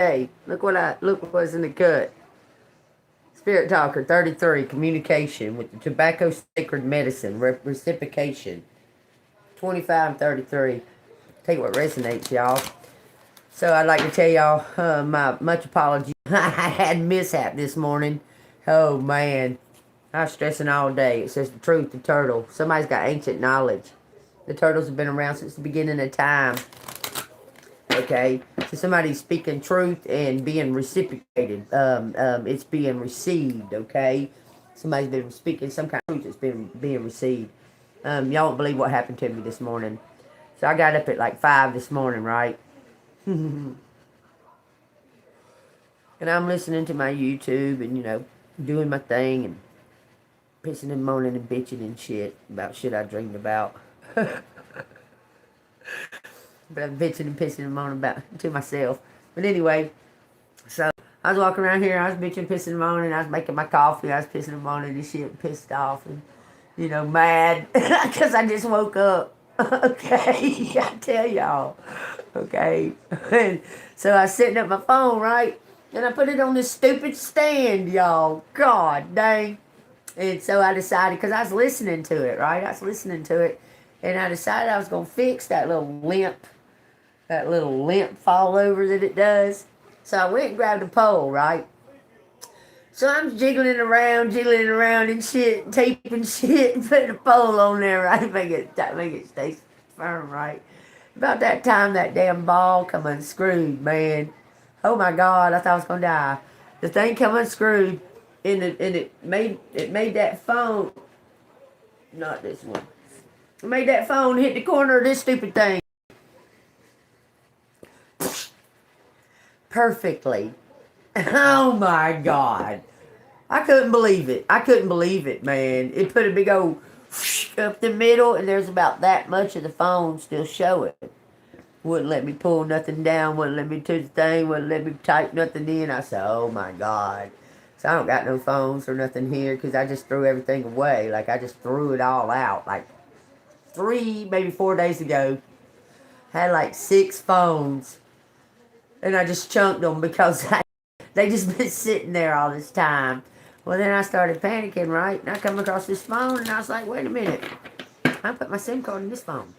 Hey, look what's in the cut. Spirit Talker 33, communication with the tobacco sacred medicine, reciprocation. 25 and 33. Take what resonates, y'all. So I'd like to tell y'all my much apology. I had mishap this morning. Oh man, I was stressing all day. It says the truth, the turtle. Somebody's got ancient knowledge. The turtles have been around since the beginning of time. Okay, so somebody's speaking truth and being reciprocated. It's being received. Okay, somebody's been speaking some kind of truth that's been being received. Y'all don't believe what happened to me this morning. So I got up at like 5 this morning, right? And I'm listening to my YouTube and, doing my thing and pissing and moaning and bitching and shit about shit I dreamed about. But I'm bitching and pissing and moaning about to myself. But anyway, so I was walking around here, I was bitching, pissing and moaning, I was making my coffee, I was pissing and moaning and shit, pissed off and, mad because I just woke up. Okay, I tell y'all. Okay. And so I was sitting at my phone, right? And I put it on this stupid stand, y'all. God dang. And so I decided, because I was listening to it, right? I was listening to it. And I decided I was going to fix that little limp fall over that it does. So I went and grabbed a pole, right? So I'm jiggling around and shit, taping shit, and putting a pole on there, right? Make it stay firm, right? About that time, that damn ball come unscrewed, man. Oh my God, I thought I was gonna die. The thing come unscrewed, and it made that phone, not this one. It made that phone hit the corner of this stupid thing. Perfectly. Oh my God. I couldn't believe it, man. It put a big old up the middle, and there's about that much of the phone still showing. Wouldn't let me pull nothing down, wouldn't let me touch the thing, wouldn't let me type nothing in. I said, oh my God. So I don't got no phones or nothing here because I just threw everything away. Like I just threw it all out. Like 3, maybe 4 days ago, had like 6 phones. And I just chunked them because they just been sitting there all this time. Well, then I started panicking, right? And I come across this phone, and I was like, wait a minute. I put my SIM card in this phone.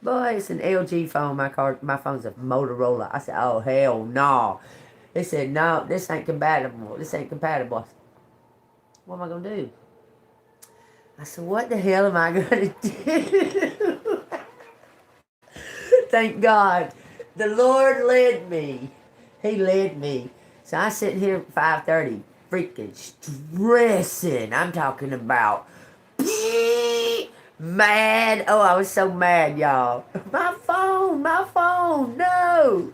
Boy, it's an LG phone. My phone's a Motorola. I said, oh, hell no. They said, no, this ain't compatible. This ain't compatible. What am I going to do? I said, what the hell am I going to do? Thank God. The Lord led me. He led me. So I sitting here at 5:30, freaking stressing. I'm talking about mad. Oh, I was so mad, y'all. My phone, no.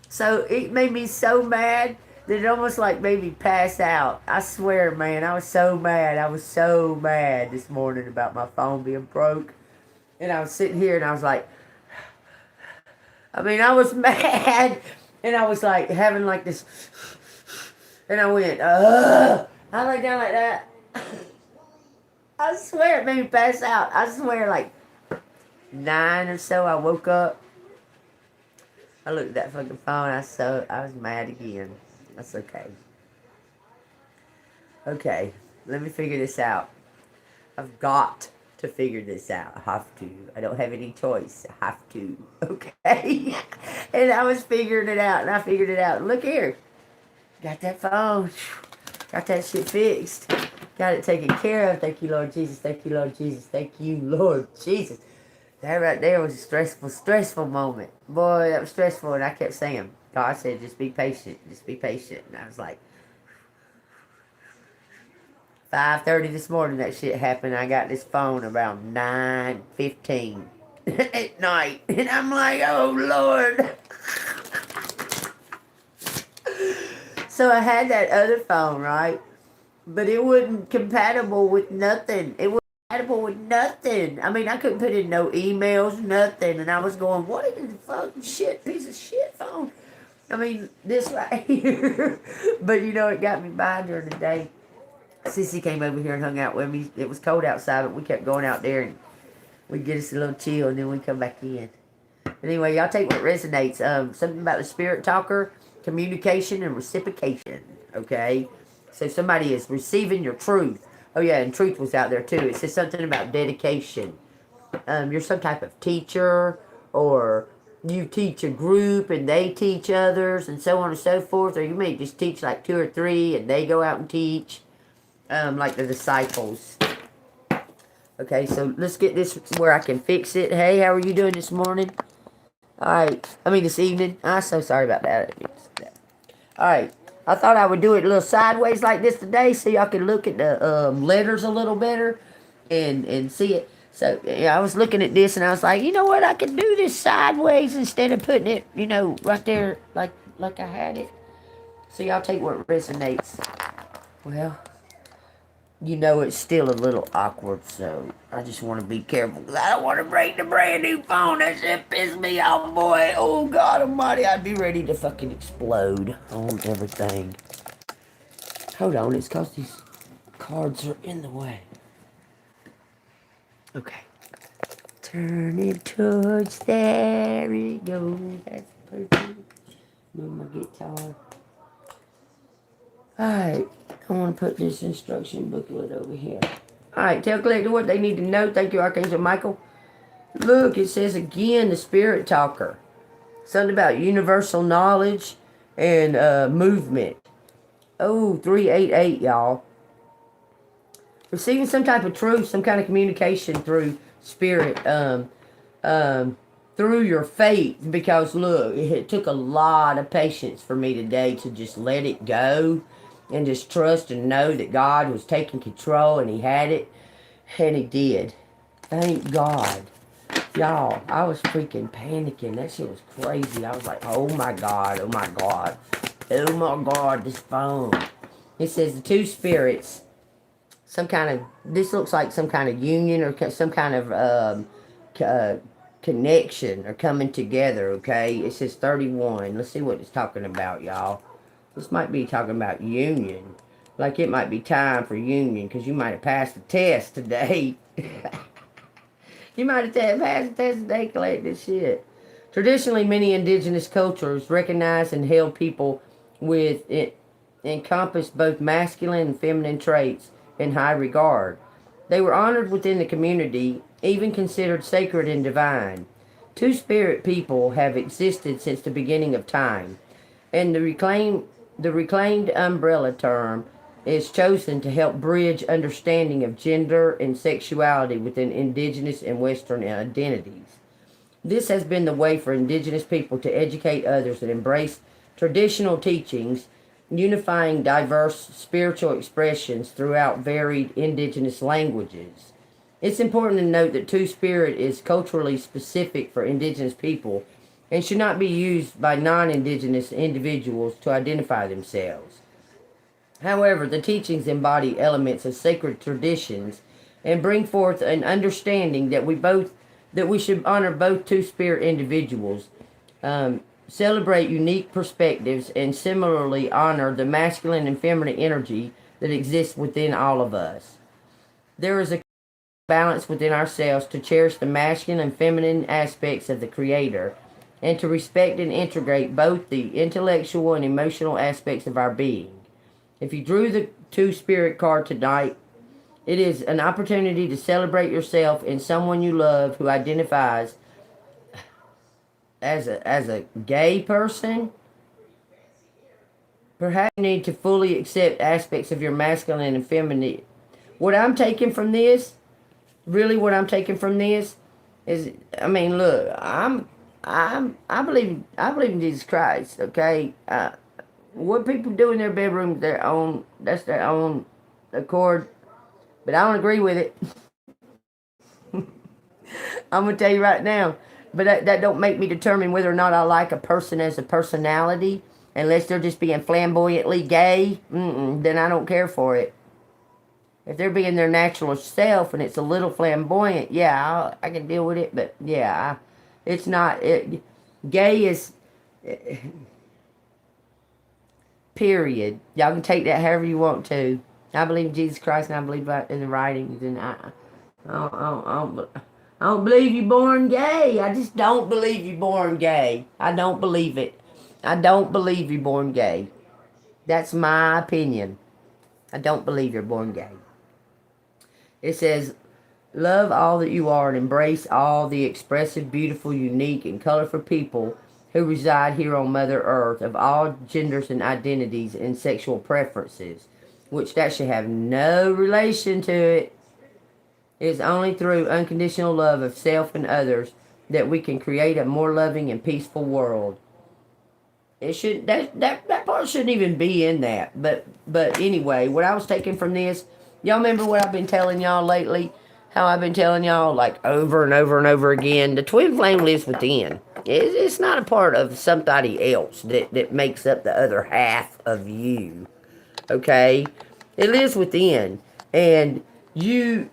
So it made me so mad that it almost like made me pass out. I swear, man, I was so mad. I was so mad this morning about my phone being broke. And I was sitting here and I was like, I was mad. And I was like having like this, and I went, ugh. I lay down like that. I swear it made me pass out. I swear like 9 or so I woke up. I looked at that fucking phone. I was mad again. That's okay. Okay, let me figure this out. I've got to figure this out. I have to. I don't have any choice. I have to. Okay? And I was figuring it out, and I figured it out. Look here. Got that phone. Got that shit fixed. Got it taken care of. Thank you, Lord Jesus. Thank you, Lord Jesus. Thank you, Lord Jesus. That right there was a stressful moment. Boy, that was stressful, and I kept saying, God said, just be patient. Just be patient. And I was like, 5:30 this morning that shit happened. I got this phone around 9:15 at night. And I'm like, oh, Lord. So I had that other phone, right? But it wasn't compatible with nothing. It wasn't compatible with nothing. I couldn't put in no emails, nothing. And I was going, what is the fucking shit, piece of shit phone? This right here. But, it got me by during the day. Sissy came over here and hung out with me. It was cold outside, but we kept going out there and we'd get us a little chill, and then we'd come back in. But anyway, y'all take what resonates. Something about the spirit talker, communication, and reciprocation. Okay? So somebody is receiving your truth. Oh, yeah, and truth was out there too. It says something about dedication. You're some type of teacher, or you teach a group and they teach others, and so on and so forth. Or you may just teach like 2 or 3 and they go out and teach, like the disciples. Okay, so let's get this where I can fix it. Hey, how are you doing this morning? Alright, this evening. I'm so sorry about that. Alright, I thought I would do it a little sideways like this today so y'all can look at the letters a little better and see it. So, yeah, I was looking at this and I was like, you know what, I could do this sideways instead of putting it, right there like I had it. So y'all take what resonates. Well, it's still a little awkward, so I just want to be careful because I don't want to break the brand new phone. That shit pissed me off, boy. Oh, God almighty, I'd be ready to fucking explode on everything. Hold on, it's because these cards are in the way. Okay. Turn it towards there it goes. That's perfect. Move my guitar. Alright. I want to put this instruction booklet over here. Alright, tell collector what they need to know. Thank you, Archangel Michael. Look, it says again, the spirit talker. Something about universal knowledge and movement. Oh, 388, y'all. Receiving some type of truth, some kind of communication through spirit, through your faith. Because look, it took a lot of patience for me today to just let it go and just trust and know that God was taking control and he had it, and he did. Thank God. Y'all, I was freaking panicking. That shit was crazy. I was like, oh my God, oh my God. Oh my God, this phone. It says the 2 spirits, this looks like some kind of union or some kind of connection or coming together, okay? It says 31. Let's see what it's talking about, y'all. This might be talking about union. Like it might be time for union because you might have passed the test today. You might have passed the test today, collect this shit. Traditionally, many indigenous cultures recognize and held people with it encompass both masculine and feminine traits in high regard. They were honored within the community, even considered sacred and divine. 2 spirit people have existed since the beginning of time, and the reclaimed umbrella term is chosen to help bridge understanding of gender and sexuality within indigenous and Western identities. This has been the way for indigenous people to educate others and embrace traditional teachings, unifying diverse spiritual expressions throughout varied indigenous languages. It's important to note that 2 spirit is culturally specific for indigenous people and should not be used by non-indigenous individuals to identify themselves. However, the teachings embody elements of sacred traditions and bring forth an understanding that we should honor both 2 spirit individuals, celebrate unique perspectives, and similarly honor the masculine and feminine energy that exists within all of us. There is a balance within ourselves to cherish the masculine and feminine aspects of the Creator and to respect and integrate both the intellectual and emotional aspects of our being. If you drew the 2 spirit card tonight, it is an opportunity to celebrate yourself and someone you love who identifies as a gay person. Perhaps you need to fully accept aspects of your masculine and feminine. What I'm taking from this, really what I'm taking from this is, look, I believe in Jesus Christ, okay? What people do in their bedroom, that's their own accord, but I don't agree with it. I'm going to tell you right now, but that don't make me determine whether or not I like a person as a personality, unless they're just being flamboyantly gay. Then I don't care for it. If they're being their natural self and it's a little flamboyant, yeah, I can deal with it, but yeah, it's not, gay is, period. Y'all can take that however you want to. I believe in Jesus Christ and I believe in the writings, and I I don't believe you're born gay. I just don't believe you're born gay. I don't believe it. I don't believe you're born gay. That's my opinion. I don't believe you're born gay. It says, love all that you are and embrace all the expressive, beautiful, unique, and colorful people who reside here on Mother Earth of all genders and identities and sexual preferences, which that should have no relation to it. It is only through unconditional love of self and others that we can create a more loving and peaceful world. It should that part shouldn't even be in that. But anyway, what I was taking from this, y'all remember what I've been telling y'all lately? How I've been telling y'all like over and over and over again. The twin flame lives within. It's not a part of somebody else that makes up the other half of you. Okay? It lives within. And you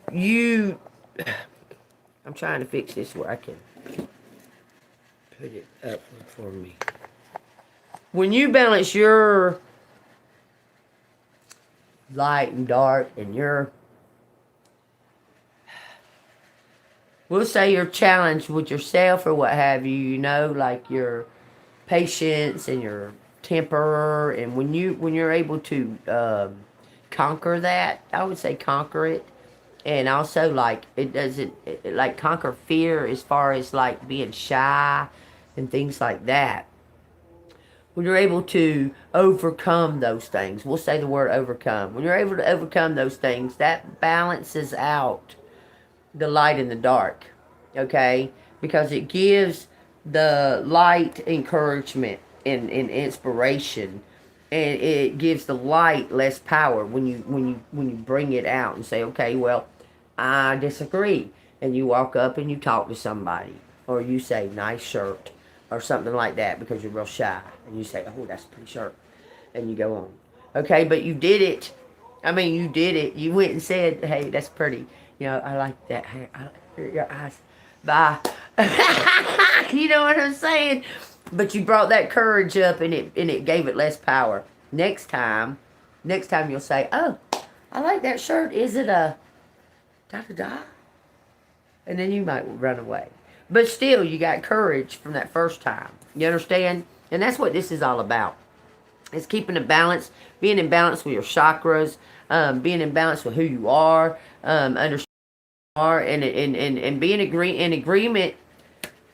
I'm trying to fix this where I can put it up for me. When you balance your light and dark and your, we'll say your challenge with yourself or what have you, you know, like your patience and your temper, and when you're able to conquer that, I would say conquer it, and also like it doesn't like conquer fear as far as like being shy and things like that. When you're able to overcome those things, we'll say the word overcome. When you're able to overcome those things, that balances out the light and the dark, okay? Because it gives the light encouragement and inspiration, and it gives the light less power when you bring it out and say, okay, well, I disagree, and you walk up and you talk to somebody, or you say nice shirt or something like that because you're real shy, and you say, oh, that's a pretty shirt, and you go on. Okay, but you did it. I mean, you did it. You went and said, hey, that's pretty. You know, I like that. Hey, I like your eyes. Bye. You know what I'm saying? But you brought that courage up, and it gave it less power. Next time you'll say, oh, I like that shirt. Is it a da-da-da? And then you might run away. But still, you got courage from that first time. You understand? And that's what this is all about. It's keeping a balance, being in balance with your chakras, being in balance with who you are, understanding who you are, and being in agreement.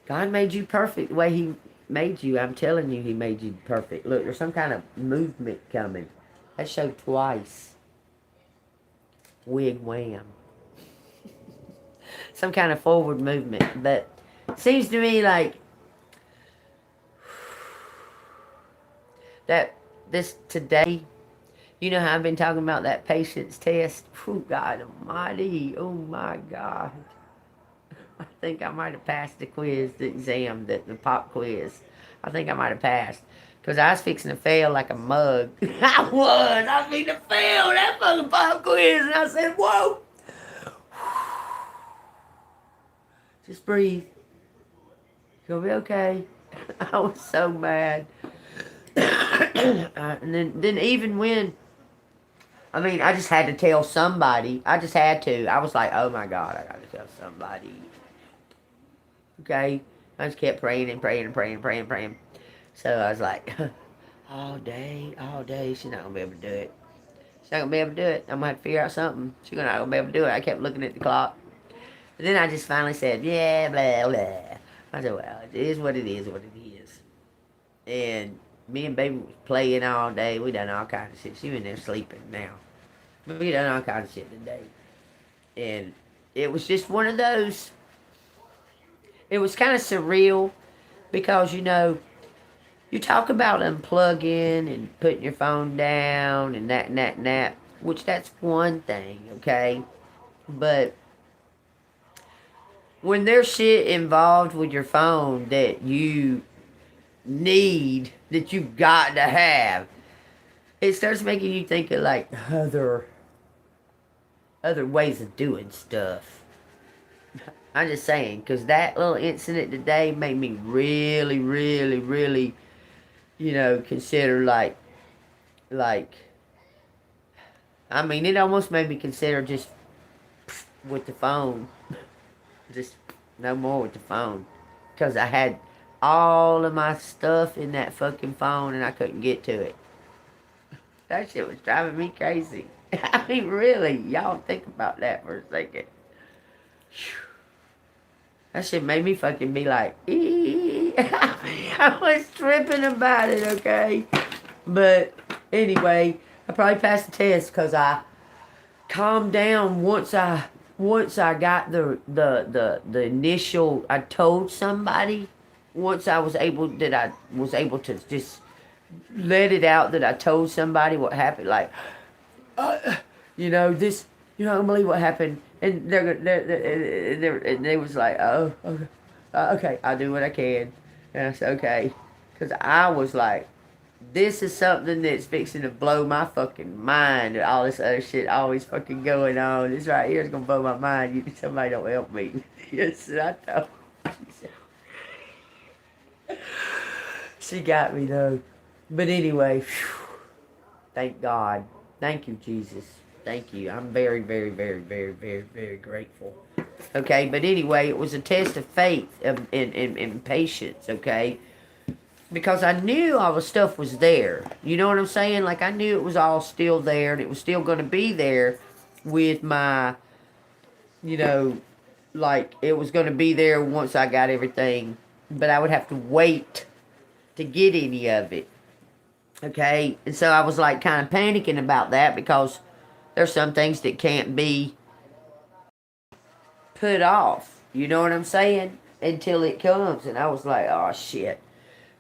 God made you perfect the way He made you. I'm telling you, He made you perfect. Look, there's some kind of movement coming. That showed twice. Wig wham. Some kind of forward movement, but seems to me like that this today, you know how I've been talking about that patience test? Oh, God almighty. Oh, my God. I think I might have passed the quiz, the exam, the pop quiz. I think I might have passed. Because I was fixing to fail like a mug. I was fixing to fail that fucking pop quiz. And I said, whoa. Just breathe. You'll be okay. I was so mad. And then even when, I mean, I just had to tell somebody. I just had to. I was like, oh my God, I got to tell somebody. Okay? I just kept praying and praying and praying and praying and praying. So I was like, all day, she's not going to be able to do it. She's not going to be able to do it. I'm going to have to figure out something. She's not going to be able to do it. I kept looking at the clock. And then I just finally said, yeah, blah, blah. I said, well, it is what it is, what it is. And me and baby was playing all day. We done all kinds of shit. She been there sleeping now. But we done all kinds of shit today. And it was just one of those. It was kind of surreal because, you know, you talk about unplugging and putting your phone down and that and that and that, which that's one thing, okay? But when there's shit involved with your phone that you need, that you got to have, it starts making you think of like other ways of doing stuff. I'm just saying, because that little incident today made me really, really, really, you know, consider like, I mean, it almost made me consider just with the phone, just No more with the phone. Because I had all of my stuff in that fucking phone and I couldn't get to it. That shit was driving me crazy. I mean, really, y'all think about that for a second. That shit made me fucking be like, ee. I was tripping about it, okay? But anyway, I probably passed the test because I calmed down once I got the initial. I told somebody once I was able to just let it out that I told somebody what happened. Like, this, I don't believe what happened. And they was like, oh, okay, okay, I'll do what I can. And I said, okay. Because I was like, this is something that's fixing to blow my fucking mind. And all this other shit always fucking going on. This right here is going to blow my mind. Somebody don't help me. Yes, I know. She got me, though. But anyway, whew, thank God. Thank you, Jesus. Thank you. I'm very, very, very, very, very, very grateful. Okay, but anyway, it was a test of faith and patience, okay? Because I knew all the stuff was there. You know what I'm saying? Like, I knew it was all still there, and it was still going to be there with my, like, it was going to be there once I got everything. But I would have to wait to get any of it. Okay? And so I was, like, kind of panicking about that because there's some things that can't be put off. You know what I'm saying? Until it comes. And I was like, oh, shit.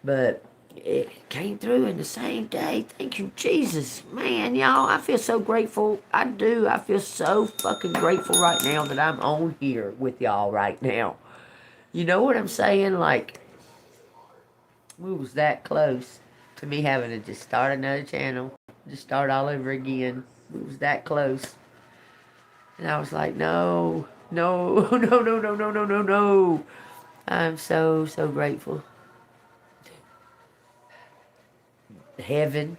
But it came through in the same day. Thank you, Jesus. Man, y'all, I feel so grateful. I do. I feel so fucking grateful right now that I'm on here with y'all right now. You know what I'm saying? Like, we was that close to me having to just start another channel. Just start all over again. We was that close. And I was like, no, no, no, no, no, no, no, no, no. I'm so, so grateful. Heaven.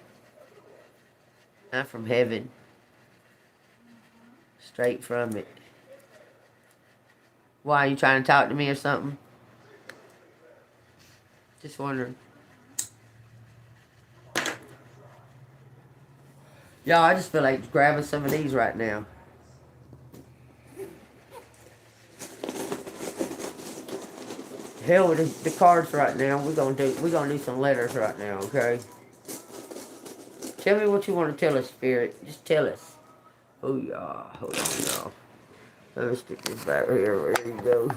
I'm from heaven. Straight from it. Why, are you trying to talk to me or something? Just wondering. Y'all, I just feel like grabbing some of these right now. Hell with the cards right now. We're gonna do some letters right now, okay? Tell me what you want to tell us, Spirit. Just tell us. Oh yeah, hold on, y'all. Let me stick this back here. There you go.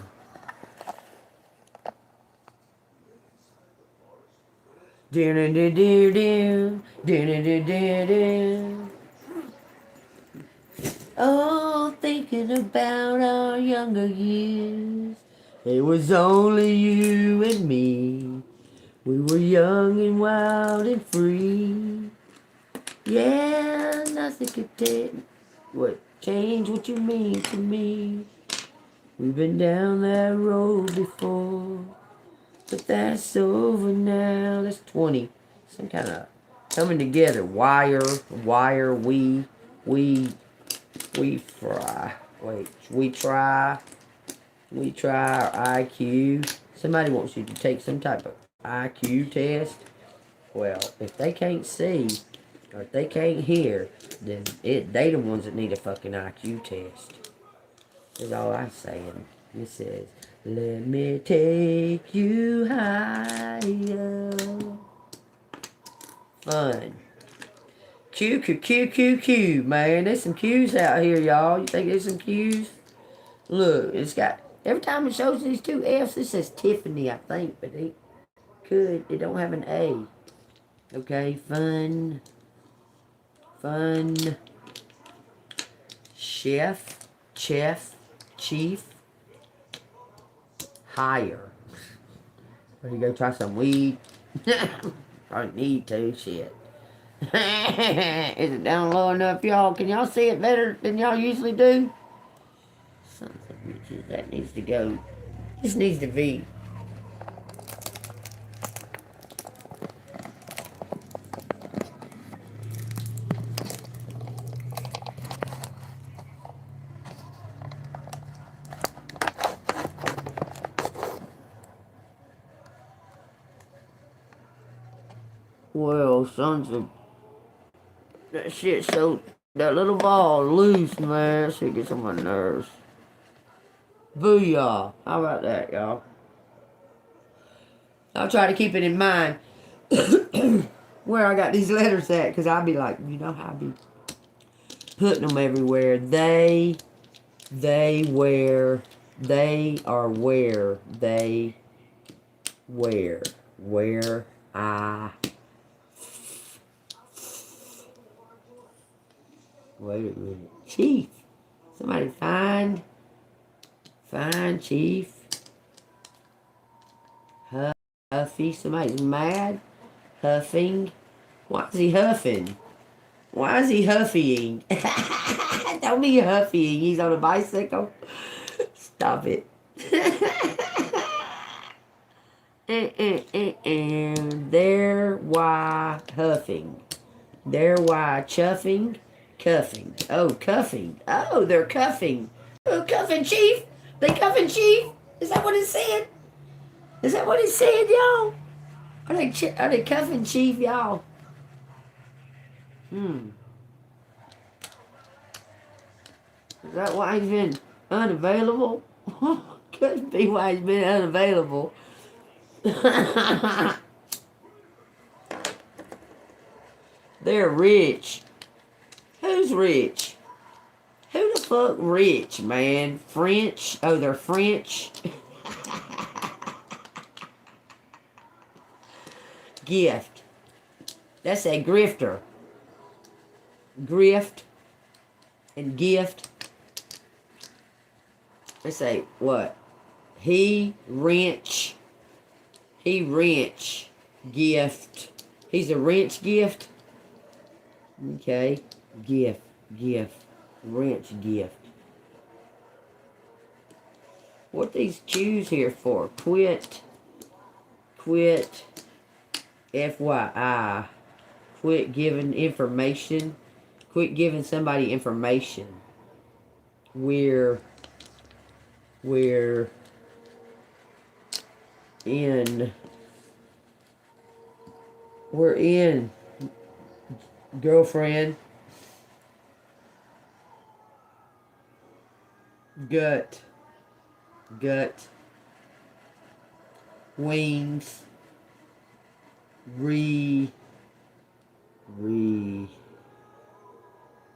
Oh, thinking about our younger years. It was only you and me. We were young and wild and free. Yeah, nothing could change what you mean to me. We've been down that road before, but that's over now. That's 20. Some kind of coming together. We try. Wait, we try our IQ. Somebody wants you to take some type of IQ test. Well, if they can't see or if they can't hear, then they the ones that need a fucking IQ test. That's all I'm saying. It says, let me take you higher. Fun. Q, man. There's some Q's out here, y'all. You think there's some Q's? Look, it's got, every time it shows these two F's, it says Tiffany, I think, but it don't have an A. Okay, fun. Chef, chief, higher. Ready to go try some weed? Probably need to, shit. Is it down low enough, y'all? Can y'all see it better than y'all usually do? Sons of bitches, that needs to go. This needs to be. Well, sons of that shit. So that little ball loose, man. That shit gets on my nerves. Booyah! How about that, y'all? I'll try to keep it in mind where I got these letters at, because I'll be like, you know how I be putting them everywhere. They wear, they are where, they wear, where I, wait a minute, Chief, somebody find Chief, Huffy, somebody's mad, huffing, why is he huffing? Why is he huffying? Don't be huffying. He's on a bicycle. Stop it. There why huffing. There why chuffing. Cuffing. Oh, cuffing. Oh, they're cuffing. Oh, cuffing Chief. They cuffing Chief. Is that what it said? Is that what it said, y'all? Are they cuffing Chief, y'all? Is that why he's been unavailable? Could be why he's been unavailable. They're rich. Who's rich? Who the fuck rich, man? French? Oh, they're French? Gift. That's a grifter. Grift and gift. They say what? He wrench. Gift. He's a wrench gift. Okay. Gift. Wrench gift. What these Q's here for? Quit. FYI. Quit giving information. Quit giving somebody information. We're in girlfriend. Gut. Wings.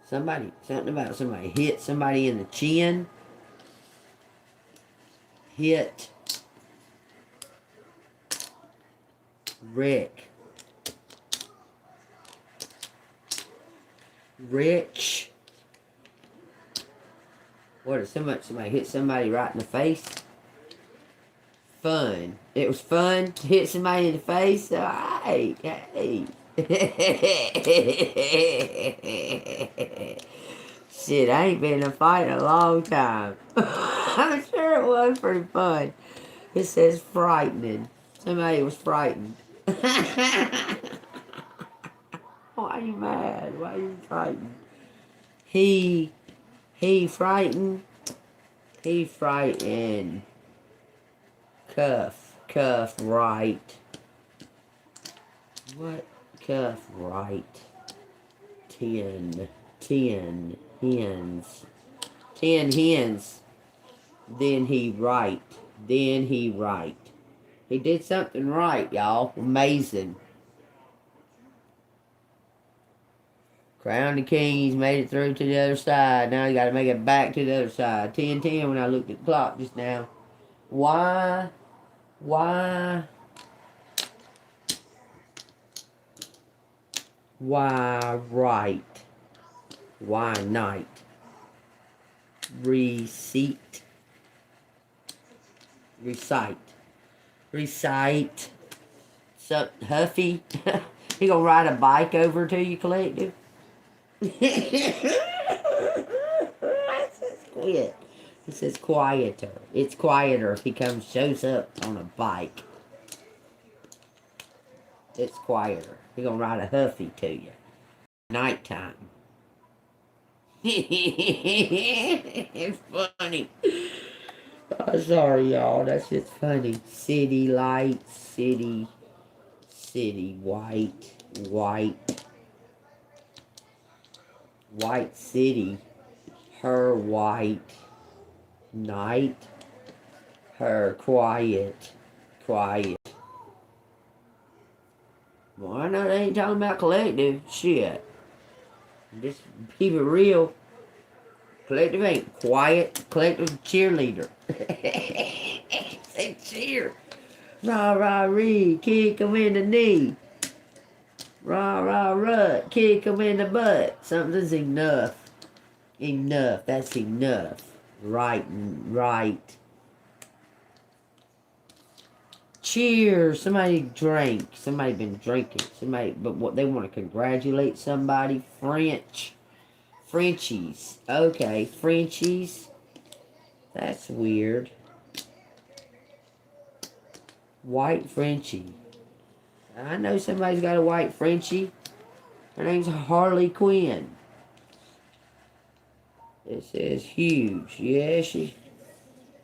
Something about somebody hit somebody in the chin. Hit. Wreck. Rich. What is somebody hit somebody right in the face? Fun. It was fun to hit somebody in the face. So, hey. Shit, I ain't been in a fight in a long time. I'm sure it was pretty fun. It says frightening. Somebody was frightened. Why are you mad? Why are you frightened? He frightened. He frightened. Cuff, right. What? Cuff, right. 10 hens. 10 hens. Then he right. He did something right, y'all. Amazing. Crown the king. He's made it through to the other side. Now he got to make it back to the other side. 10:10 when I looked at the clock just now. Why right? Why night? Recite. So, Huffy, he gonna ride a bike over to you, collective? It says quit. It says quieter. It's quieter if he shows up on a bike. It's quieter. He gonna ride a Huffy to you. Nighttime. It's funny. Oh, sorry, y'all. That's just funny. City lights. city, white, white, white city, her white, night, her quiet, quiet. Well, I know they ain't talking about collective. Shit. Just keep it real. Collective ain't quiet. Collective cheerleader. Say cheer. Rah, rah, ree. Kick him in the knee. Rah, rah, rut. Kick him in the butt. Something's enough. Enough. That's enough. Right and right. Cheers. Somebody drank. Somebody been drinking. Somebody, but what they want to congratulate somebody. French. Frenchies. Okay, Frenchies. That's weird. White Frenchie. I know somebody's got a white Frenchie. Her name's Harley Quinn. It says huge. Yeah, she's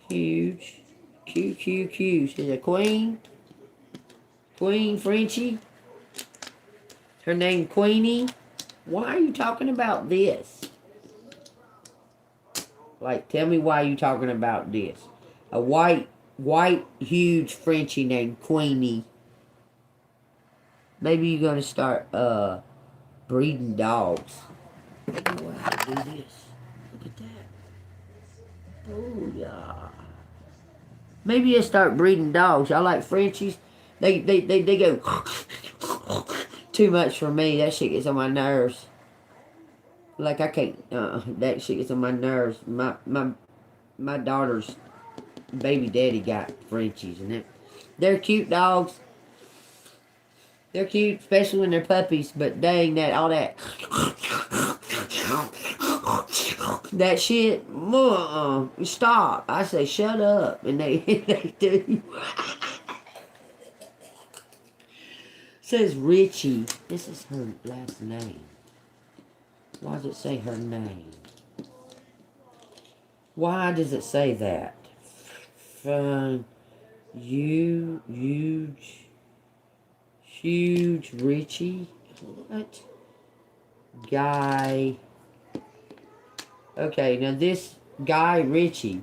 huge. Q. She's a queen. Queen Frenchie. Her name Queenie. Why are you talking about this? Like, tell me why you talking about this. A white, huge Frenchie named Queenie. Maybe you're gonna start breeding dogs. Oh, how to do this. Look at that. Oh yeah. Maybe you start breeding dogs. I like Frenchies. They go too much for me. That shit gets on my nerves. Like I can't. That shit gets on my nerves. My daughter's baby daddy got Frenchies, and they're cute dogs. They're cute, especially when they're puppies. But dang that, all that shit. Stop! I say shut up, and they do. Says Richie. This is her last name. Why does it say her name? Why does it say that? Huge Richie. What? Guy. Okay, now this Guy Ritchie.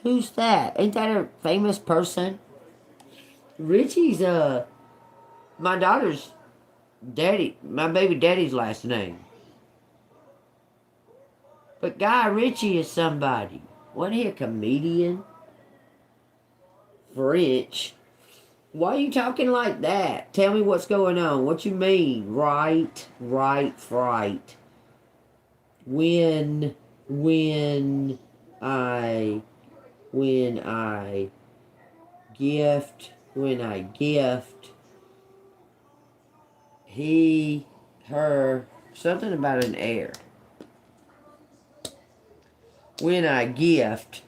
Who's that? Ain't that a famous person? Richie's my daughter's daddy, my baby daddy's last name. But Guy Ritchie is somebody. Wasn't he a comedian? French. Why are you talking like that? Tell me what's going on. What you mean? Right, fright. When I gift, he, her, something about an air. When I gift,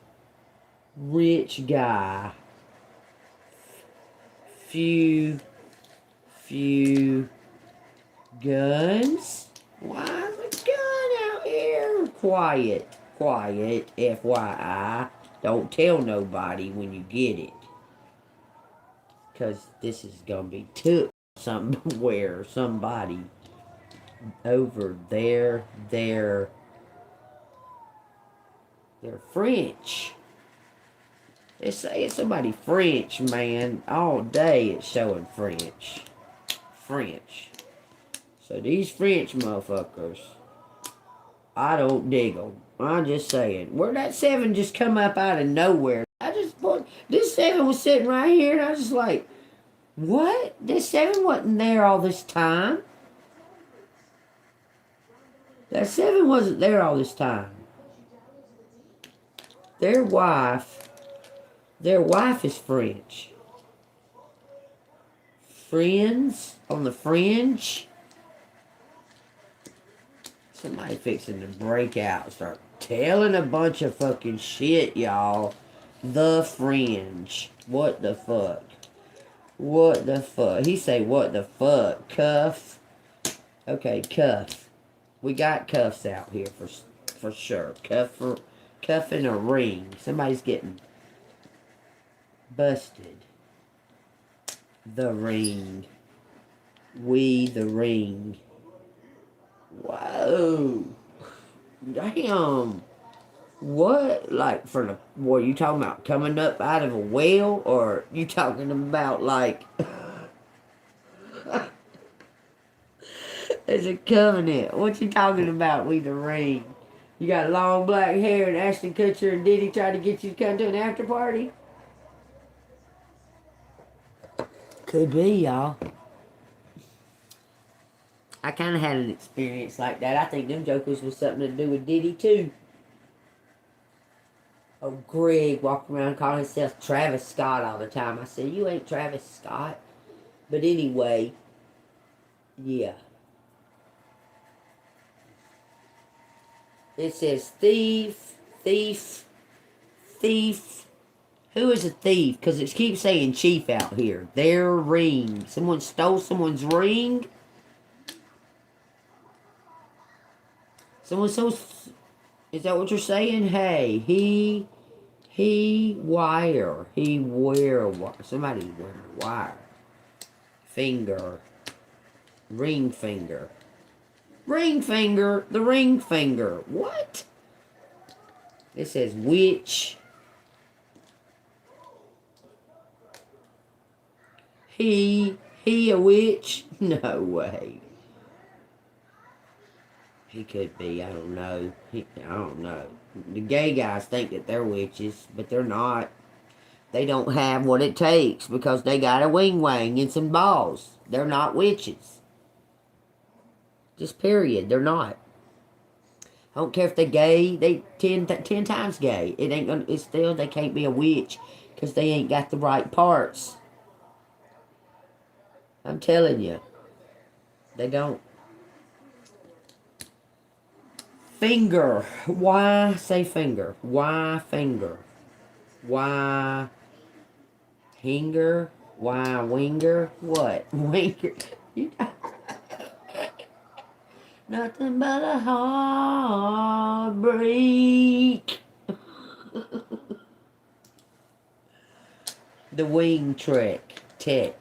rich guy, few guns. Why is a gun out here? Quiet, FYI. Don't tell nobody when you get it. Because this is going to be took somewhere, somebody over there, they're French. It's saying somebody French, man. All day it's showing French. So these French motherfuckers, I don't dig them. I'm just saying. Where'd that 7 just come up out of nowhere? This 7 was sitting right here, and I was just like, what? This 7 wasn't there all this time. That 7 wasn't there all this time. Their wife is French. Friends on the fringe. Somebody fixing to break out, start telling a bunch of fucking shit, y'all. The fringe. What the fuck? He say, what the fuck? Cuff? Okay, cuff. We got cuffs out here for sure. Cuff and a ring. Somebody's getting Busted. The ring. We the ring. Whoa. Damn. What? Like, for the... What are you talking about? Coming up out of a well? Or you talking about, like... It's a covenant. What you talking about, we the ring? You got long black hair and Ashton Kutcher and Diddy tried to get you to come to an after party? Could be, y'all. I kind of had an experience like that. I think them jokers was something to do with Diddy, too. Oh, Greg walking around calling himself Travis Scott all the time. I said, you ain't Travis Scott. But anyway, yeah. It says thief, thief, thief. Who is a thief? Because it keeps saying chief out here. Their ring. Someone stole someone's ring? Someone stole... Is that what you're saying? Hey, he wire. He wear a wire. Somebody wear a wire. Finger. Ring finger. Ring finger. The ring finger. What? It says witch. He a witch? No way. He could be. I don't know. I don't know. The gay guys think that they're witches, but they're not. They don't have what it takes because they got a wing-wang and some balls. They're not witches. Just period. They're not. I don't care if they're gay. They 10 times gay. It ain't gonna. It's still they can't be a witch because they ain't got the right parts. I'm telling you. They don't. Finger. Why say finger? Why finger? Why hinger? Why winger? What? Winger. Nothing but a heartbreak. The wing trick. Tech.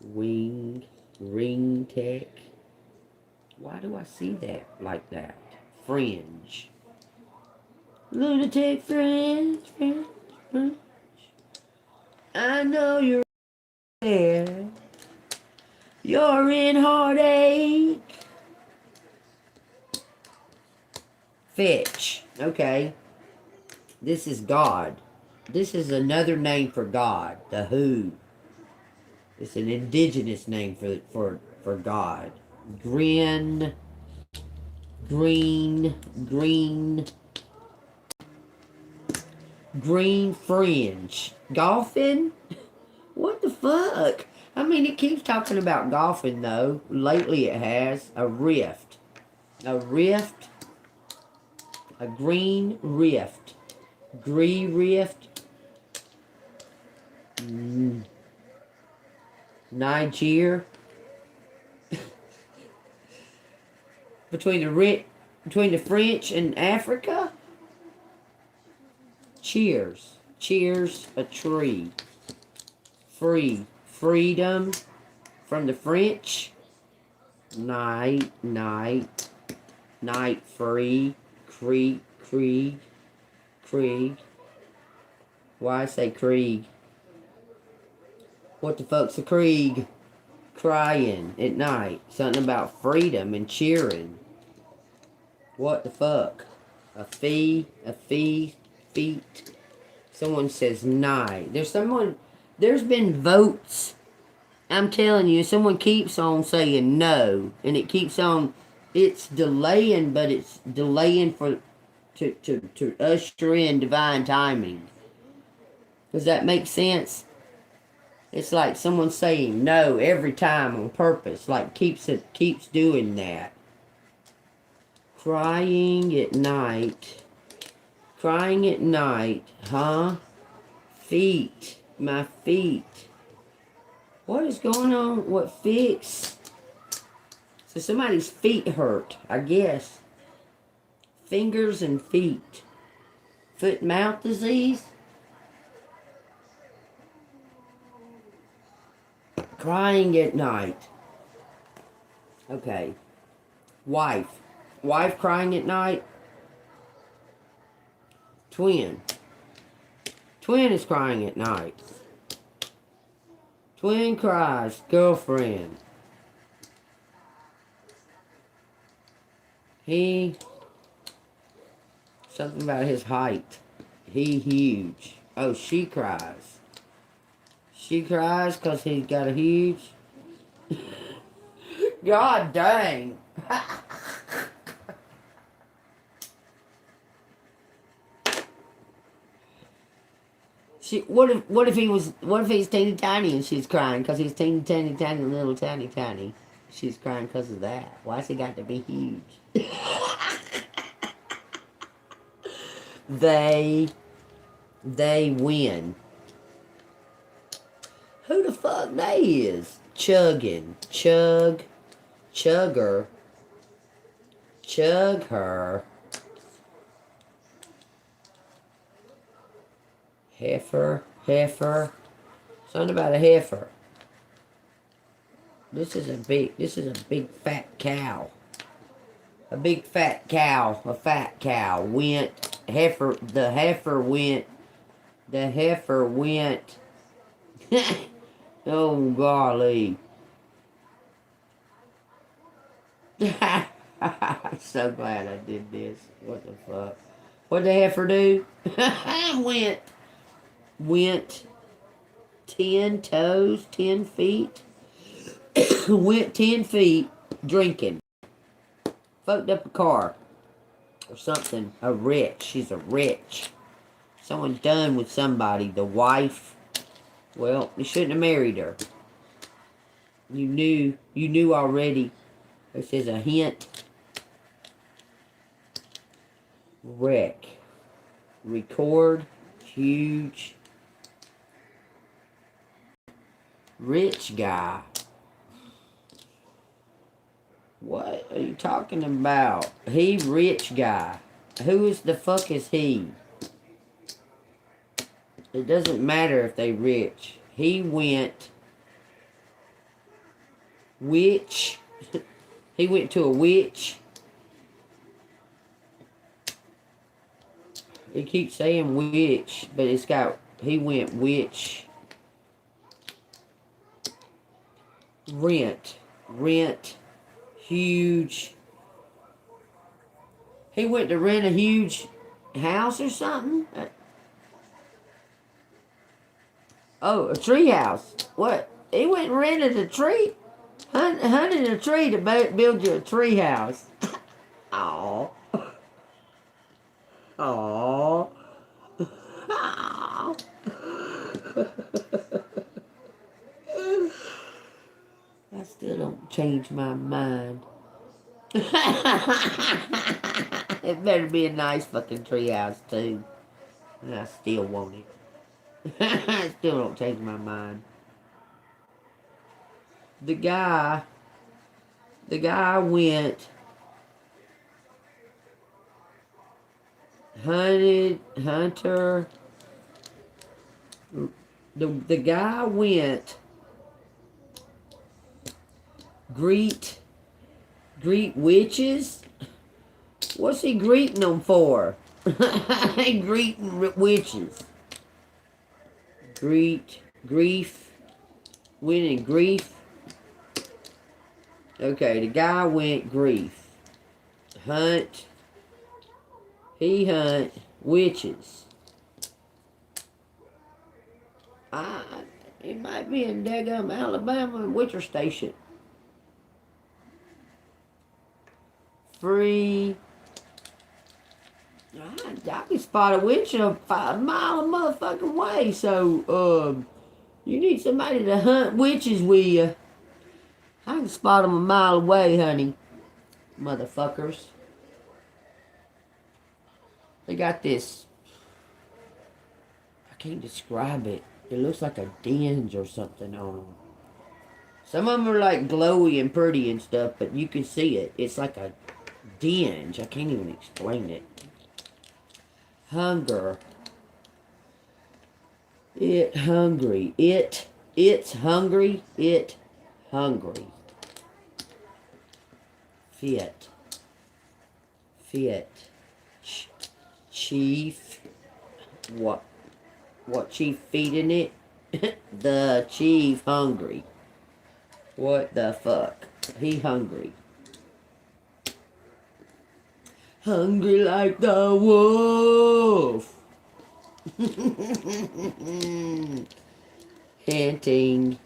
Wing. Ring tech. Why do I see that like that? Fringe. Lunatic fringe. I know you're there. You're in heartache. Fetch. Okay. This is God. This is another name for God. The Who. It's an indigenous name for God. Green fringe. Golfing? What the fuck? I mean, it keeps talking about golfing, though. Lately it has. A rift. A rift. A green rift. Green rift. Niger. Between the French and Africa? Cheers. Cheers, a tree. Freedom from the French. Night, free. Krieg. Why I say Krieg? What the fuck's a Krieg? Crying at night. Something about freedom and cheering. What the fuck? A feet. Someone says nigh. There's been votes. I'm telling you, someone keeps on saying no. And it keeps on, it's delaying, but it's delaying to usher in divine timing. Does that make sense? It's like someone saying no every time on purpose. Like keeps doing that. Crying at night. Huh? Feet. My feet. What is going on? What fix? So somebody's feet hurt, I guess. Fingers and feet. Foot and mouth disease? Crying at night. Okay. Wife. Wife crying at night. Twin. Twin is crying at night. Twin cries. Girlfriend. Something about his height. He huge. Oh, she cries. She cries because he's got a huge... God dang. What if he's teeny tiny and she's crying because he's teeny tiny little tiny. She's crying because of that. Why's he got to be huge? They win. Who the fuck they is? Chugging. Chugger. Chug her. Heifer. Something about a heifer. This is a big fat cow. A big fat cow. A fat cow went. The heifer went. Oh, golly. I'm so glad I did this. What the fuck? What'd the heifer do? Went 10 toes, 10 feet. Went 10 feet drinking. Fucked up a car. Or something. A wretch. She's a wretch. Someone done with somebody. The wife. Well, you shouldn't have married her. You knew already. This is a hint. Wreck. Record. Huge. Rich guy. What are you talking about? He rich guy. Who is the fuck is he? It doesn't matter if they rich. He went... Witch. He went to a witch. It keeps saying witch, but it's got... He went witch. Rent. Huge. He went to rent a huge house or something? Oh, a tree house. What? He went and rented a tree? Hunted a tree to build you a tree house. Aww. Aww. I still don't change my mind. It better be a nice fucking treehouse too. And I still want it. I still don't change my mind. The guy went hunter. The guy went greet witches. What's he greeting them for? He greeting witches. Grief. Winning grief. Okay, the guy went grief. He hunt witches. It might be in daggum Alabama Witcher Station. Free. I can spot a witch a mile a motherfucking way. So, you need somebody to hunt witches with you. I can spot them a mile away, honey. Motherfuckers. They got this. I can't describe it. It looks like a dinge or something on them. Some of them are like glowy and pretty and stuff, but you can see it. It's like a dinge. I can't even explain it. Hunger. It hungry. It's hungry. It hungry. Fit. Fit. Chief. What chief feeding it? The chief hungry. What the fuck? He hungry. Hungry like the wolf. Hinting.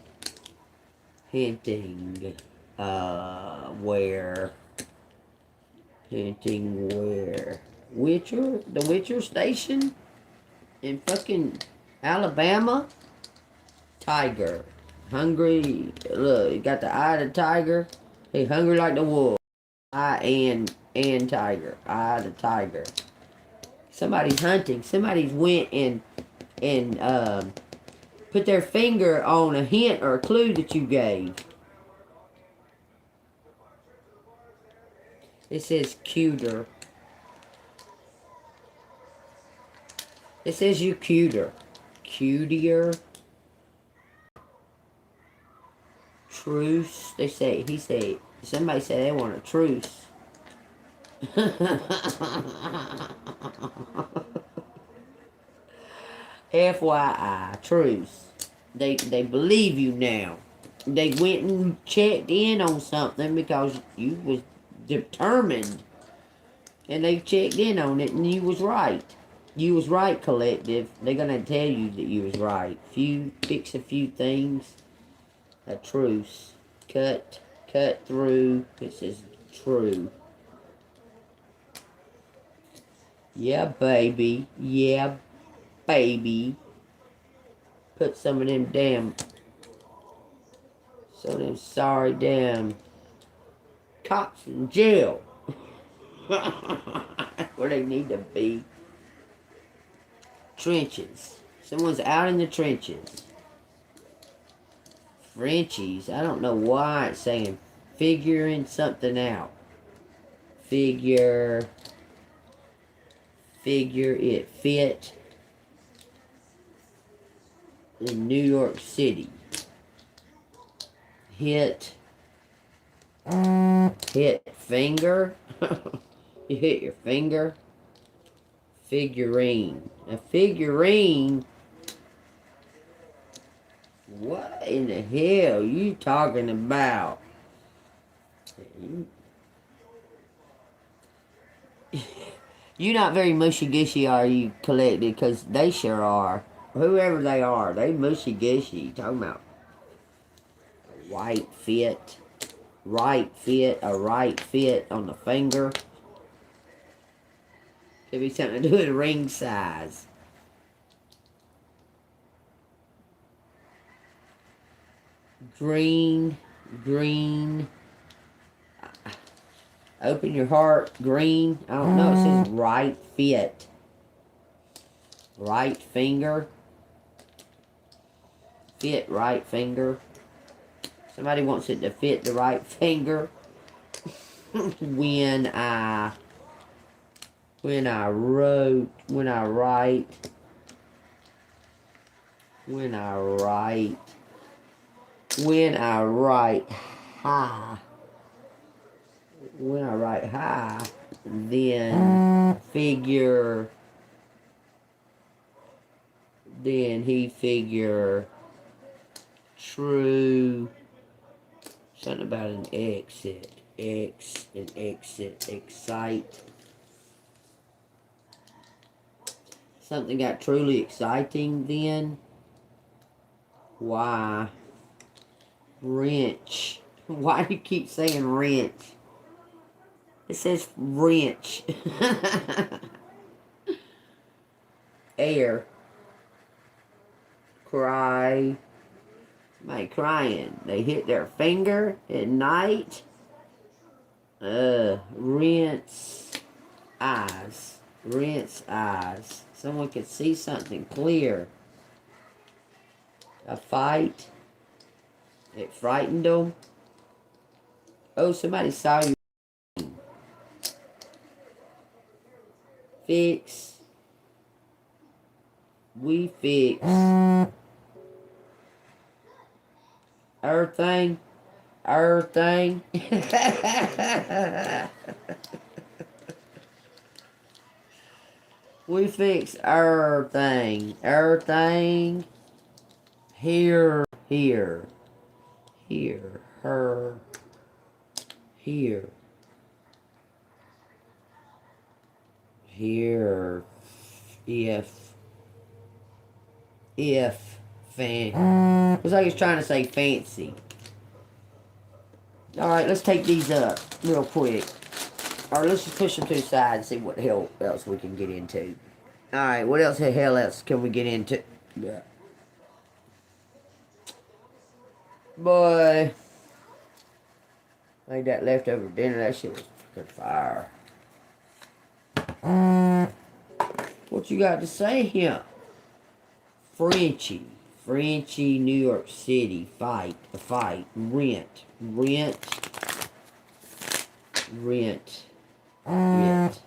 Hinting. Where? Hinting where? Witcher? The Witcher station? In fucking Alabama? Tiger. Hungry. Look, you got the eye of the tiger. He hungry like the wolf. Eye and tiger. Eye of the tiger. Somebody's hunting. Somebody's went and put their finger on a hint or a clue that you gave. It says cuter. It says you cuter. Cutier. Truce. They say, he said, somebody said they want a truce. FYI, truce. They believe you now. They went and checked in on something because you was determined. And they checked in on it and you was right. You was right, collective. They're gonna tell you that you was right. Fix a few things. A truce. Cut through. It says true. Yeah, baby. Yeah, baby. Put some of them sorry damn cops in jail. Where they need to be. Trenches. Someone's out in the trenches. Frenchies. I don't know why it's saying figuring something out. Figure it fit in New York City. Hit finger. You hit your finger. Figurine. A figurine. What in the hell are you talking about? You're not very mushy-gushy, are you, collected? Because they sure are. Whoever they are, they mushy-gushy. Talking about a right fit, a right fit on the finger. Could be something to do with ring size. Green. Open your heart, green. I don't know, it says right fit. Right finger. Fit right finger. Somebody wants it to fit the right finger. When I write high, then he figure true, something about an exit, excite, something got truly exciting then, why, wrench, why do you keep saying wrench? It says wrench. Air. Cry. Somebody crying. They hit their finger at night. Rinse eyes. Rinse eyes. Someone could see something clear. A fight. It frightened them. Oh, somebody saw you. Fix. We fix everything. Everything. We fix everything. Everything. Here. Here. Here. Her. Here. Here. If. Fan. Looks like it's trying to say fancy. Alright, let's take these up real quick. Or let's just push them to the side and see what the hell else we can get into. Alright, what else the hell else can we get into? Yeah. Boy. Made that leftover dinner. That shit was fucking fire. What you got to say here? Frenchie. Frenchie, New York City. Fight. A fight. Rent. Rent. Rent. It.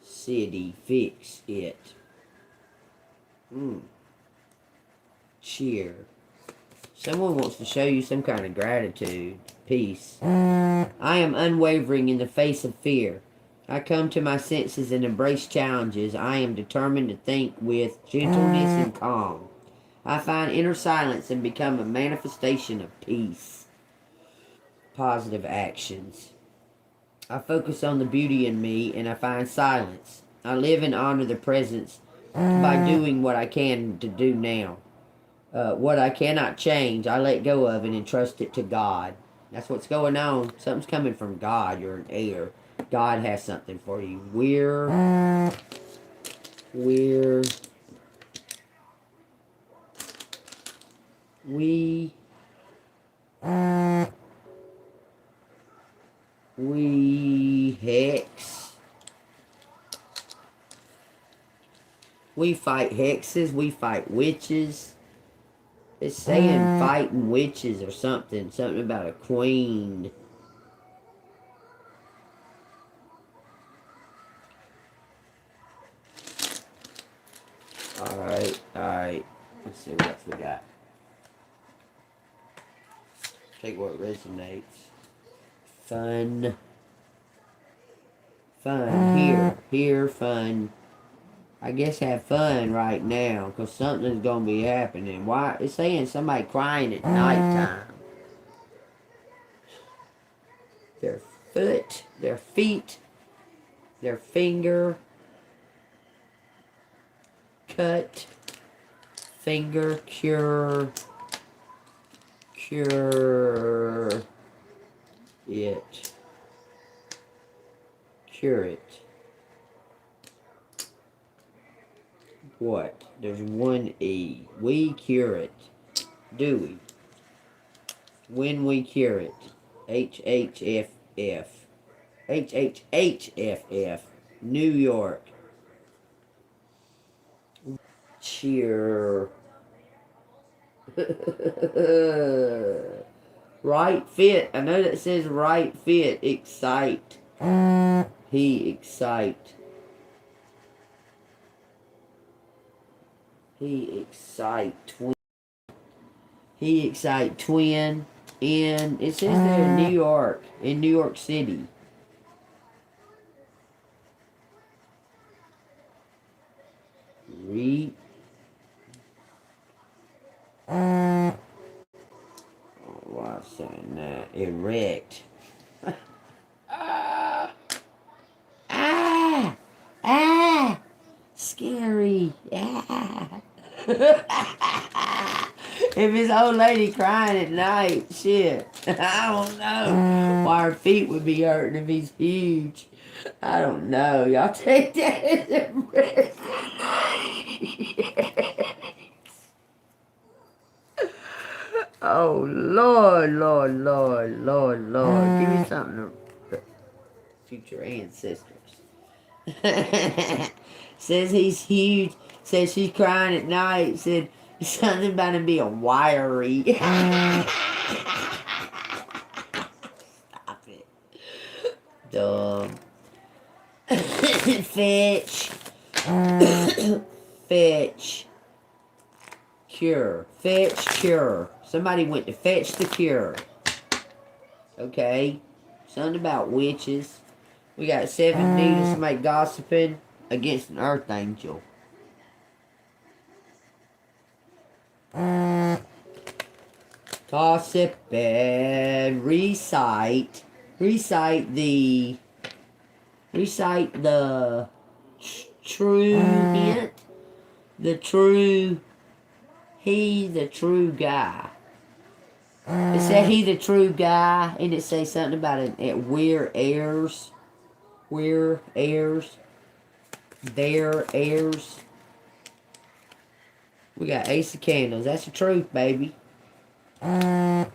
City. Fix it. Cheer. Someone wants to show you some kind of gratitude. Peace. I am unwavering in the face of fear. I come to my senses and embrace challenges. I am determined to think with gentleness and calm. I find inner silence and become a manifestation of peace. Positive actions. I focus on the beauty in me and I find silence. I live and honor the presence by doing what I can to do now. What I cannot change, I let go of and entrust it to God. That's what's going on. Something's coming from God. You're an heir. God has something for you. We hex. We fight hexes. We fight witches. It's saying fighting witches or something. Something about a queen. Alright. Let's see what else we got. Take what resonates. Fun. Here, fun. I guess have fun right now, because something's going to be happening. Why? It's saying somebody crying at nighttime. Their foot, their feet, their finger, cut, finger, cure it. Cure it. What? There's one E. We cure it. Do we? When we cure it. HHFF. HHHFF. New York. Cheer. Right fit. I know that says right fit. Excite. He excite. He excite twin. And it says there in New York. In New York City. Read. Oh, why I'm saying that? Erect. Scary. If his old lady crying at night, shit. I don't know why her feet would be hurting if he's huge. I don't know. Y'all take that as a risk. Oh, Lord. Give me something to future ancestors. Says he's huge. Says she's crying at night. Said something about him being wiry. Stop it. Dumb. Fetch. Fetch. Cure. Fetch, cure. Somebody went to fetch the cure. Okay. Something about witches. We got 7 needles. Somebody gossiping against an earth angel. Gossip and recite the true hint, the true guy. It said he the true guy, and it say something about it at their heirs. We got Ace of Candles. That's the truth, baby. Tell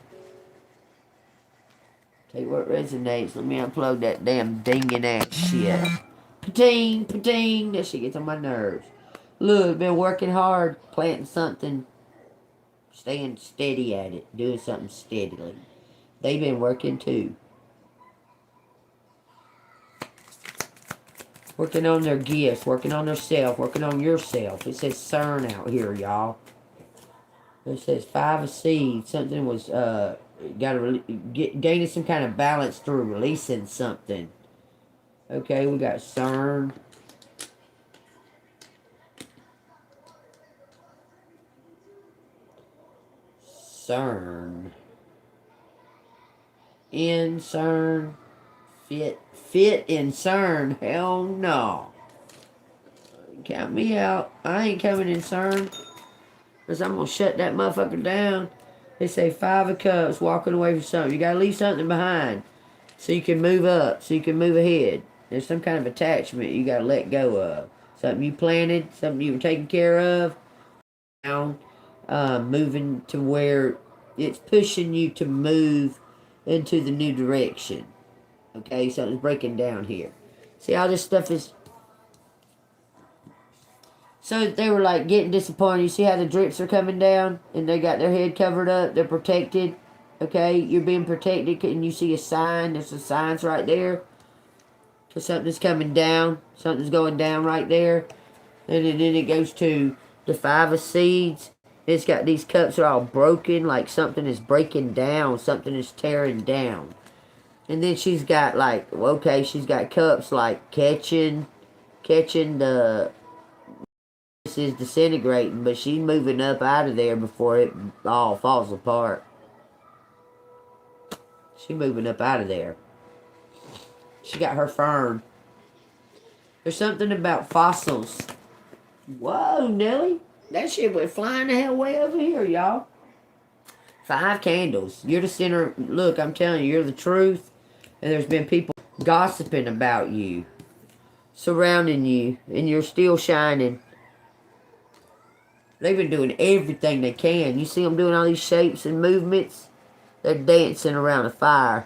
you what resonates. Let me upload that damn dinging ass shit. Pating, pating. That shit gets on my nerves. Look, been working hard, planting something, staying steady at it, doing something steadily. They've been working too. Working on their gifts, working on their self, working on yourself. It says CERN out here, y'all. It says 5 of Seeds. Something was, gaining some kind of balance through releasing something. Okay, we got CERN. CERN. In CERN. Fit in CERN. Hell no. Count me out. I ain't coming in CERN. Because I'm going to shut that motherfucker down. They say 5 of Cups, walking away from something. You got to leave something behind. So you can move up. So you can move ahead. There's some kind of attachment you got to let go of. Something you planted. Something you were taking care of. Now, moving to where it's pushing you to move into the new direction. Okay, something's breaking down here. See how this stuff is... So they were like getting disappointed. You see how the drips are coming down? And they got their head covered up. They're protected. Okay, you're being protected. And you see a sign. There's some signs right there. So something's coming down. Something's going down right there. And then it goes to the 5 of Seeds. It's got these cups are all broken. Like something is breaking down. Something is tearing down. And then she's got like, okay, she's got cups like catching the... This is disintegrating, but she's moving up out of there before it all falls apart. She's moving up out of there. She got her fern. There's something about fossils. Whoa, Nelly. That shit went flying the hell way over here, y'all. 5 candles. You're the center. Look, I'm telling you, you're the truth. And there's been people gossiping about you. Surrounding you. And you're still shining. They've been doing everything they can. You see them doing all these shapes and movements? They're dancing around a fire.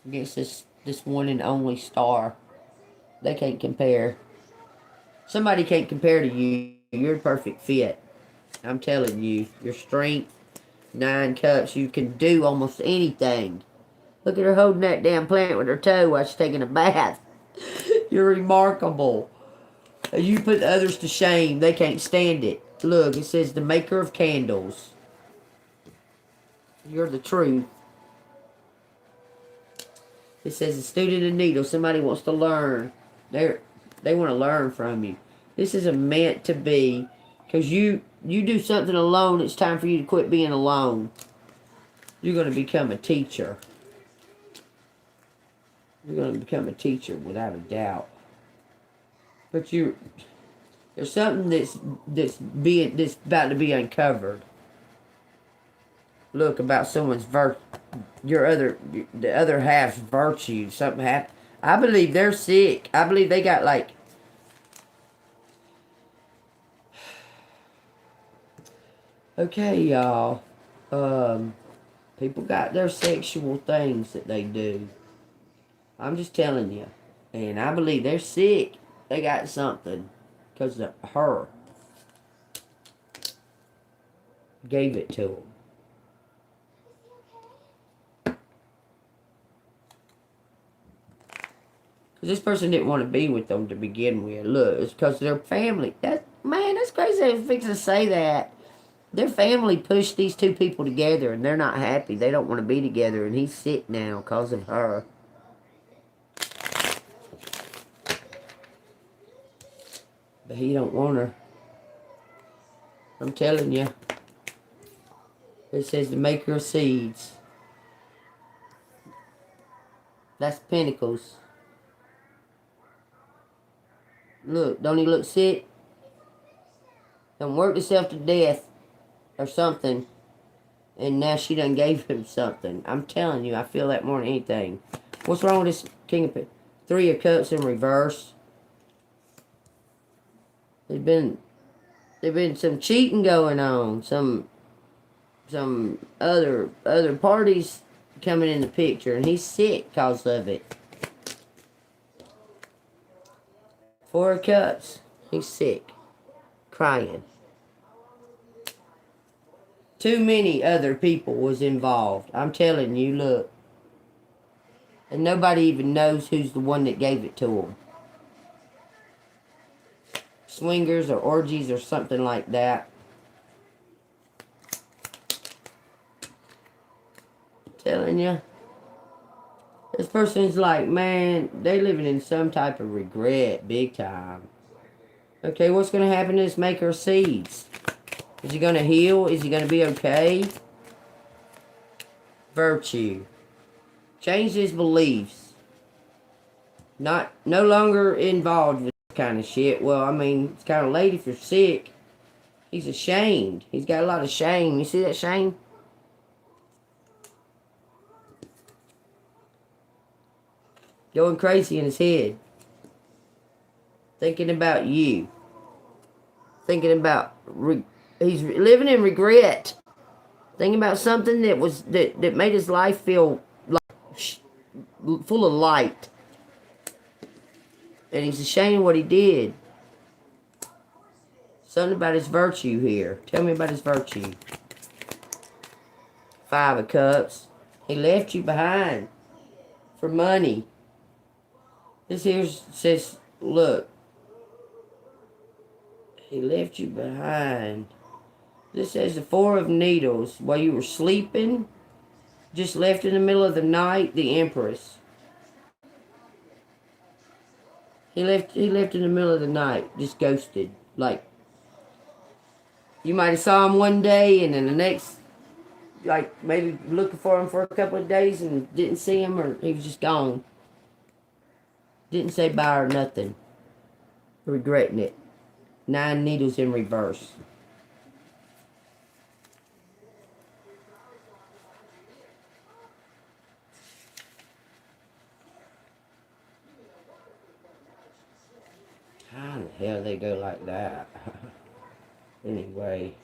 Against this one and only star. They can't compare. Somebody can't compare to you. You're a perfect fit. I'm telling you. Your strength. 9 cups. You can do almost anything. Look at her holding that damn plant with her toe while she's taking a bath. You're remarkable. You put others to shame. They can't stand it. Look, it says the maker of candles. You're the truth. It says a student of needle. Somebody wants to learn. They want to learn from you. This is a meant to be. Because you do something alone, it's time for you to quit being alone. You're going to become a teacher. You're going to become a teacher without a doubt. But there's something that's about to be uncovered. Look, about someone's the other half's virtue. Something happened. I believe they're sick. I believe they got like... Okay, y'all. People got their sexual things that they do. I'm just telling you. And I believe they're sick. They got something. Because her gave it to them. Because this person didn't want to be with them to begin with. Look, it's because their family. Man, that's crazy. They're fixing to say that. Their family pushed these two people together, and they're not happy. They don't want to be together, and he's sick now because of her. But he don't want her. I'm telling you. It says the maker of seeds. That's Pentacles. Look, don't he look sick? Done worked himself to death or something. And now she done gave him something. I'm telling you, I feel that more than anything. What's wrong with this King of Pentacles? 3 of Cups in reverse. There's been some cheating going on. Some other parties coming in the picture, and he's sick because of it. 4 of Cups. He's sick. Crying. Too many other people was involved. I'm telling you, look. And nobody even knows who's the one that gave it to him. Swingers or orgies or something like that. I'm telling you. This person's like, man, they living in some type of regret, big time. Okay, what's going to happen to this maker of seeds? Is he going to heal? Is he going to be okay? Virtue. Change his beliefs. No longer involved with this kind of shit. Well, I mean, it's kind of late if you're sick. He's ashamed. He's got a lot of shame. You see that shame? Going crazy in his head. Thinking about you. Thinking about... He's living in regret. Thinking about something that made his life feel like full of light. And he's ashamed of what he did. Something about his virtue here. Tell me about his virtue. 5 of Cups. He left you behind for money. This here says, look. He left you behind. This says the 4 of Needles. While you were sleeping, just left in the middle of the night, the Empress. He left in the middle of the night, just ghosted. Like, you might have saw him one day, and then the next, like, maybe looking for him for a couple of days and didn't see him, or he was just gone. Didn't say bye or nothing. Regretting it. 9 needles in reverse. How the hell they go like that? Anyway.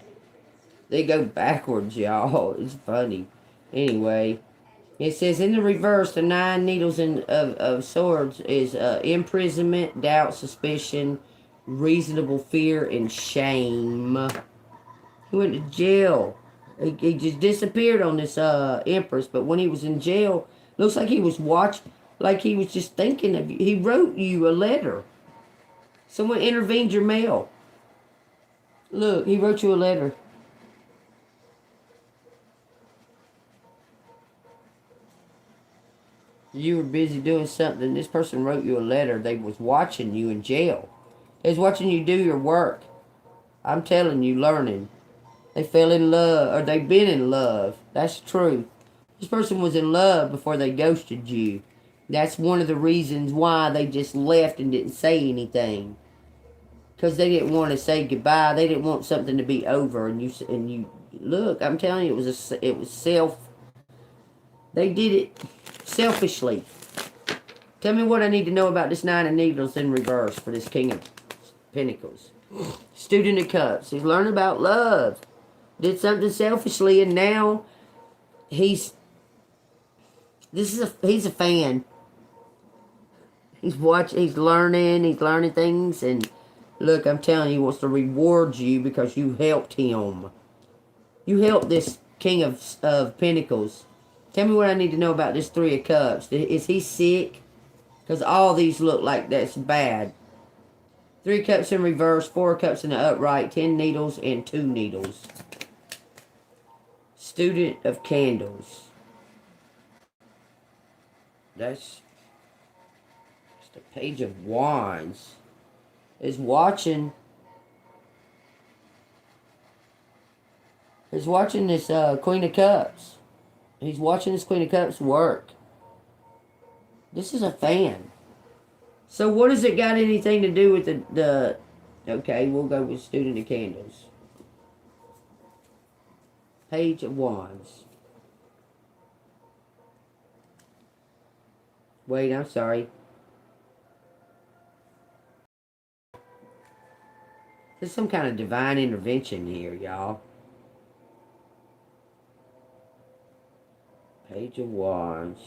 They go backwards, y'all. It's funny. Anyway. It says in the reverse, the 9 needles of swords is imprisonment, doubt, suspicion, reasonable fear, and shame. He went to jail. He just disappeared on this Empress, but when he was in jail, looks like he was like he was just thinking of you. He wrote you a letter. Someone intervened your mail. Look, he wrote you a letter. You were busy doing something. This person wrote you a letter. They was watching you in jail. They was watching you do your work. I'm telling you, learning. They fell in love, or they've been in love. That's true. This person was in love before they ghosted you. That's one of the reasons why they just left and didn't say anything. Because they didn't want to say goodbye. They didn't want something to be over. And you look, I'm telling you, it was they did it selfishly. Tell me what I need to know about this 9 of Needles in reverse for this King of Pentacles. Student of Cups. He's learning about love. Did something selfishly, and now he's a fan. He's learning things, and look, I'm telling you, he wants to reward you because you helped him. You helped this King of Pentacles. Tell me what I need to know about this 3 of Cups. Is he sick? Because all these look like that's bad. 3 cups in reverse, 4 cups in the upright, 10 needles and 2 needles. Student of candles. That's the Page of Wands. Is watching this Queen of Cups. He's watching this Queen of Cups work. This is a fan. So what has it got anything to do with the okay, we'll go with Student of Candles. Page of Wands. Wait, I'm sorry. There's some kind of divine intervention here, y'all. Page of Wands.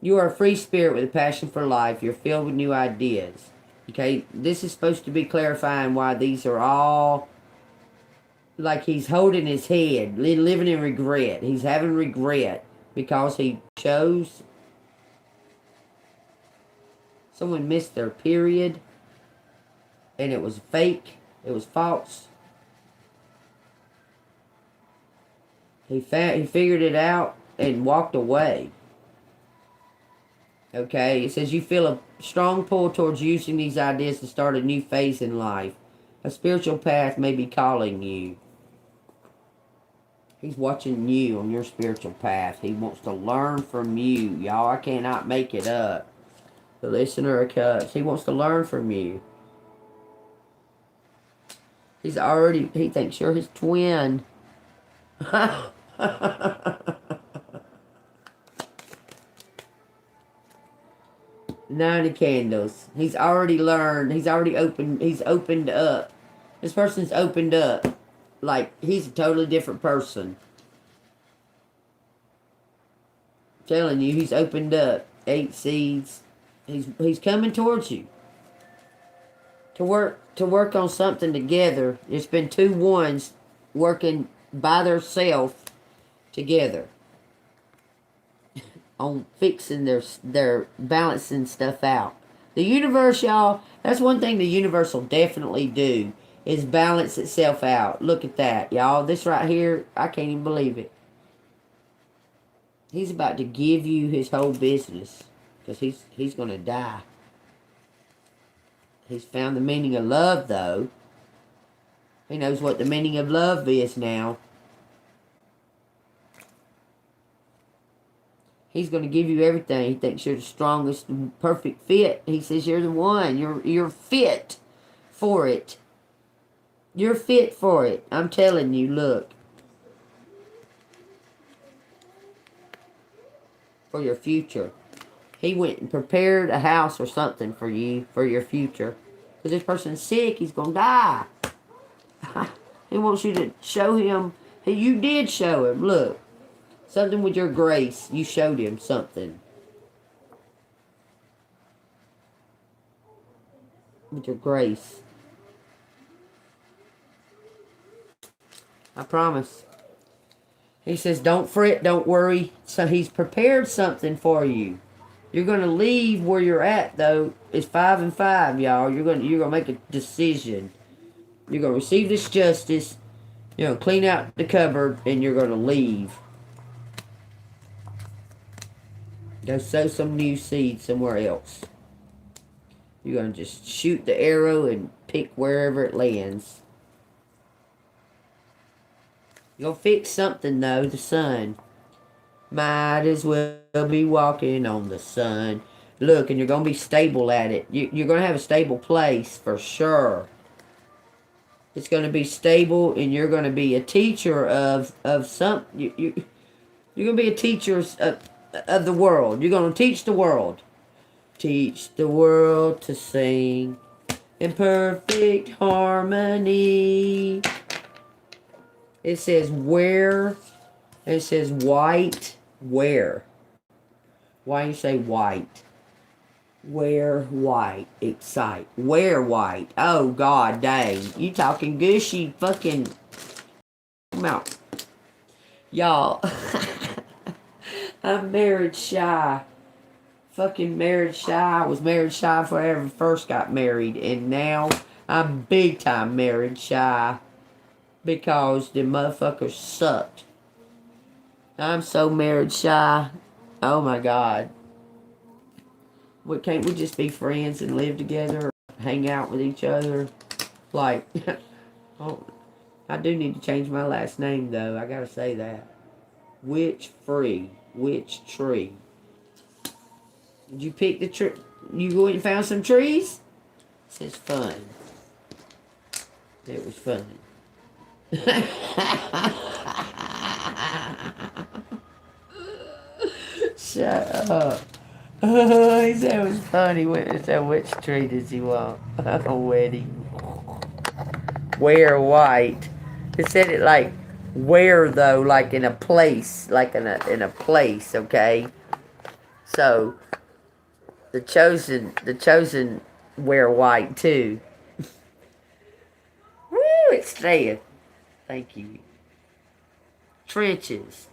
You are a free spirit with a passion for life. You're filled with new ideas. Okay, this is supposed to be clarifying why these are all like he's holding his head, living in regret. He's having regret because he chose. Someone missed their period and it was fake. It was false. He figured it out and walked away. Okay, it says you feel a strong pull towards using these ideas to start a new phase in life. A spiritual path may be calling you. He's watching you on your spiritual path. He wants to learn from you. Y'all, I cannot make it up. The Listener of Cups. He wants to learn from you. He thinks you're his twin. Nine of Candles. He's already learned. He's opened up. This person's opened up. Like, he's a totally different person. I'm telling you, he's opened up. 8 seeds. He's coming towards you. To work on something together. It's been 2 ones working by themselves together. On fixing their balancing stuff out. The universe, y'all, that's one thing the universe will definitely do, is balance itself out. Look at that, y'all. This right here, I can't even believe it. He's about to give you his whole business. Because he's going to die. He's found the meaning of love, though. He knows what the meaning of love is now. He's going to give you everything. He thinks you're the strongest, perfect fit. He says you're the one. You're fit for it. You're fit for it. I'm telling you, look. For your future. He went and prepared a house or something for you, for your future. Because this person's sick, he's going to die. He wants you to show him. You did show him, look. Something with your grace. You showed him something. With your grace. I promise. He says, don't fret, don't worry. So he's prepared something for you. You're going to leave where you're at, though. It's 5 and 5, y'all. You're going to make a decision. You're going to receive this justice. You're going to clean out the cupboard, and you're going to leave. Go sow some new seed somewhere else. You're going to just shoot the arrow and pick wherever it lands. You're going to fix something, though, the sun. Might as well be walking on the sun. Look, and you're going to be stable at it. You're going to have a stable place for sure. It's going to be stable, and you're going to be a teacher of some. You're going to be a teacher of the world. You're going to teach the world. Teach the world to sing in perfect harmony. It says where. It says white. Where. Why you say white? Wear white. Excite. Wear white. Oh, God dang. You talking gushy fucking mouth. Y'all. I'm married shy. fucking marriage shy. I was marriage shy before I ever first got married. And now I'm big time marriage shy. Because the motherfuckers sucked. I'm so marriage shy. Oh my God. What, can't we just be friends and live together? Or hang out with each other? Like, oh, I do need to change my last name though. I gotta say that. Witch free. Witch tree. Did you pick the tree? You went and found some trees? It says fun. It was fun. Shut up. He said it was fun. He went and said, which tree does he want? A wedding. Wear white. It said it like where though, like in a place, like in a place, okay? So the chosen wear white too. Woo, it's there. Thank you. Trenches.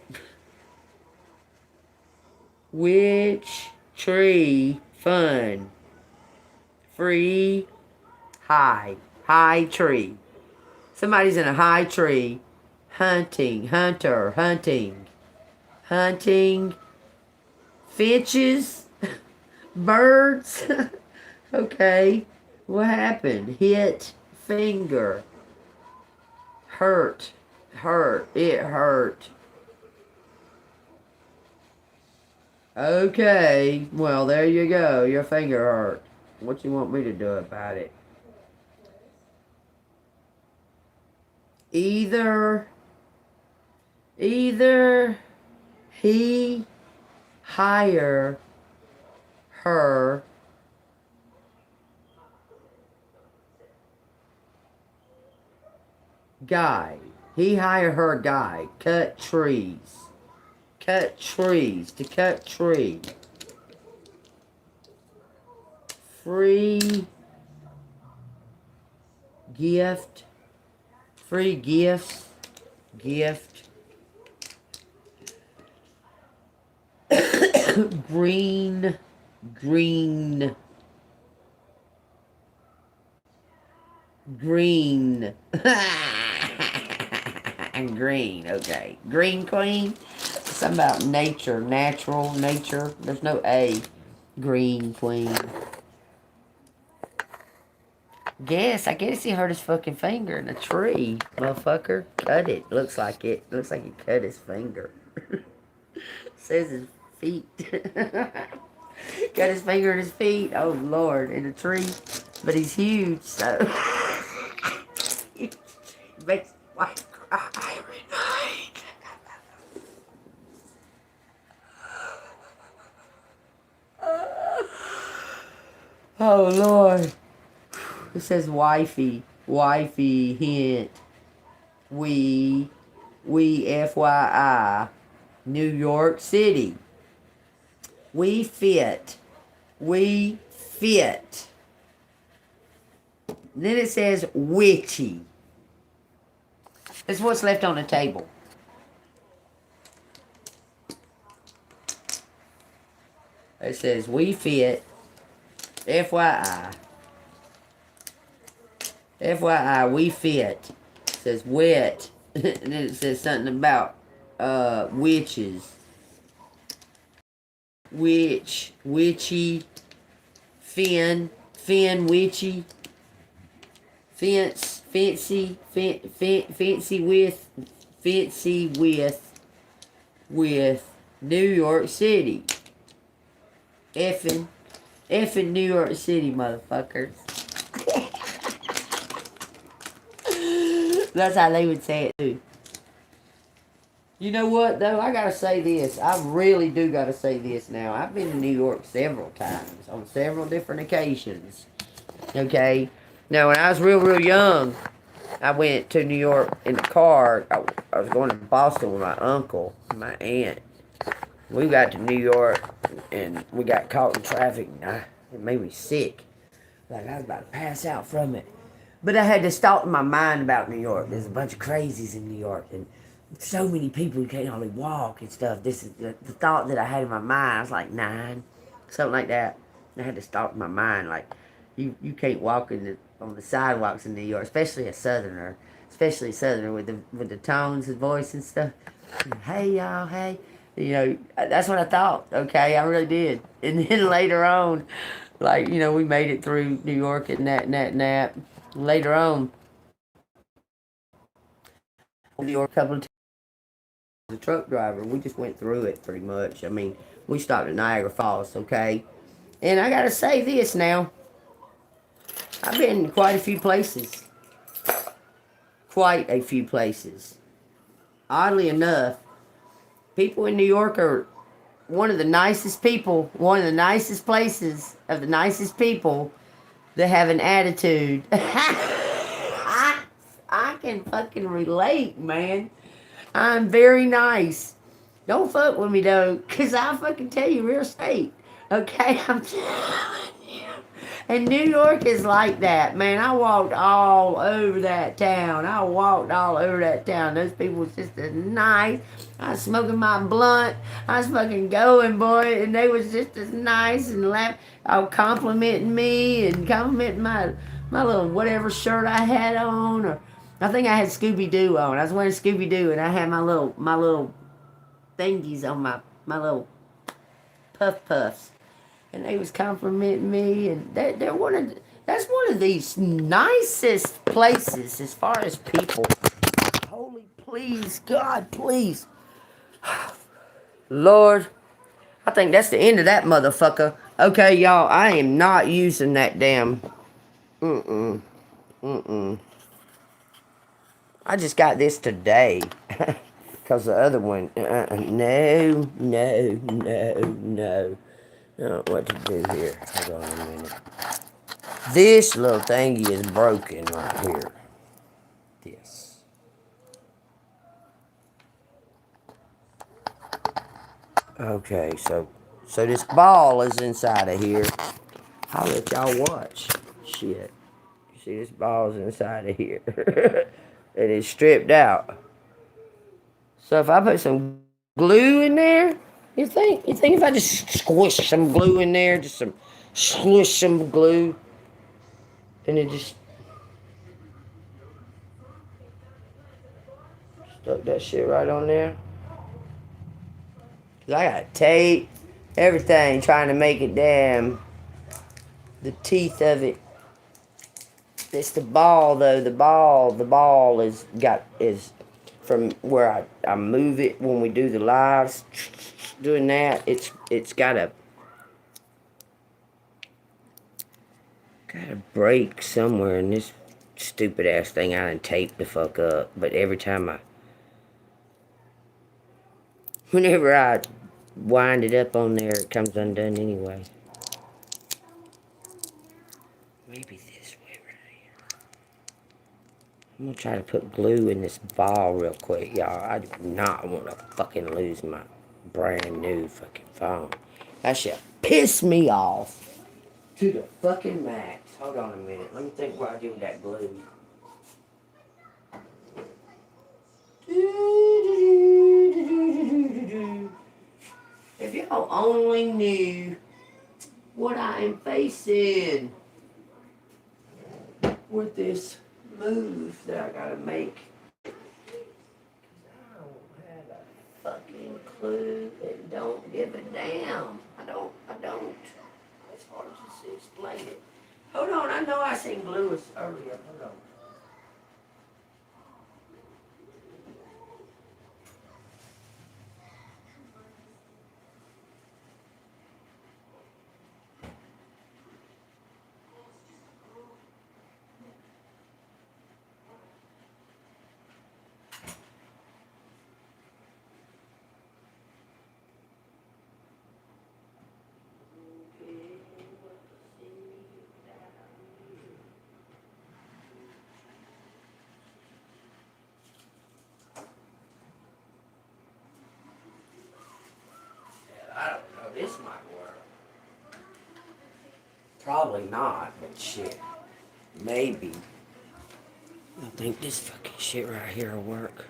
Which tree fun? Free high. High tree. Somebody's in a high tree. Hunting. Hunter. Hunting. Hunting. Finches. Birds. Okay. What happened? Hit finger. Hurt. Hurt. It hurt. Okay. Well, there you go. Your finger hurt. What you want me to do about it? Either he hire her guy. He hire her guy. Cut trees. Cut trees. To cut tree. Free gift. Free gifts. Gift. Green. Green. Green. Green, okay. Green queen. Something about nature, natural, nature. There's no A. Green queen. I guess he hurt his fucking finger in a tree. Motherfucker. Cut it. Looks like it. Looks like he cut his finger. Says his feet. Got his finger in his feet. Oh, Lord. In a tree. But he's huge, so. It makes my wife cry every night. Oh, Lord. It says wifey. Wifey hint. We FYI. New York City. We fit. We fit. Then it says witchy. That's what's left on the table. It says we fit. FYI. FYI, we fit. It says wet. And then it says something about witches. Witch, witchy, fin, witchy, fence, fancy with New York City. Effing New York City, motherfuckers. That's how they would say it too. You know what, though? I gotta say this. I really do gotta say this now. I've been to New York several times, on several different occasions. Okay? Now, when I was real young, I went to New York in the car. I was going to Boston with my uncle and my aunt. We got to New York, and we got caught in traffic, and it made me sick. Like, I was about to pass out from it. But I had this thought in my mind about New York. There's a bunch of crazies in New York, and so many people who can't hardly walk and stuff. This is the thought that I had in my mind. I was like 9, something like that. I had to stop my mind. Like, you can't walk on the sidewalks in New York, especially a Southerner with the tones, his voice and stuff. Hey y'all, hey, that's what I thought. Okay, I really did. And then later on, like we made it through New York and that. Later on, New York a couple of times. As a truck driver, we just went through it pretty much. I mean, we stopped at Niagara Falls, okay. And I gotta say this now. I've been quite a few places. Quite a few places. Oddly enough, people in New York are one of the nicest people, one of the nicest places of the nicest people that have an attitude. I can fucking relate, man. I'm very nice. Don't fuck with me though, cause I'll fucking tell you real estate. Okay, I'm telling you. And New York is like that, man. I walked all over that town. Those people was just as nice. I was smoking my blunt. I was fucking going, boy, and they was just as nice and complimenting me and complimenting my little whatever shirt I had on, or I think I had Scooby Doo on. I was wearing Scooby Doo, and I had my little thingies on my little puffs, and they was complimenting me, and that's one of these nicest places as far as people. Holy please, God, please, Lord, I think that's the end of that motherfucker. Okay, y'all, I am not using that damn. I just got this today. Because the other one, no. I don't know what to do here. Hold on a minute. This little thingy is broken right here. This. Okay, so this ball is inside of here. I'll let y'all watch. Shit. You see this ball's inside of here. And it's stripped out. So if I put some glue in there, you think if I just squish some glue in there, just squish some glue, and it just stuck that shit right on there. 'Cause I got tape, everything, trying to make it damn, the teeth of it. It's the ball though. The ball is from where I move it when we do the lives. Doing that, it's gotta break somewhere in this stupid ass thing. I done taped the fuck up, but every time whenever I wind it up on there, it comes undone anyway. Maybe this way right here. I'm gonna try to put glue in this ball real quick, y'all. I do not want to fucking lose my brand new fucking phone. That shit piss me off to the fucking max. Hold on a minute. Let me think what I do with that glue. If y'all only knew what I am facing with this move that I gotta make. I don't have a fucking clue and don't give a damn. I don't. It's hard to explain it. Hold on, I know I seen glue earlier. Hold on. I don't know, this might work. Probably not, but shit. Maybe. I think this fucking shit right here will work.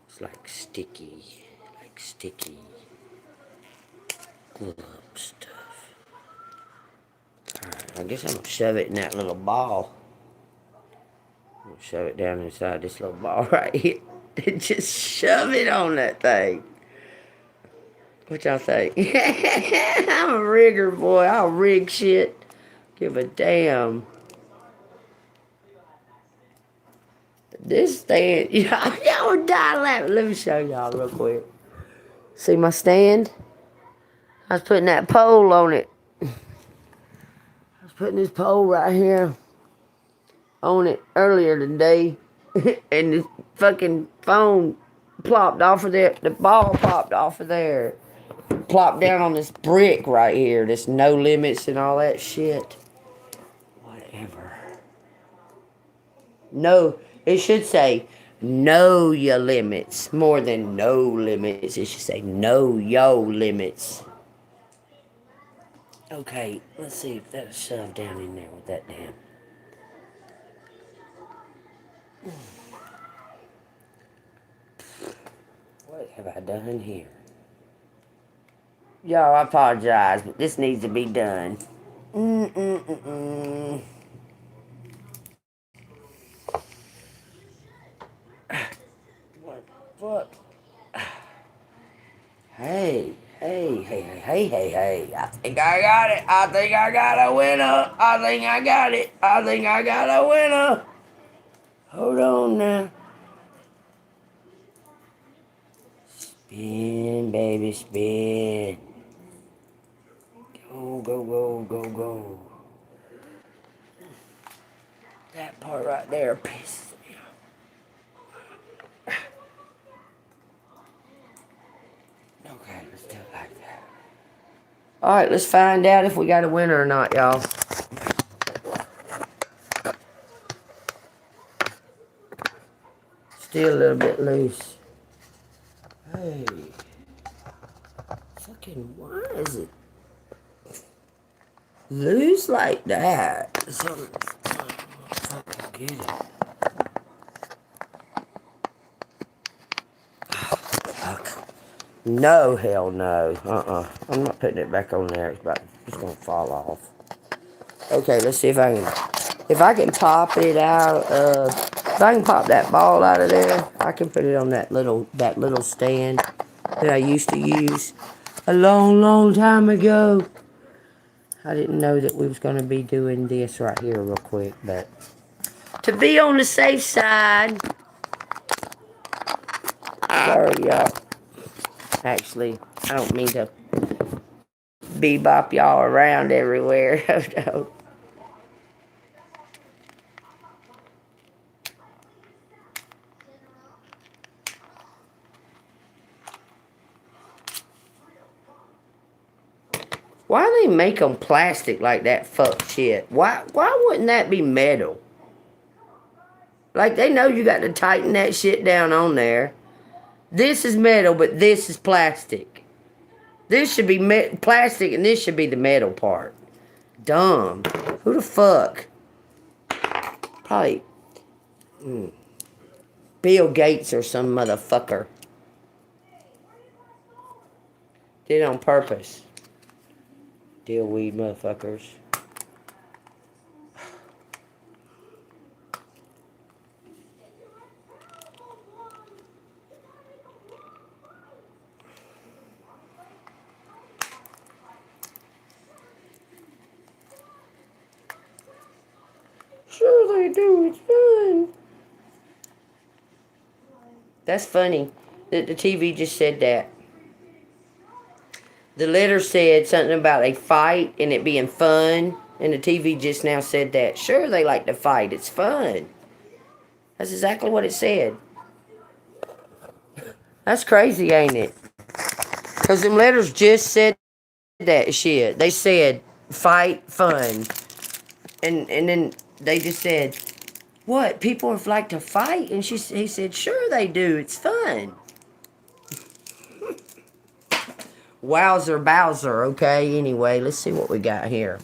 It's like sticky glue up stuff. I guess I'm going to shove it in that little ball. I'm going to shove it down inside this little ball right here. And just shove it on that thing. What y'all think? I'm a rigger, boy. I'll rig shit. Give a damn. This stand, y'all would die laughing. Let me show y'all real quick. See my stand? I was putting that pole on it. I was putting this pole right here on it earlier today. And the fucking phone plopped off of there. The ball popped off of there. Plopped down on this brick right here. This no limits and all that shit. Whatever. No, it should say know your limits. More than no limits. It should say know yo limits. Okay, let's see if that'll shove down in there with that damn. What have I done here? Y'all, I apologize, but this needs to be done. What the fuck? Hey. I think I got it. I think I got a winner. I think I got it. I think I got a winner. Hold on now. Spin, baby, spin. Go. That part right there pisses me off. Okay, let's do it like that. Alright, let's find out if we got a winner or not, y'all. Still a little bit loose. Hey. Fucking, why is it loose like that? Fucking get it. Fuck. No, hell no. I'm not putting it back on there. It's gonna fall off. Okay, let's see if I can pop it out of, if I can pop that ball out of there, I can put it on that little stand that I used to use a long time ago. I didn't know that we was gonna be doing this right here real quick, but to be on the safe side. Sorry, y'all. Actually, I don't mean to bebop y'all around everywhere. No. Why do they make them plastic like that fuck shit? Why wouldn't that be metal? Like, they know you got to tighten that shit down on there. This is metal, but this is plastic. This should be plastic, and this should be the metal part. Dumb. Who the fuck? Probably Bill Gates or some motherfucker. Did it on purpose. Deal weed motherfuckers. Sure they do, it's fun. That's funny that the TV just said that. The letter said something about a fight and it being fun, and the TV just now said that. Sure, they like to fight. It's fun. That's exactly what it said. That's crazy, ain't it? Because them letters just said that shit. They said fight, fun. And then they just said, what? People like to fight? And he said, sure they do. It's fun. Wowzer Bowser, okay? Anyway, let's see what we got here.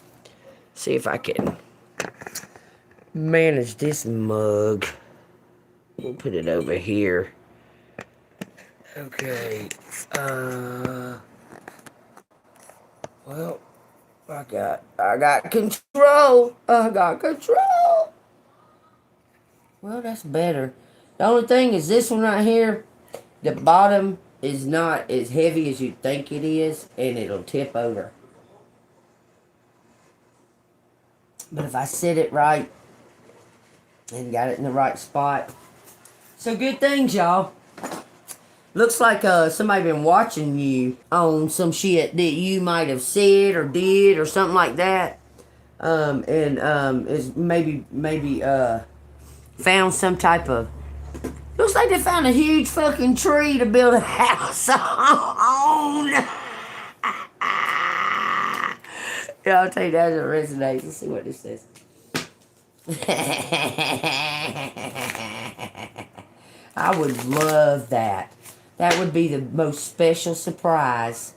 See if I can manage this mug. We'll put it over here. Okay. Well, I got control. I got control. Well, that's better. The only thing is this one right here, the bottom is not as heavy as you think it is, and it'll tip over. But if I set it right and got it in the right spot. So good things, y'all. Looks like somebody been watching you on some shit that you might have said or did or something like that. Is maybe found some type of. Looks like they found a huge fucking tree to build a house on. Yeah, I'll tell you that, it resonates. Let's see what this says. I would love that. That would be the most special surprise.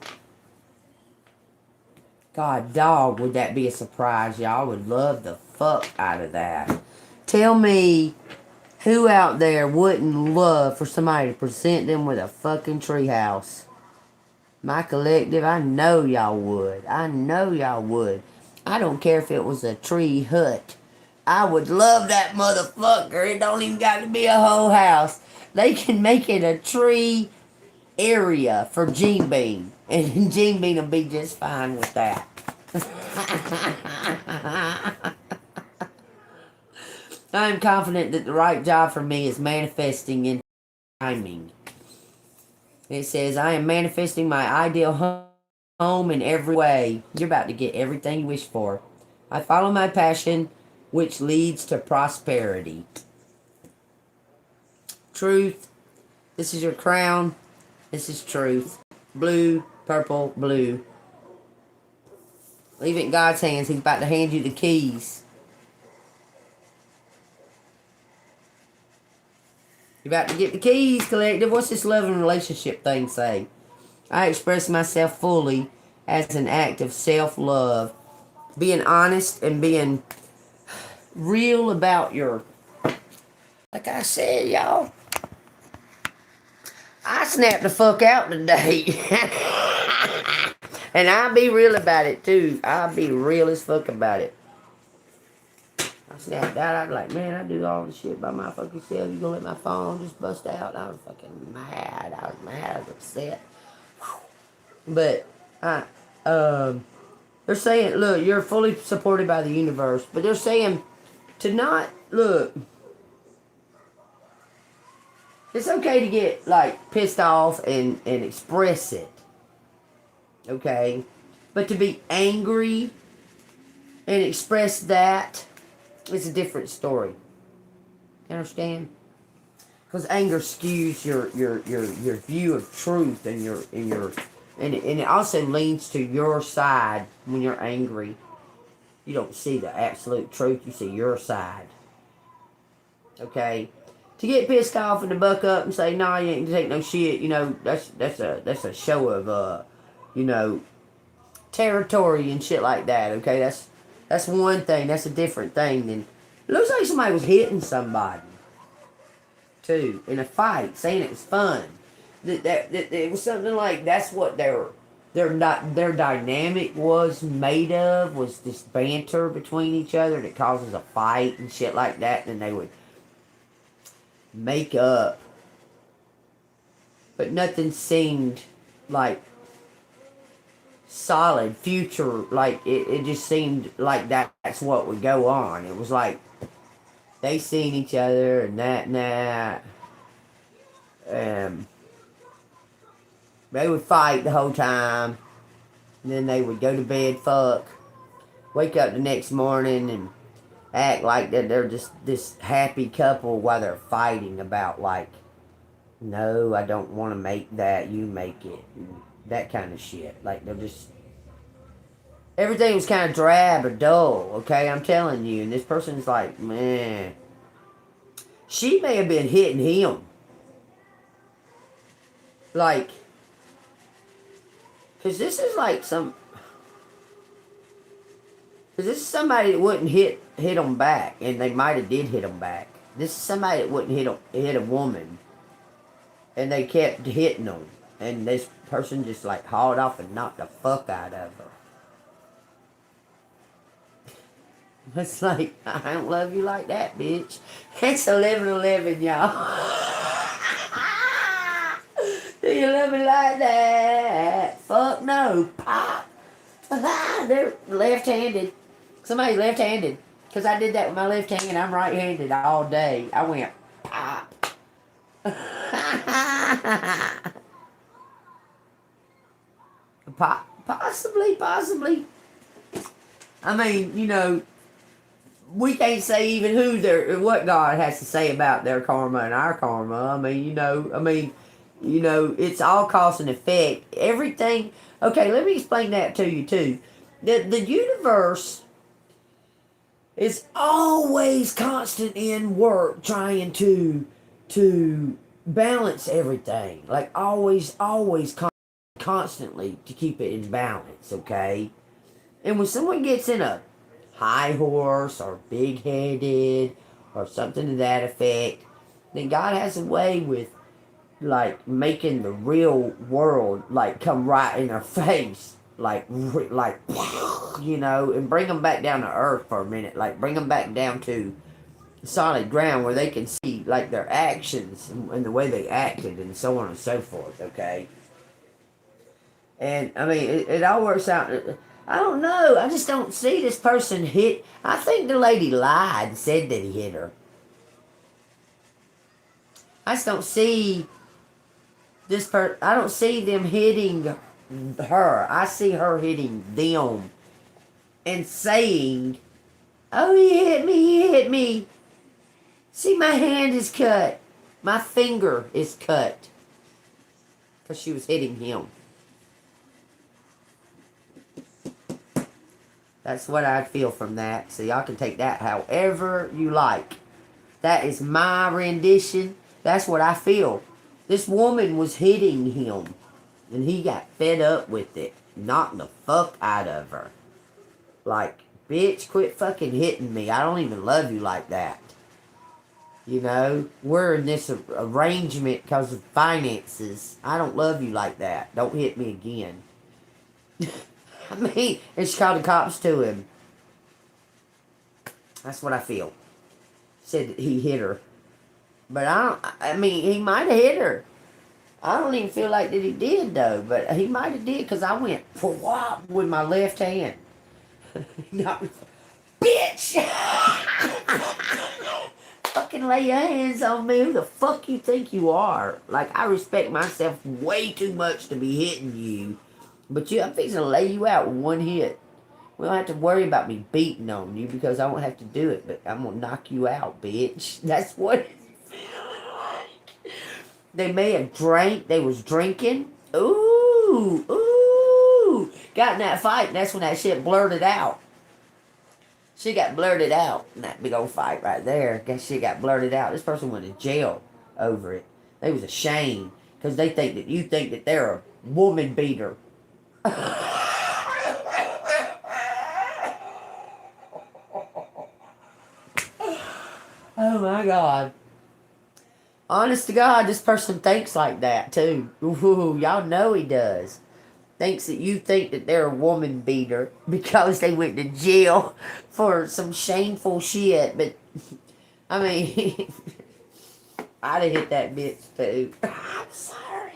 God, dog, would that be a surprise, y'all? I would love the fuck out of that. Tell me who out there wouldn't love for somebody to present them with a fucking treehouse. My collective, I know y'all would. I know y'all would. I don't care if it was a tree hut. I would love that motherfucker. It don't even got to be a whole house. They can make it a tree area for JEANBEAN. And JEANBEAN will be just fine with that. I'm confident that the right job for me is manifesting in timing. It says, I am manifesting my ideal home in every way. You're about to get everything you wish for. I follow my passion, which leads to prosperity. Truth. This is your crown. This is truth. Blue, purple, blue. Leave it in God's hands. He's about to hand you the keys. You're about to get the keys, collective. What's this love and relationship thing say? I express myself fully as an act of self-love. Being honest and being real about your... Like I said, y'all. I snapped the fuck out today. And I'll be real about it, too. I'll be real as fuck about it. I snapped out. I was like, man, I do all this shit by my fucking self. You gonna let my phone just bust out? I was fucking mad. I was mad. I was upset. But, they're saying, look, you're fully supported by the universe. But they're saying to not, look, it's okay to get, like, pissed off and express it. Okay? But to be angry and express that is a different story. You understand? Because anger skews your view of truth and it also leans to your side when you're angry. You don't see the absolute truth, you see your side. Okay? To get pissed off and to buck up and say, nah, you ain't gonna take no shit, you know, that's a show of you know, territory and shit like that, okay? That's one thing, that's a different thing than... It looks like somebody was hitting somebody, too, in a fight, saying it was fun. That it was something like, that's what their dynamic was made of, was this banter between each other that causes a fight and shit like that, and they would make up. But nothing seemed like solid future, like it just seemed like that's what would go on. It was like they seen each other and that they would fight the whole time, and then they would go to bed, fuck, wake up the next morning and act like that they're just this happy couple while they're fighting about, like, no, I don't want to make that, you make it, and that kind of shit. Like, they're just... Everything was kind of drab or dull, okay? I'm telling you. And this person's like, man... She may have been hitting him. Like... Because this is like some... Because this is somebody that wouldn't hit them back. And they might have did hit them back. This is somebody that wouldn't hit a woman. And they kept hitting them. And this person just like hauled off and knocked the fuck out of her. It's like, I don't love you like that, bitch. It's 11:11, y'all. Do you love me like that? Fuck no. Pop. They're left-handed. Somebody's left-handed. Because I did that with my left hand. I'm right-handed all day. I went pop. Possibly. I mean, we can't say even what God has to say about their karma and our karma. It's all cause and effect. Everything. Okay, let me explain that to you too. The universe is always constant in work, trying to balance everything. Like always, constantly to keep it in balance. Okay, and when someone gets in a high horse or big-headed or something to that effect, then God has a way with like making the real world like come right in their face, like and bring them back down to earth for a minute, like bring them back down to solid ground where they can see like their actions and the way they acted and so on and so forth. Okay, and I mean it all works out. I don't know. I just don't see this person hit. I think the lady lied and said that he hit her. I just don't see I don't see them hitting her. I see her hitting them and saying, "Oh, he hit me. See, my hand is cut. My finger is cut." Because she was hitting him. That's what I feel from that. So y'all can take that however you like. That is my rendition. That's what I feel. This woman was hitting him. And he got fed up with it. Knocked the fuck out of her. Like, bitch, quit fucking hitting me. I don't even love you like that. We're in this arrangement because of finances. I don't love you like that. Don't hit me again. I mean, and she called the cops to him. That's what I feel. Said that he hit her. But he might have hit her. I don't even feel like that he did, though. But he might have did, because I went, for what, with my left hand. No, bitch! Fucking lay your hands on me. Who the fuck you think you are? Like, I respect myself way too much to be hitting you. But I'm fixing to lay you out with one hit. We don't have to worry about me beating on you because I won't have to do it. But I'm going to knock you out, bitch. That's what it feels like. They may have drank. They was drinking. Ooh. Got in that fight, and that's when that shit blurted out. She got blurted out in that big old fight right there. Guess she got blurted out. This person went to jail over it. They was ashamed because they think that you think that they're a woman beater. Oh my God. Honest to God, this person thinks like that too. Ooh, y'all know he does. Thinks that you think that they're a woman beater because they went to jail for some shameful shit. But, I mean, I'd have hit that bitch too. I'm sorry.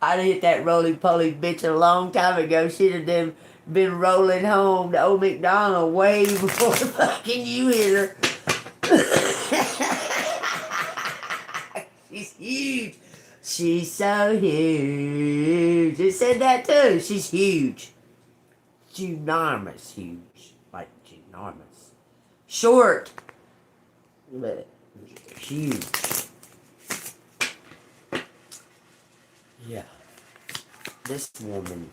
I'd have hit that roly-poly bitch a long time ago. She'd have been rolling home to old McDonald way before fucking you hit her. She's huge. She's so huge. It said that too. She's huge. Ginormous huge. Like ginormous. Short. But huge. Yeah. This woman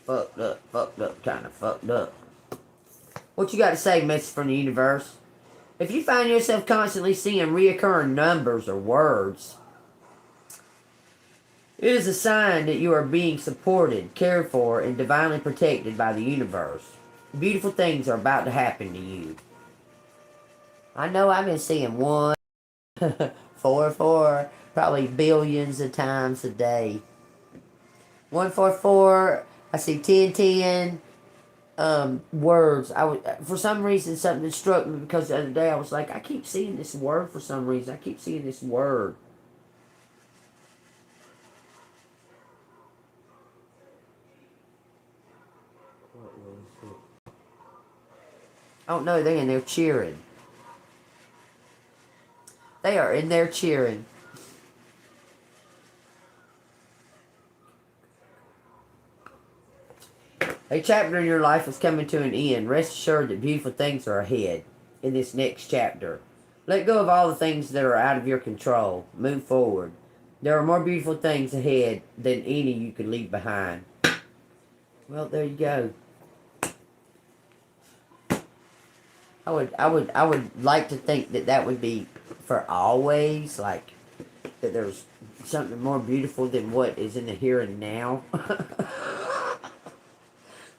fucked up, kind of fucked up. What you got to say, message from the universe? If you find yourself constantly seeing reoccurring numbers or words, it is a sign that you are being supported, cared for, and divinely protected by the universe. Beautiful things are about to happen to you. I know I've been seeing 1, 4, probably billions of times a day. 144. I see 1010. Words. For some reason, something struck me because the other day I was like, I keep seeing this word for some reason. I keep seeing this word. What was it? I don't know. They're in there cheering. They are in there cheering. A chapter in your life is coming to an end. Rest assured that beautiful things are ahead in this next chapter. Let go of all the things that are out of your control. Move forward. There are more beautiful things ahead than any you could leave behind. Well, there you go. I would like to think that that would be for always, like that there's something more beautiful than what is in the here and now.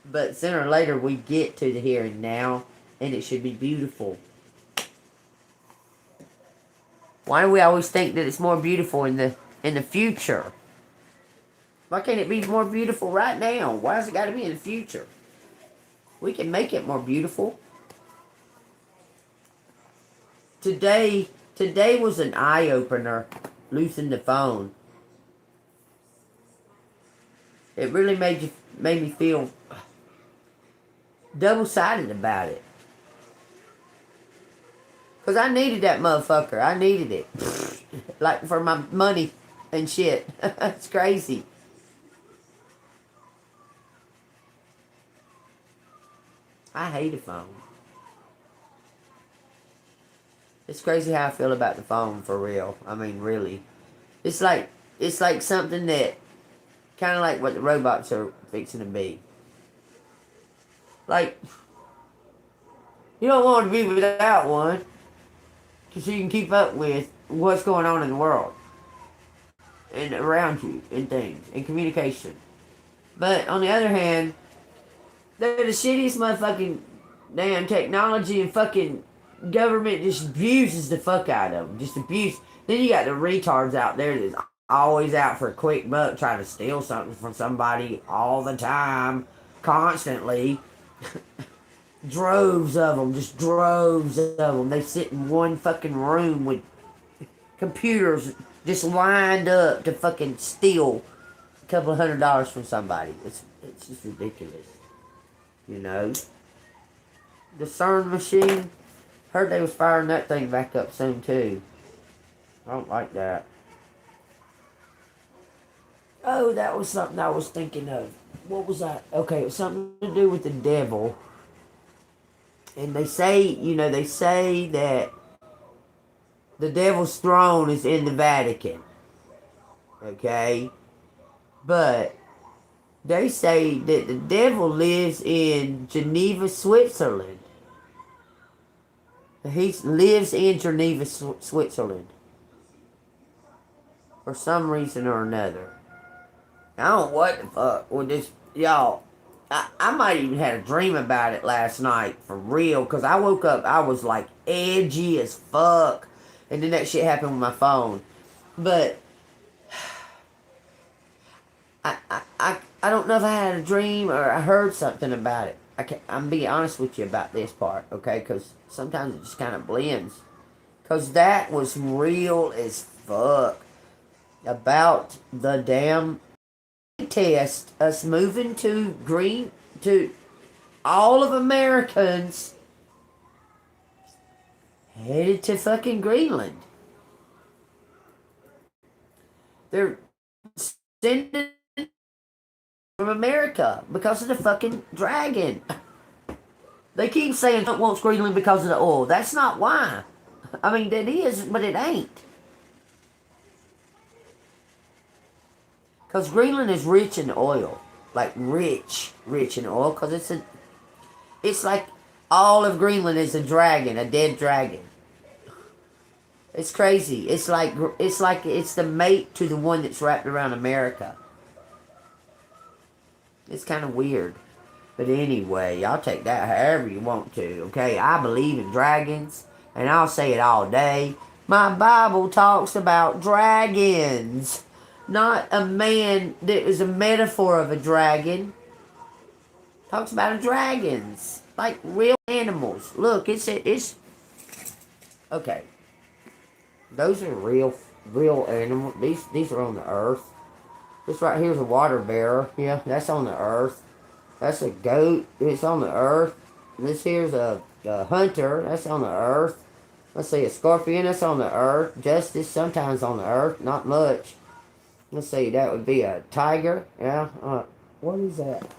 But sooner or later we get to the here and now, and it should be beautiful. Why do we always think that it's more beautiful in the future? Why can't it be more beautiful right now? Why has it got to be in the future? We can make it more beautiful. Today was an eye-opener, losing the phone. It really made me feel double-sided about it. Because I needed that motherfucker. I needed it. Like for my money and shit. It's crazy. I hate a phone. It's crazy how I feel about the phone, for real. I mean, really. It's like something that, kind of like what the robots are fixing to be. Like, you don't want to be without one, because you can keep up with what's going on in the world, and around you, and things, and communication. But, on the other hand, they're the shittiest motherfucking damn technology, and fucking government just abuses the fuck out of them. Just abuse. Then you got the retards out there that's always out for a quick buck, trying to steal something from somebody all the time, constantly. Droves of them, just droves of them. They sit in one fucking room with computers just lined up to fucking steal a couple of $100 from somebody. It's just ridiculous. You know? The CERN machine, heard they was firing that thing back up soon too. I don't like that. Oh, that was something I was thinking of. What was that? Okay, it was something to do with the devil. And they say that the devil's throne is in the Vatican. Okay? But they say that the devil lives in Geneva, Switzerland. He lives in Geneva, Switzerland. For some reason or another. I don't know what the fuck with this, y'all. I might even had a dream about it last night, for real. Because I woke up, I was like edgy as fuck. And then that shit happened with my phone. But I don't know if I had a dream or I heard something about it. I'm being honest with you about this part, okay? Because sometimes it just kind of blends. Because that was real as fuck. About the damn test, us moving to all of Americans headed to fucking Greenland. They're sending from America because of the fucking dragon. They keep saying Trump wants Greenland because of the oil. That's not why. I mean, that is, but it ain't. Because Greenland is rich in oil. Like, rich in oil. Because it's like all of Greenland is a dragon, a dead dragon. It's crazy. It's like it's the mate to the one that's wrapped around America. It's kind of weird. But anyway, y'all take that however you want to, okay? I believe in dragons, and I'll say it all day. My Bible talks about dragons. not a man that is a metaphor of a dragon. Talks about dragons, like real animals. Look, it's okay. Those are real animals. These are on the earth. This right here's a water bearer. Yeah, that's on the earth. That's a goat. It's on the earth. This here's a hunter. That's on the earth. Let's see, a scorpion. That's on the earth. Justice sometimes on the earth. Not much. Let's see, that would be a tiger. Yeah. What is that?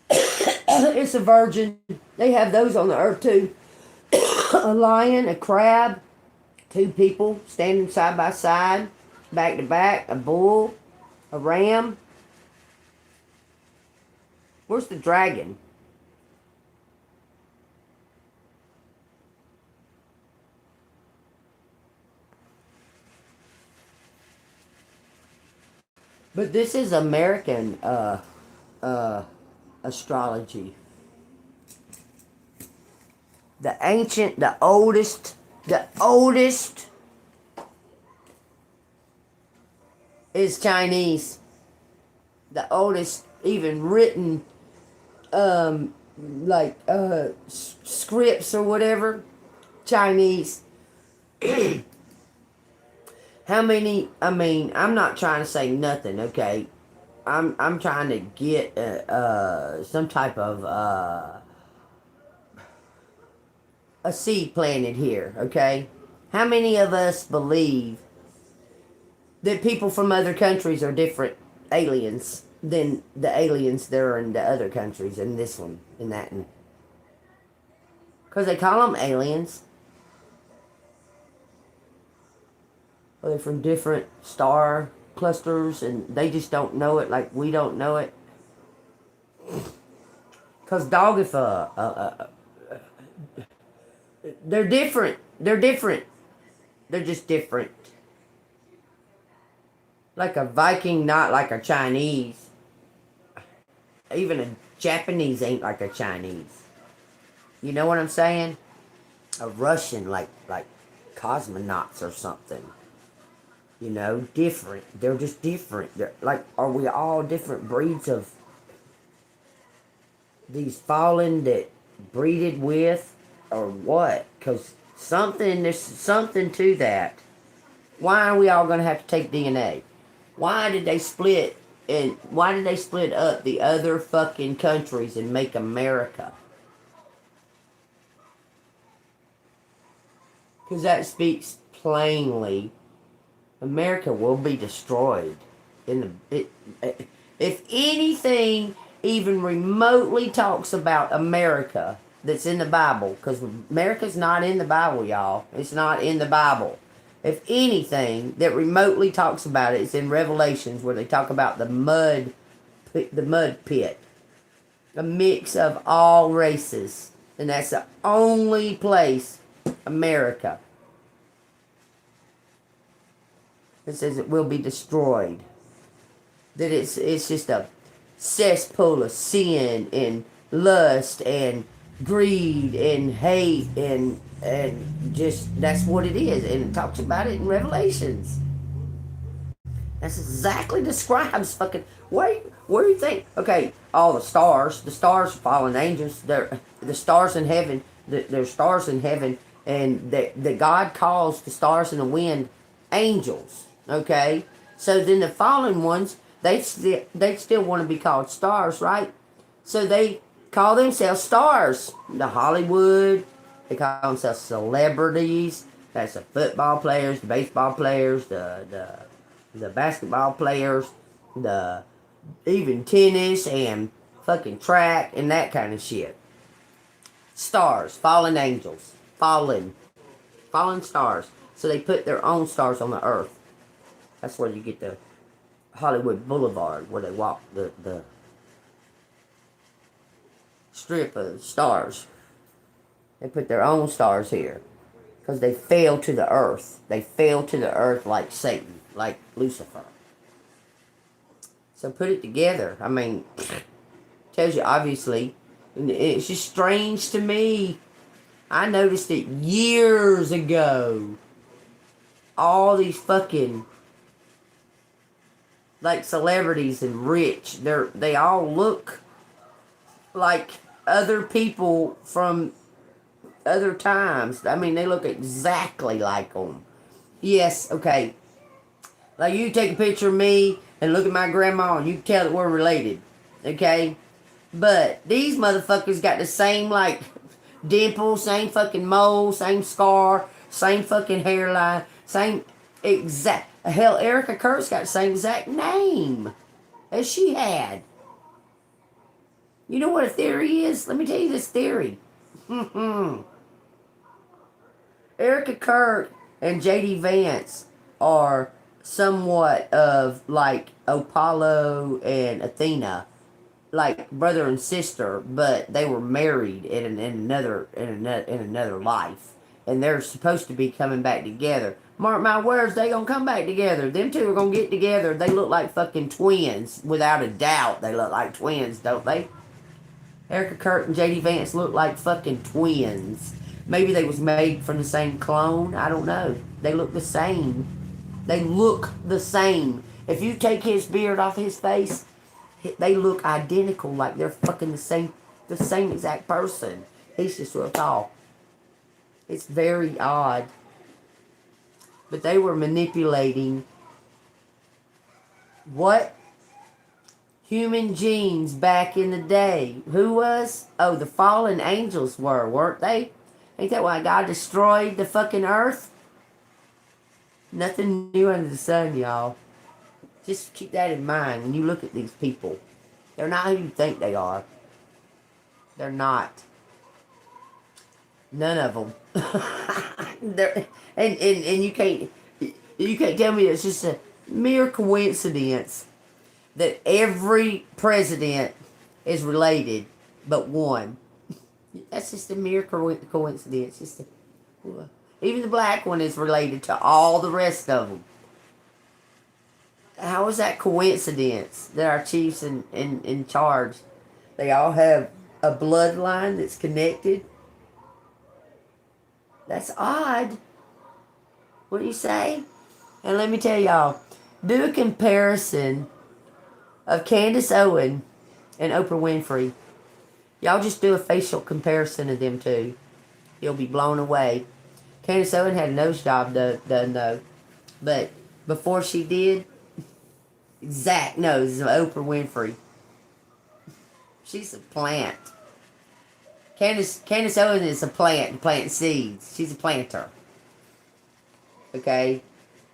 It's a virgin. They have those on the earth too. A lion, a crab, two people standing side by side, back to back, a bull, a ram. Where's the dragon? But this is American astrology. The ancient, the oldest is Chinese. The oldest even written scripts or whatever, Chinese. How many? I mean, I'm not trying to say nothing, okay? I'm trying to get some type of a seed planted here, okay? How many of us believe that people from other countries are different aliens than the aliens that are in the other countries, and this one, and that one? Because they call them aliens. Or they're from different star clusters, and they just don't know it like we don't know it. Because dog, if they're different. They're different. They're just different. Like a Viking, not like a Chinese. Even a Japanese ain't like a Chinese. You know what I'm saying? A Russian, like cosmonauts or something. You know, different. They're just different. They're like, are we all different breeds of these fallen that breeded with, or what? Because there's something to that. Why are we all going to have to take DNA? Why did they split, and why did they split up the other fucking countries and make America? Because that speaks plainly. America will be destroyed. If anything even remotely talks about America that's in the Bible, because America's not in the Bible, y'all. It's not in the Bible. If anything that remotely talks about it, it's in Revelations, where they talk about the mud pit, a mix of all races, and that's the only place, America. It says it will be destroyed. That it's just a cesspool of sin and lust and greed and hate and just, that's what it is. And it talks about it in Revelations. That's exactly describes fucking, where do you think? Okay, all the stars are fallen angels. They're the stars in heaven. There's stars in heaven, and that God calls the stars in the wind angels. Okay, so then the fallen ones, they still want to be called stars, right? So they call themselves stars. The Hollywood, they call themselves celebrities. That's the football players, the baseball players, the basketball players, the even tennis and fucking track and that kind of shit. Stars, fallen angels, fallen stars. So they put their own stars on the earth. That's where you get the Hollywood Boulevard, where they walk the strip of stars. They put their own stars here because they fell to the earth. They fell to the earth like Satan, like Lucifer. So put it together. I mean, tells you obviously. It's just strange to me. I noticed it years ago. all these fucking like celebrities and rich. They all look like other people from other times. I mean, they look exactly like them. Yes, okay. Like you take a picture of me and look at my grandma and you can tell that we're related. Okay? But these motherfuckers got the same like dimple, same fucking mole, same scar, same fucking hairline, same exact. Hell, Erica Kurt's got the same exact name as she had. You know what a theory is? Let me tell you this theory. Erica Kurt and JD Vance are somewhat of like Apollo and Athena, like brother and sister, but they were married in another life, and they're supposed to be coming back together. Mark my words, they gonna come back together. Them two are gonna get together. They look like fucking twins, without a doubt. They look like twins, don't they? Erica Kurt and JD Vance look like fucking twins. Maybe they was made from the same clone. I don't know. They look the same. They look the same. If you take his beard off his face, they look identical, like they're fucking the same exact person. He's just real tall. It's very odd. But they were manipulating what? Human genes back in the day. Who was? Oh, the fallen angels weren't they? Ain't that why God destroyed the fucking earth? Nothing new under the sun, y'all. Just keep that in mind when you look at these people. They're not who you think they are. They're not. None of them. and you can't tell me it's just a mere coincidence that every president is related but one. That's just a mere coincidence. Even the black one is related to all the rest of them. How is that coincidence that our chiefs in charge, they all have a bloodline that's connected? That's odd. What do you say? And let me tell y'all, do a comparison of Candace Owen and Oprah Winfrey. Y'all just do a facial comparison of them two. You'll be blown away. Candace Owen had a nose job done though. But before she did, exact nose of Oprah Winfrey. She's a plant. Candace Owen is a plant seeds. She's a planter. Okay?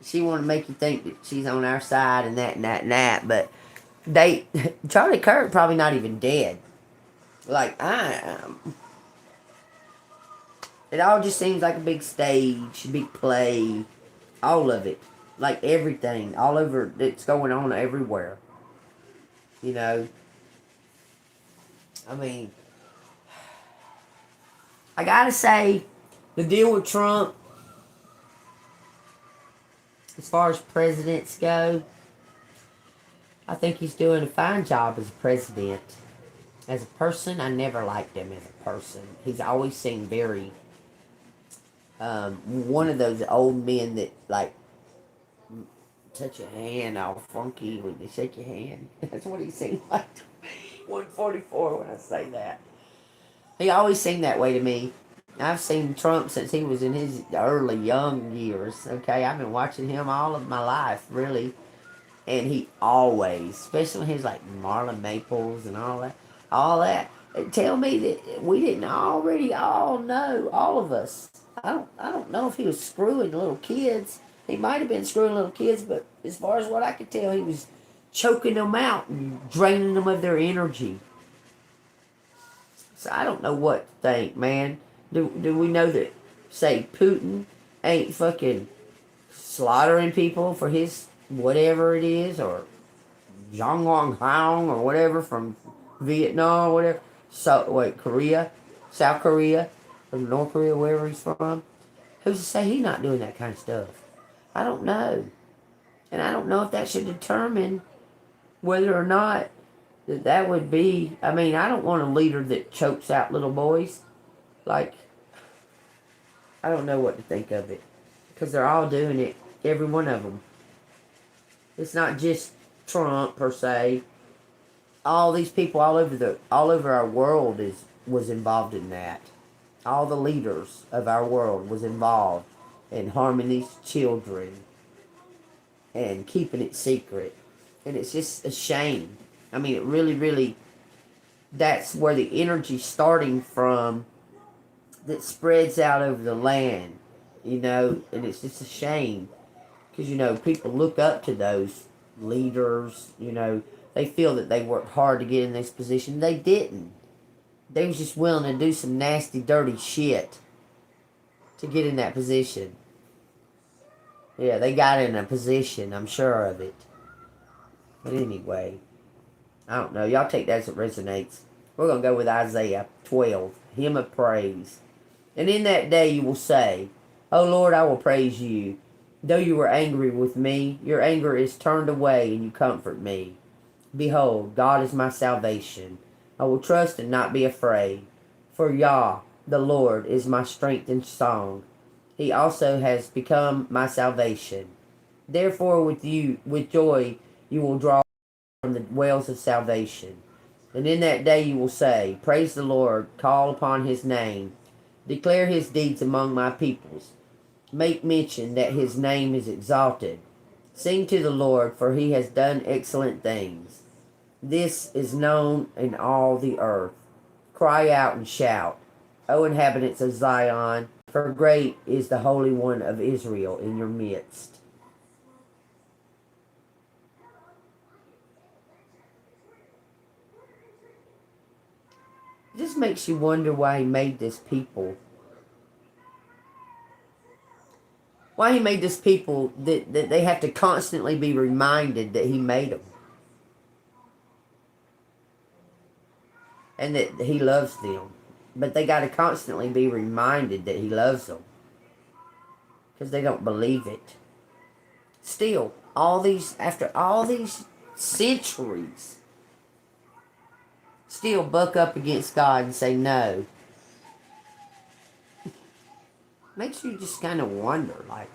She want to make you think that she's on our side and that, but Charlie Kirk probably not even dead. Like, I am. It all just seems like a big stage, a big play. All of it. Like everything. All over. It's going on everywhere. You know. I mean. I gotta say, the deal with Trump, as far as presidents go, I think he's doing a fine job as a president. As a person, I never liked him as a person. He's always seemed very, one of those old men that, like, touch your hand all funky when they shake your hand. That's what he seemed like to me. 144 when I say that. He always seemed that way to me. I've seen Trump since he was in his early young years. Okay, I've been watching him all of my life, really. And he always, especially when he was like Marlon Maples and all that. Tell me that we didn't already all know, all of us. I don't know if he was screwing little kids. He might have been screwing little kids, but as far as what I could tell, he was choking them out and draining them of their energy. So I don't know what to think, man. Do we know that, say, Putin ain't fucking slaughtering people for his whatever it is, or Zhang Wang Hong or whatever from Vietnam or whatever? So, wait, Korea? South Korea? Or North Korea, wherever he's from? Who's to say he's not doing that kind of stuff? I don't know. And I don't know if that should determine whether or not that would be, I mean, I don't want a leader that chokes out little boys. Like, I don't know what to think of it. Because they're all doing it every one of them. It's not just Trump per se. All these people all over our world was involved in that. All the leaders of our world was involved in harming these children and keeping it secret. And it's just a shame. I mean, it really, really, that's where the energy's starting from that spreads out over the land, you know, and it's just a shame. Because, you know, people look up to those leaders, you know, they feel that they worked hard to get in this position. They didn't. They was just willing to do some nasty, dirty shit to get in that position. Yeah, they got in a position, I'm sure of it. But anyway, I don't know. Y'all take that as it resonates. We're going to go with Isaiah 12, Hymn of Praise. And in that day you will say, O Lord, I will praise you. Though you were angry with me, your anger is turned away and you comfort me. Behold, God is my salvation. I will trust and not be afraid. For Yah, the Lord, is my strength and song. He also has become my salvation. Therefore with joy you will draw from the wells of salvation. And in that day you will say, Praise the Lord, call upon his name. Declare his deeds among my peoples. Make mention that his name is exalted. Sing to the Lord, for he has done excellent things. This is known in all the earth. Cry out and shout, O inhabitants of Zion, for great is the Holy One of Israel in your midst. It just makes you wonder why he made this people. Why he made this people that they have to constantly be reminded that he made them. And that he loves them. But they got to constantly be reminded that he loves them. Because they don't believe it. Still, after all these centuries, still buck up against God and say no. Makes you just kind of wonder, like,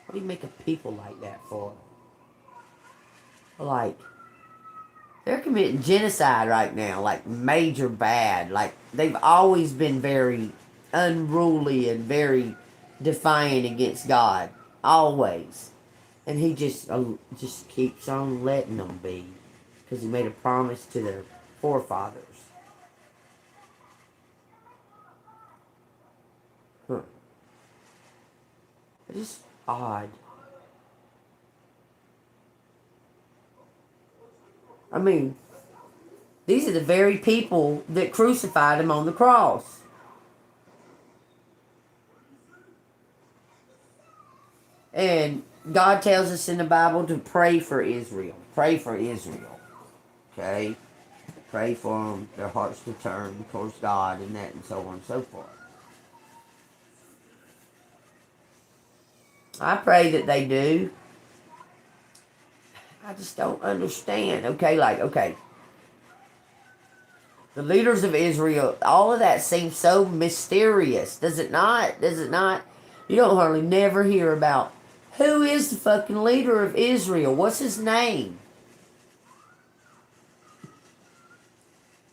what do you make a people like that for? Like, they're committing genocide right now, like major bad. Like, they've always been very unruly and very defiant against God. Always. And he just keeps on letting them be. Because he made a promise to their forefathers. Huh. It's just odd. I mean, these are the very people that crucified him on the cross. And God tells us in the Bible to pray for Israel. Pray for Israel. Okay? Pray for them, their hearts to turn towards God and that and so on and so forth. I pray that they do. I just don't understand. Okay. The leaders of Israel, all of that seems so mysterious. Does it not? Does it not? You don't hardly never hear about who is the fucking leader of Israel. What's his name?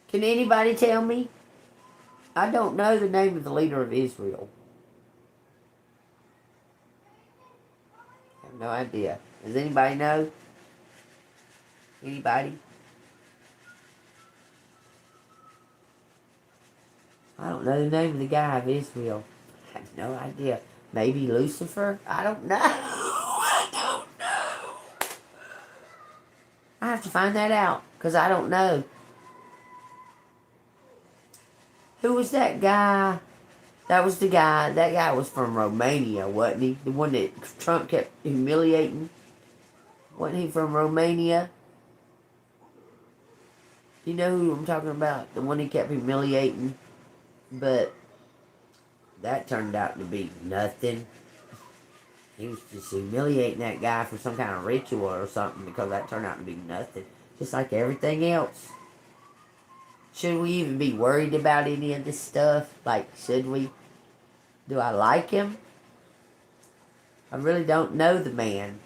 Can anybody tell me? I don't know the name of the leader of Israel. I have no idea. Does anybody know? Anybody? I don't know the name of the guy of Israel. I have no idea. Maybe Lucifer? I don't know. I don't know. I have to find that out because I don't know. Who was that guy? That was the guy. That guy was from Romania, wasn't he? The one that Trump kept humiliating. Wasn't he from Romania? You know who I'm talking about? The one he kept humiliating. But that turned out to be nothing. He was just humiliating that guy for some kind of ritual or something because that turned out to be nothing. Just like everything else. Should we even be worried about any of this stuff? Like, should we? Do I like him? I really don't know the man.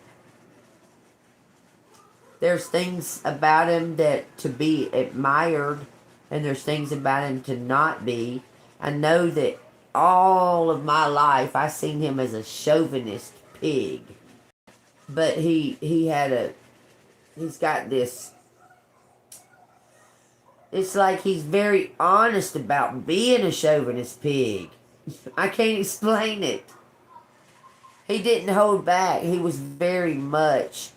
There's things about him that to be admired, and there's things about him to not be. I know that all of my life I seen him as a chauvinist pig. But he's got this, it's like he's very honest about being a chauvinist pig. I can't explain it. He didn't hold back. He was very much,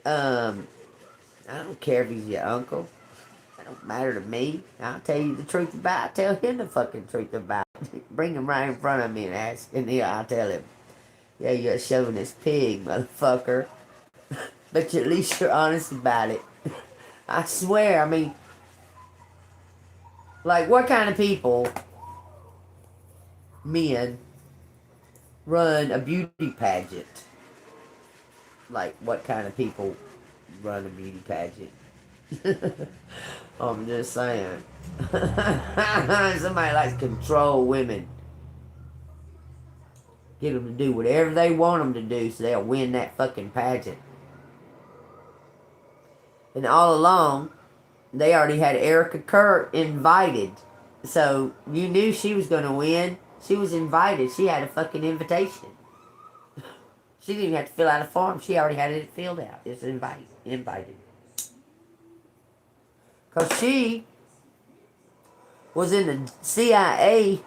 I don't care if he's your uncle. It don't matter to me. I'll tell you the truth about it. Tell him the fucking truth about it. Bring him right in front of me and ask, and I'll tell him, yeah, you're a chauvinist pig, motherfucker. But at least you're honest about it. I swear, I mean, like, what kind of people, men, run a beauty pageant? Like, what kind of people run a beauty pageant? I'm just saying. Somebody likes to control women. Get them to do whatever they want them to do so they'll win that fucking pageant. And all along, they already had Erica Kurt invited. So you knew she was going to win. She was invited. She had a fucking invitation. She didn't even have to fill out a form. She already had it filled out. It's invited. Because she was in the CIA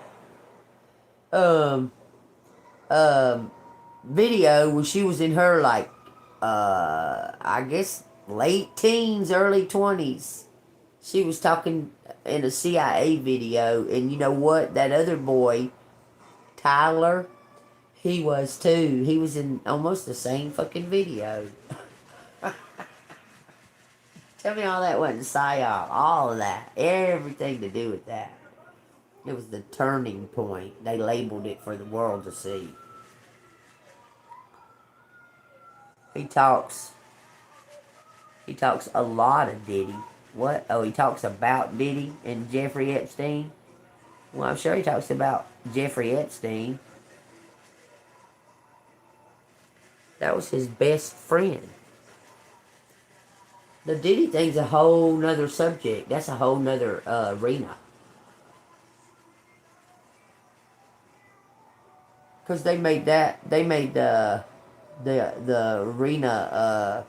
video where she was in her, like, I guess, late teens, early 20s. She was talking in a CIA video, and you know what? That other boy, Tyler, he was too. He was in almost the same fucking video. Tell me all that wasn't psyop. All of that. Everything to do with that. It was the turning point. They labeled it for the world to see. He talks a lot of Diddy. What? Oh, he talks about Diddy and Jeffrey Epstein? Well, I'm sure he talks about Jeffrey Epstein. That was his best friend. The Diddy thing's a whole nother subject. That's a whole nother arena. Because they made the arena,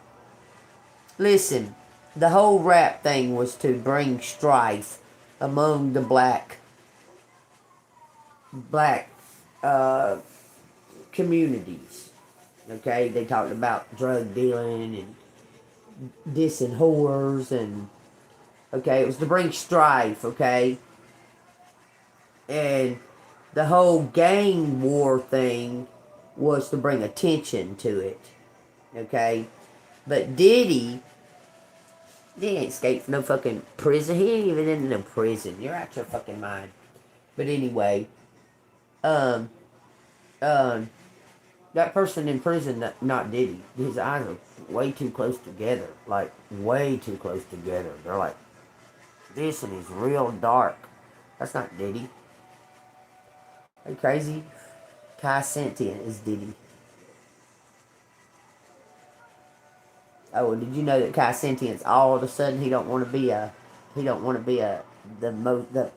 listen, the whole rap thing was to bring strife among the black communities. Okay, they talked about drug dealing and dissing whores, and okay, it was to bring strife. Okay, and the whole gang war thing was to bring attention to it. Okay, but Diddy ain't escaped from no fucking prison. He ain't even in no prison. You're out your fucking mind. But anyway, that person in prison, not Diddy, his eyes are way too close together. Like, way too close together. They're like this, and he's real dark. That's not Diddy. Are you crazy? Kai Sentient is Diddy. Oh, well, did you know that Kai Sentient's all of a sudden he don't want to be the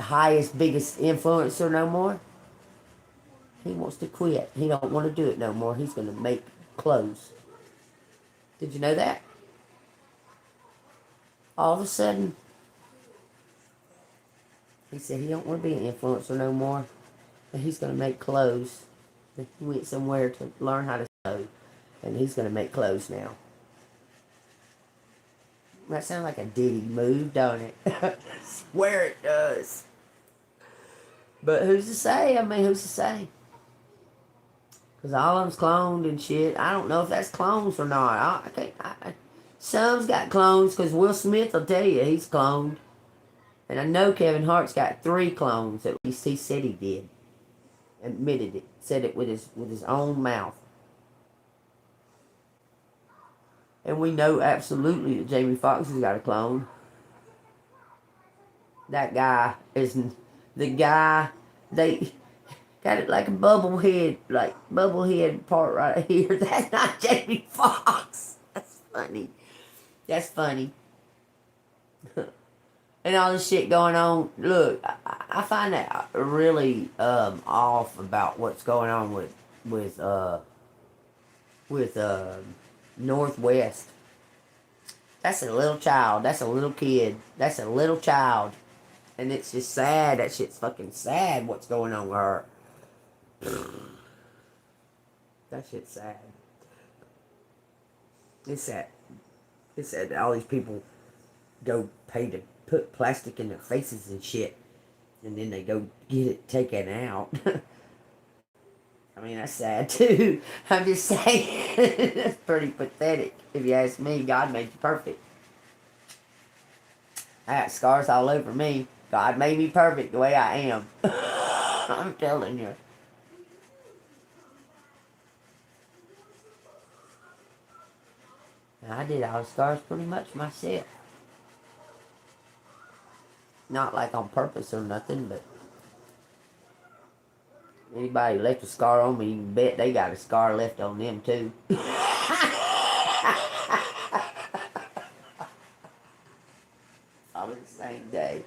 highest, biggest influencer no more? He wants to quit. He don't want to do it no more. He's going to make clothes. Did you know that? All of a sudden, he said he don't want to be an influencer no more. And he's going to make clothes. He went somewhere to learn how to sew. And he's going to make clothes now. That sounds like a Diddy move, don't it? Swear it does. But who's to say? I mean, who's to say? Because all of them's cloned and shit. I don't know if that's clones or not. Some's got clones, because Will Smith will tell you he's cloned. And I know Kevin Hart's got 3 clones. At least he said he did. Admitted it. Said it with his own mouth. And we know absolutely that Jamie Foxx has got a clone. That guy is the guy. Got it like a bubble head, like bubble head part right here. That's not Jamie Foxx. That's funny. That's funny. And all this shit going on. Look, I find that really off about what's going on with with Northwest. That's a little child. That's a little kid. That's a little child. And it's just sad. That shit's fucking sad what's going on with her. That shit's sad. It's sad. It's sad that all these people go pay to put plastic in their faces and shit. And then they go get it taken out. I mean, that's sad too. I'm just saying. That's pretty pathetic. If you ask me, God made you perfect. I got scars all over me. God made me perfect the way I am. I'm telling you. And I did all the scars pretty much myself. Not like on purpose or nothing, but anybody left a scar on me, you can bet they got a scar left on them too. All in the same day.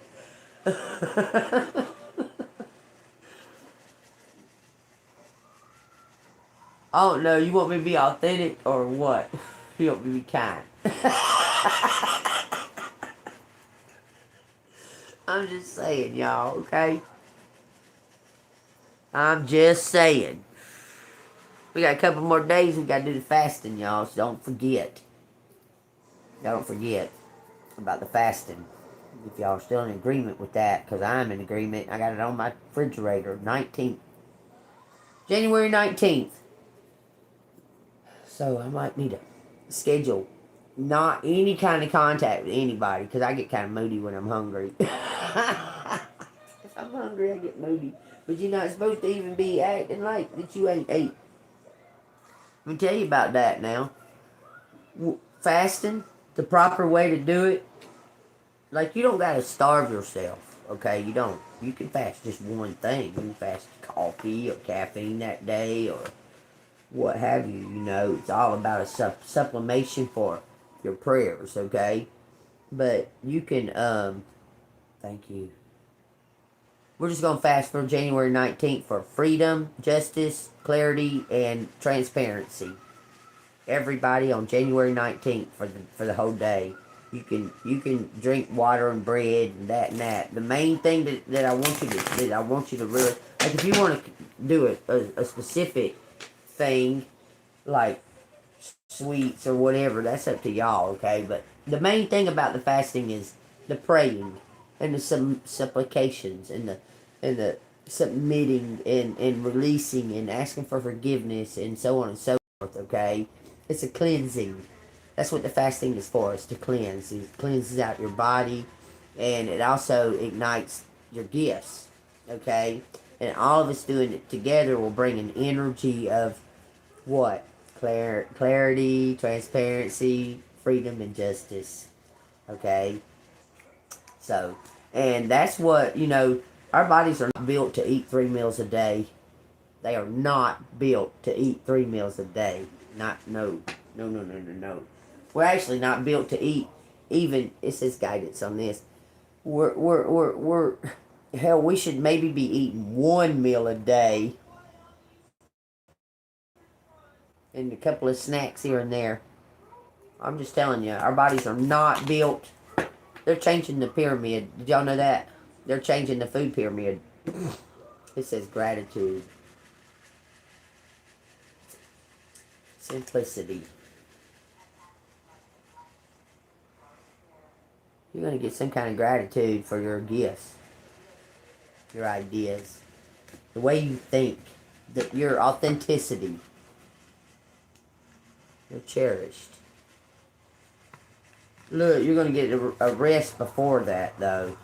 I don't know, you want me to be authentic or what? You want me to be kind? I'm just saying, y'all, okay? I'm just saying. We got a couple more days. We got to do the fasting, y'all, so don't forget. Don't forget about the fasting. If y'all are still in agreement with that, because I'm in agreement. I got it on my refrigerator, 19th. January 19th. So I might need to schedule not any kind of contact with anybody, because I get kind of moody when I'm hungry. If I'm hungry, I get moody. But you're not supposed to even be acting like that you ain't ate. Let me tell you about that now. Fasting, the proper way to do it, like you don't got to starve yourself, okay? You don't. You can fast just one thing. You can fast coffee or caffeine that day or what have you, you know. It's all about a supplementation for your prayers, okay? But you can, thank you. We're just going to fast for January 19th for freedom, justice, clarity, and transparency. Everybody on January 19th for the whole day. You can drink water and bread and that. The main thing that I want you to really, like, if you want to do a specific thing like sweets or whatever, that's up to y'all, okay? But the main thing about the fasting is the praying and the supplications and the submitting and releasing and asking for forgiveness and so on and so forth, okay? It's a cleansing. That's what the fasting is for, is to cleanse. It cleanses out your body, and it also ignites your gifts, okay? And all of us doing it together will bring an energy of what? Clarity, transparency, freedom, and justice, okay? So, and that's what, you know, our bodies are not built to eat 3 meals a day. They are not built to eat 3 meals a day. No. We're actually not built to eat even, it says guidance on this. Hell, we should maybe be eating 1 meal a day and a couple of snacks here and there. I'm just telling you, our bodies are not built. They're changing the pyramid. Did y'all know that? They're changing the food pyramid. It says gratitude. Simplicity. You're going to get some kind of gratitude for your gifts, your ideas, the way you think, your authenticity. You're cherished. Look, you're going to get a rest before that, though.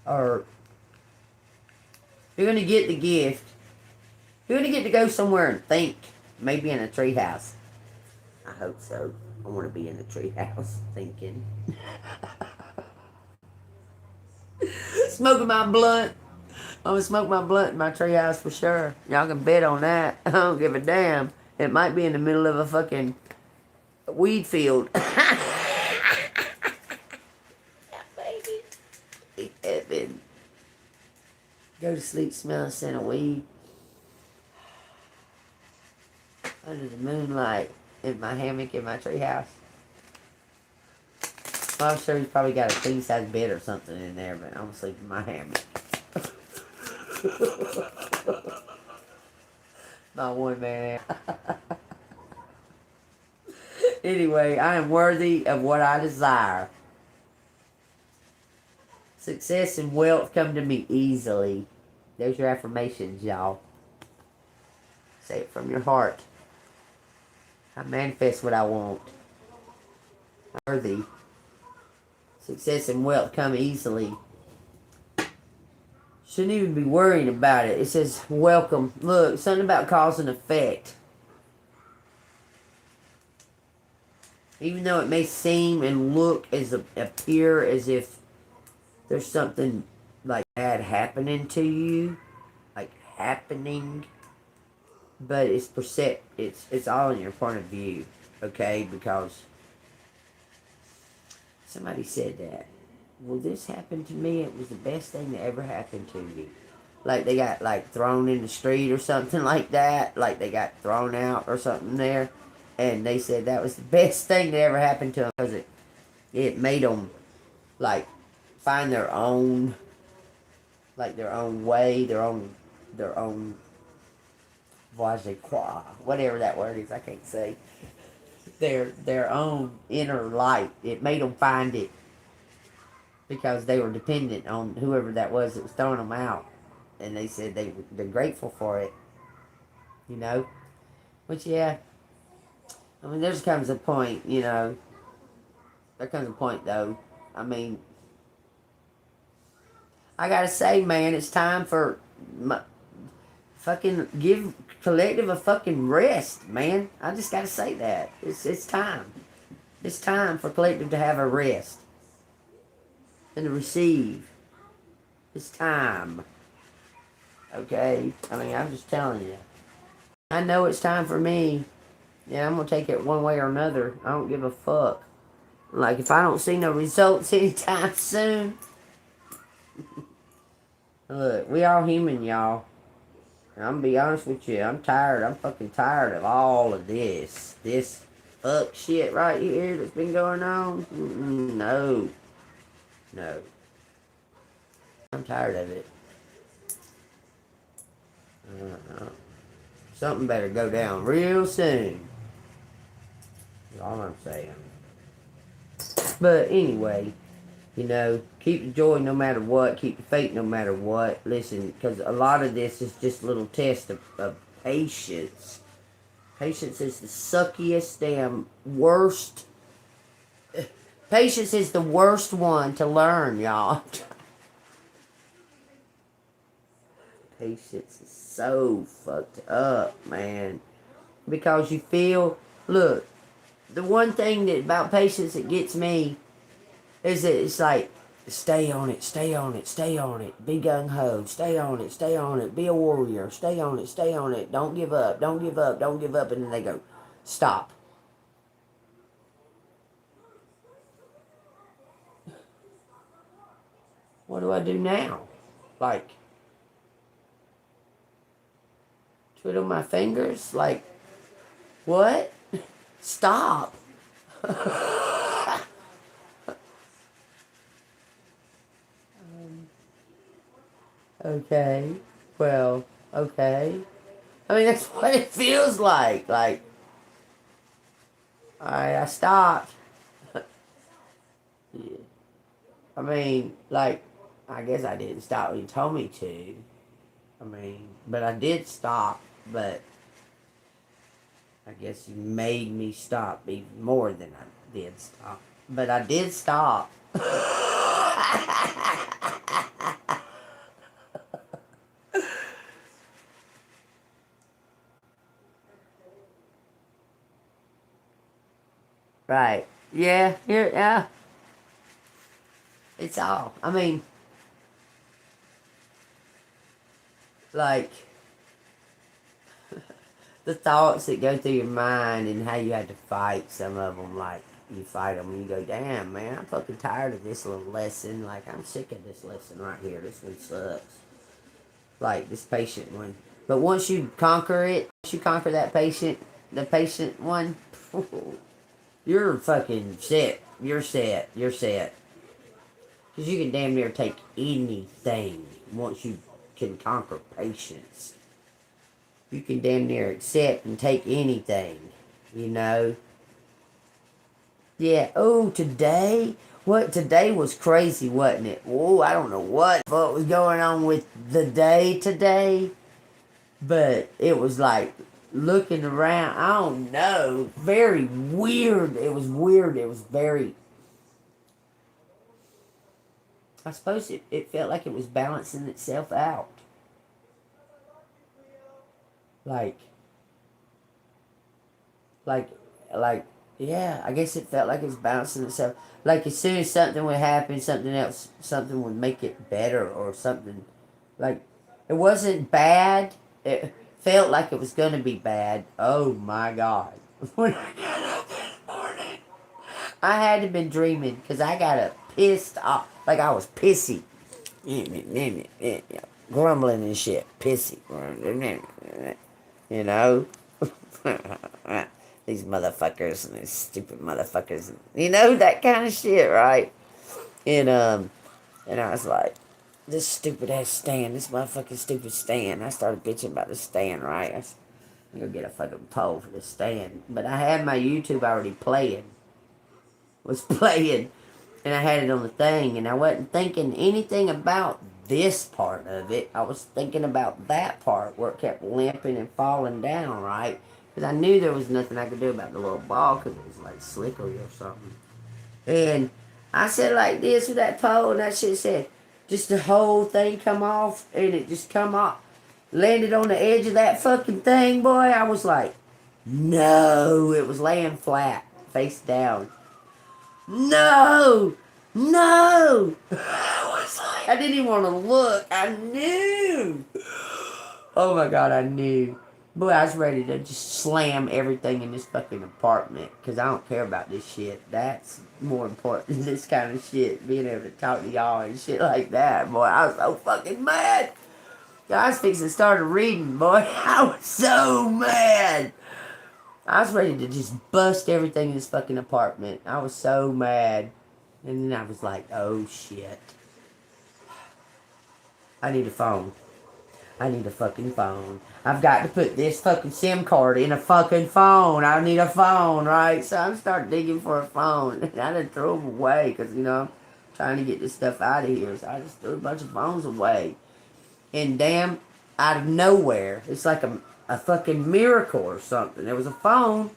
Or you're going to get the gift. You're going to get to go somewhere and think. Maybe in a treehouse. I hope so. I want to be in a treehouse thinking. Smoking my blunt. I'm gonna smoke my blunt in my treehouse for sure. Y'all can bet on that. I don't give a damn. It might be in the middle of a fucking weed field. Baby. Heaven. Go to sleep smelling scent of weed. Under the moonlight. In my hammock in my treehouse. Well, I'm sure he's probably got a king size bed or something in there, but I'm gonna sleep in my hammock. My one man. Anyway, I am worthy of what I desire. Success and wealth come to me easily. There's your affirmations, y'all. Say it from your heart. I manifest what I want. I'm worthy. Success and wealth come easily. Shouldn't even be worrying about it. It says, welcome. Look, something about cause and effect. Even though it may seem and look appear as if there's something like bad happening to you, like happening, but it's it's all in your point of view, okay? Because somebody said that. Well, this happened to me. It was the best thing that ever happened to me. Like they got like thrown in the street or something like that. Like they got thrown out or something there. And they said that was the best thing that ever happened to them because it made them like find their own, like their own way, their own voice quoi, whatever that word is, I can't say. Their own inner light. It made them find it. Because they were dependent on whoever that was throwing them out. And they said they're grateful for it. You know? Which, yeah. I mean, there comes a point, you know. There comes a point, though. I mean, I gotta say, man, it's time for fucking give collective a fucking rest, man. I just gotta say that. It's time. It's time for collective to have a rest. And to receive. It's time. Okay? I mean, I'm just telling you. I know it's time for me. Yeah, I'm going to take it one way or another. I don't give a fuck. Like, if I don't see no results anytime soon. Look, we all human, y'all. And I'm going to be honest with you. I'm tired. I'm fucking tired of all of this. This fuck shit right here that's been going on. No. No. I'm tired of it. Something better go down real soon. That's all I'm saying. But anyway, you know, keep the joy no matter what. Keep the faith no matter what. Listen, because a lot of this is just a little test of patience. Patience is the suckiest damn worst. Patience is the worst one to learn, y'all. Patience is so fucked up, man. Because you feel, look, the one thing that about patience that gets me is that it's like, stay on it, stay on it, stay on it. Be gung-ho, stay on it, stay on it. Be a warrior, stay on it, stay on it. Don't give up, don't give up, don't give up. And then they go, stop. What do I do now? Like, twiddle my fingers? Like, what? Stop. Okay. Well, okay. I mean, that's what it feels like. Like, alright, I stopped. Yeah. I mean, like, I guess I didn't stop when you told me to. I mean, but I did stop, but I guess you made me stop even more than I did stop. But I did stop. Right. Yeah, yeah. It's all. I mean, Like, the thoughts that go through your mind and how you had to fight some of them. Like, you fight them and you go, damn, man, I'm fucking tired of this little lesson. Like, I'm sick of this lesson right here. This one sucks. Like, this patient one. But once you conquer it, once you conquer that patient, the patient one, you're fucking set. You're set. You're set. Because you can damn near take anything once you can conquer patience. You can damn near accept and take anything, you know. Yeah, oh, today? What, today was crazy, wasn't it? Oh, I don't know what was going on with the day today. But it was like looking around, I don't know, very weird. It was weird. It was very, I suppose it felt like it was balancing itself out. Like, like, yeah, I guess it felt like it was balancing itself. Like, as soon as something would happen, something else, something would make it better or something. Like, it wasn't bad. It felt like it was going to be bad. Oh, my God. When I got up this morning, I had to have been dreaming because I got up pissed off. Like, I was pissy. Grumbling and shit. Pissy. You know? These motherfuckers and these stupid motherfuckers. You know, that kind of shit, right? And I was like, this stupid ass stand, this motherfucking stupid stand. I started bitching about the stand, right? I'm gonna get a fucking pole for the stand. But I had my YouTube already playing. Was playing. And I had it on the thing. And I wasn't thinking anything about this part of it. I was thinking about that part where it kept limping and falling down, right? Because I knew there was nothing I could do about the little ball because it was like slippery or something. And I said like this with that pole, and that shit said, just the whole thing come off, and it just come off. Landed on the edge of that fucking thing, boy. I was like, no. It was laying flat, face down. No! No! I was like, I didn't even want to look. I knew. Oh my God, I knew. Boy, I was ready to just slam everything in this fucking apartment. Because I don't care about this shit. That's more important than this kind of shit. Being able to talk to y'all and shit like that. Boy, I was so fucking mad. I was fixing to start reading, boy. I was so mad. I was ready to just bust everything in this fucking apartment. I was so mad. And then I was like, oh shit. I need a phone. I need a fucking phone. I've got to put this fucking SIM card in a fucking phone. I need a phone, right? So I started digging for a phone. And I done threw them away because, you know, I'm trying to get this stuff out of here. So I just threw a bunch of phones away. And damn, out of nowhere, it's like a fucking miracle or something. There was a phone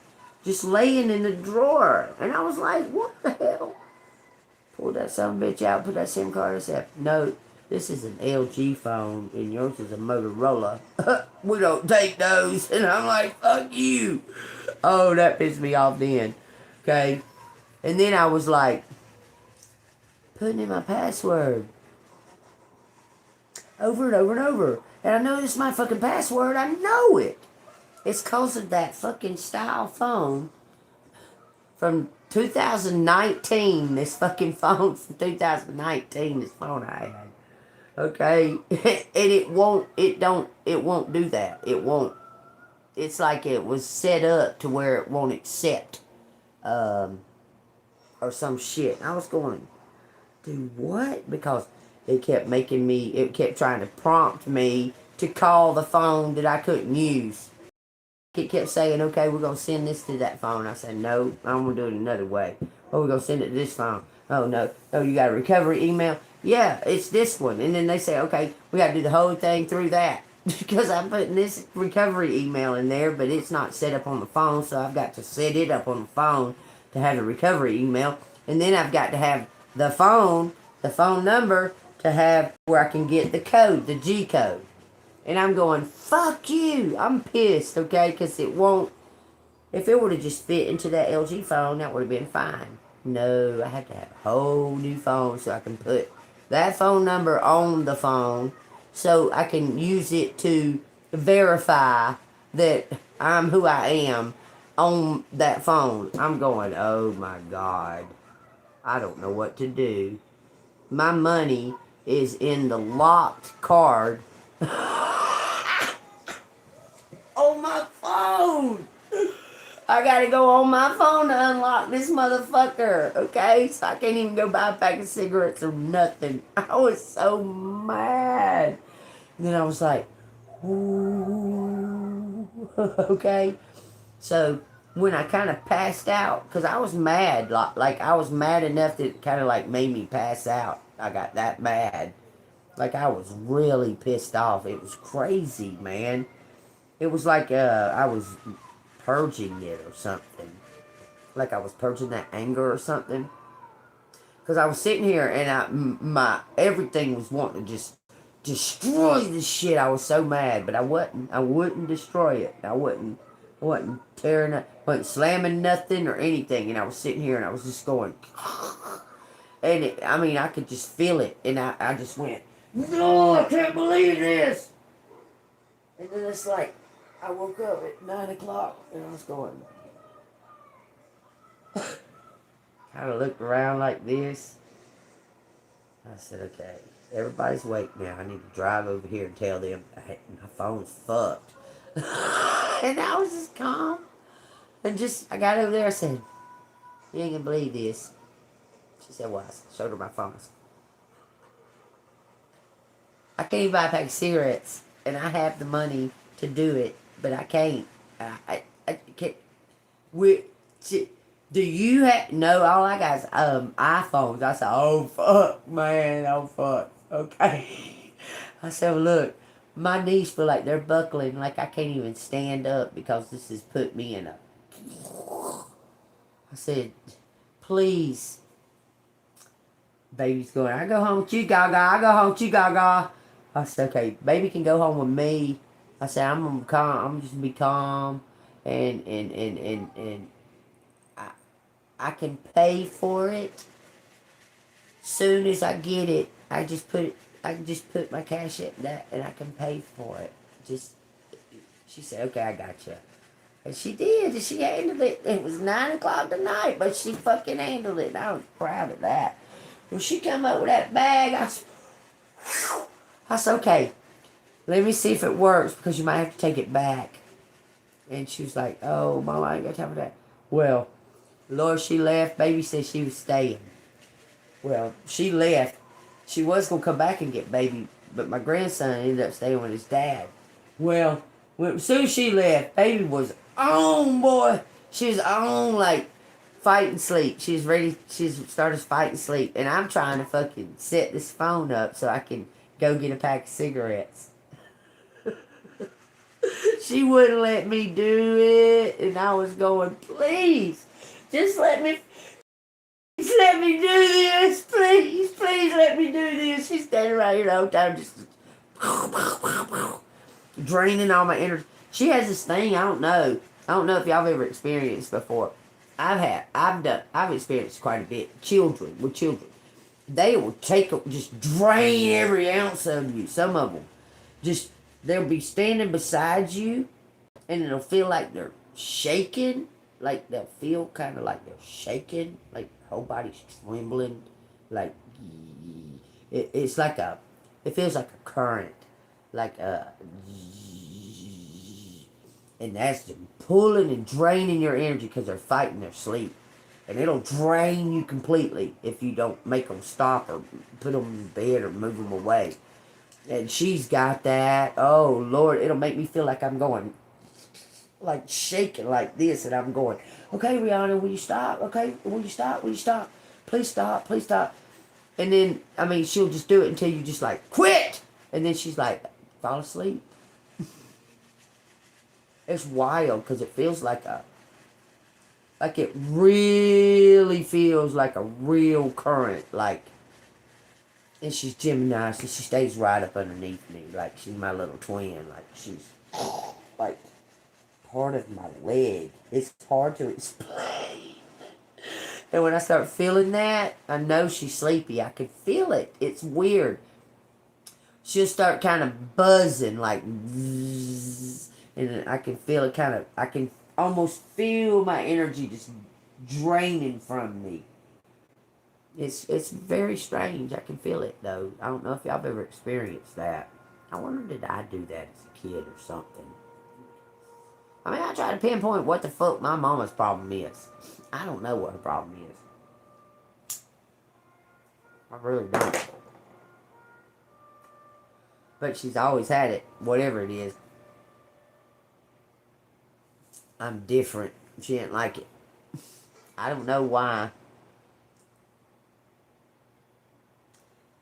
just laying in the drawer. And I was like, what the hell? Pulled that son of a bitch out, put that SIM card. I said, no, this is an LG phone and yours is a Motorola. We don't take those. And I'm like, fuck you. Oh, that pissed me off then. Okay. And then I was like, putting in my password. Over and over and over. And I know this is my fucking password. I know it. It's because of that fucking style phone from 2019. This fucking phone from 2019. This phone I had. Okay? And it won't do that. It won't. It's like it was set up to where it won't accept or some shit. I was going, do what? Because it kept trying to prompt me to call the phone that I couldn't use. It kept saying, okay, we're going to send this to that phone. I said, no, I'm going to do it another way. Oh, we're going to send it to this phone. Oh, no. Oh, you got a recovery email? Yeah, it's this one. And then they say, okay, we got to do the whole thing through that. Because I'm putting this recovery email in there, but it's not set up on the phone, so I've got to set it up on the phone to have the recovery email. And then I've got to have the phone number, to have where I can get the code, the G code. And I'm going, fuck you. I'm pissed, okay? Because it won't. If it would have just fit into that LG phone, that would have been fine. No, I had to have a whole new phone so I can put that phone number on the phone, so I can use it to verify that I'm who I am on that phone. I'm going, oh my God, I don't know what to do. My money is in the locked card on my phone. I gotta go on my phone to unlock this motherfucker, okay? So I can't even go buy a pack of cigarettes or nothing. I was so mad. And then I was like, ooh, okay? So when I kind of passed out, because I was mad, like I was mad enough that it kind of like made me pass out. I got that mad. Like I was really pissed off. It was crazy, man. It was like I was purging it or something. Like I was purging that anger or something. Because I was sitting here and my everything was wanting to just destroy this shit. I was so mad, but I wasn't. I wouldn't destroy it. I wasn't tearing it, wasn't slamming nothing or anything. And I was sitting here and I was just going, and I mean I could just feel it, and I just went, no, I can't believe this. And then it's like I woke up at 9 o'clock and I was going. Kind of looked around like this. I said, okay, everybody's awake now. I need to drive over here and tell them my phone's fucked. And I was just calm. And I got over there and said, you ain't gonna believe this. She said, well, I showed her my phone. I can't even buy a pack of cigarettes. And I have the money to do it, but I can't. I can't. Do you have... No, all I got is iPhones. I said, oh, fuck, man. Oh, fuck. Okay. I said, well, look, my knees feel like they're buckling, like I can't even stand up because this has put me in a... I said, please. Baby's going, I go home with you, Gaga. I go home with you, Gaga. I said, okay, baby can go home with me. I said, I'm gonna calm. I'm just gonna be calm, and I can pay for it. Soon as I get it, I can just put my cash in that, and I can pay for it. She said, okay, I got you. And she did, and she handled it. It was 9 o'clock tonight, but she fucking handled it, and I was proud of that. When she come up with that bag, I said, okay, let me see if it works, because you might have to take it back. And she was like, oh, Mama, I ain't got time for that. Well, Lord, she left. Baby said she was staying. Well, she left. She was going to come back and get baby, but my grandson ended up staying with his dad. Well, as soon as she left, baby was on, boy. She was on, like, fighting sleep. She was ready. She started fighting sleep. And I'm trying to fucking set this phone up so I can go get a pack of cigarettes. She wouldn't let me do it. And I was going, please, just let me do this. Please, please let me do this. She's standing right here the whole time just draining all my energy. She has this thing, I don't know if y'all have ever experienced before. I've experienced quite a bit. With children. They will just drain every ounce of you. Some of them. They'll be standing beside you, and it'll feel like they're shaking. Like they'll feel kind of like they're shaking. Like the whole body's trembling. Like, it's like it feels like a current. Like and that's them pulling and draining your energy because they're fighting their sleep. And it'll drain you completely if you don't make them stop or put them in bed or move them away. And she's got that. Oh, Lord, it'll make me feel like I'm going, like shaking like this. And I'm going, okay, Rihanna, will you stop? Okay, will you stop? Will you stop? Please stop. Please stop. And then, I mean, she'll just do it until you just like, quit. And then she's like, fall asleep. It's wild because it feels like it really feels like a real current. Like, and she's Gemini, so she stays right up underneath me. Like, she's my little twin. Like, she's, like, part of my leg. It's hard to explain. And when I start feeling that, I know she's sleepy. I can feel it. It's weird. she'll start kind of buzzing, like, zzz, and I can feel it kind of, I can almost feel my energy just draining from me. It's very strange. I can feel it, though. I don't know if y'all have ever experienced that. I wonder, did I do that as a kid or something? I mean, I try to pinpoint what the fuck my mama's problem is. I don't know what her problem is. I really don't. But she's always had it, whatever it is. I'm different. She didn't like it. I don't know why.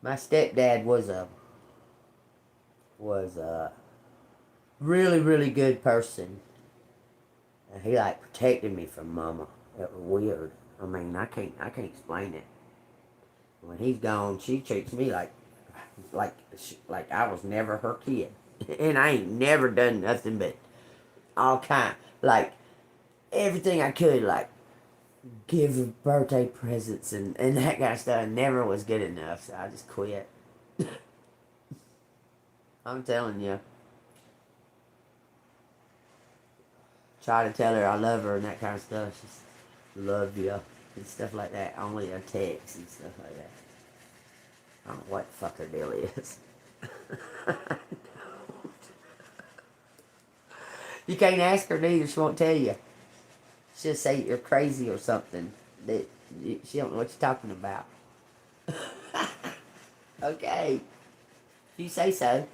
My stepdad was a really, really good person. And he like protected me from mama. It was weird. I mean, I can't explain it. When he's gone, she treats me like I was never her kid. And I ain't never done nothing but all kind, like everything I could, like give her birthday presents and that kind of stuff. And never was good enough, so I just quit. I'm telling you. Try to tell her I love her and that kind of stuff. She's love you and stuff like that. Only a text and stuff like that. I don't know what the fuck her deal is. You can't ask her neither. She won't tell you. She'll say you're crazy or something. That she don't know what you're talking about. Okay. You say so.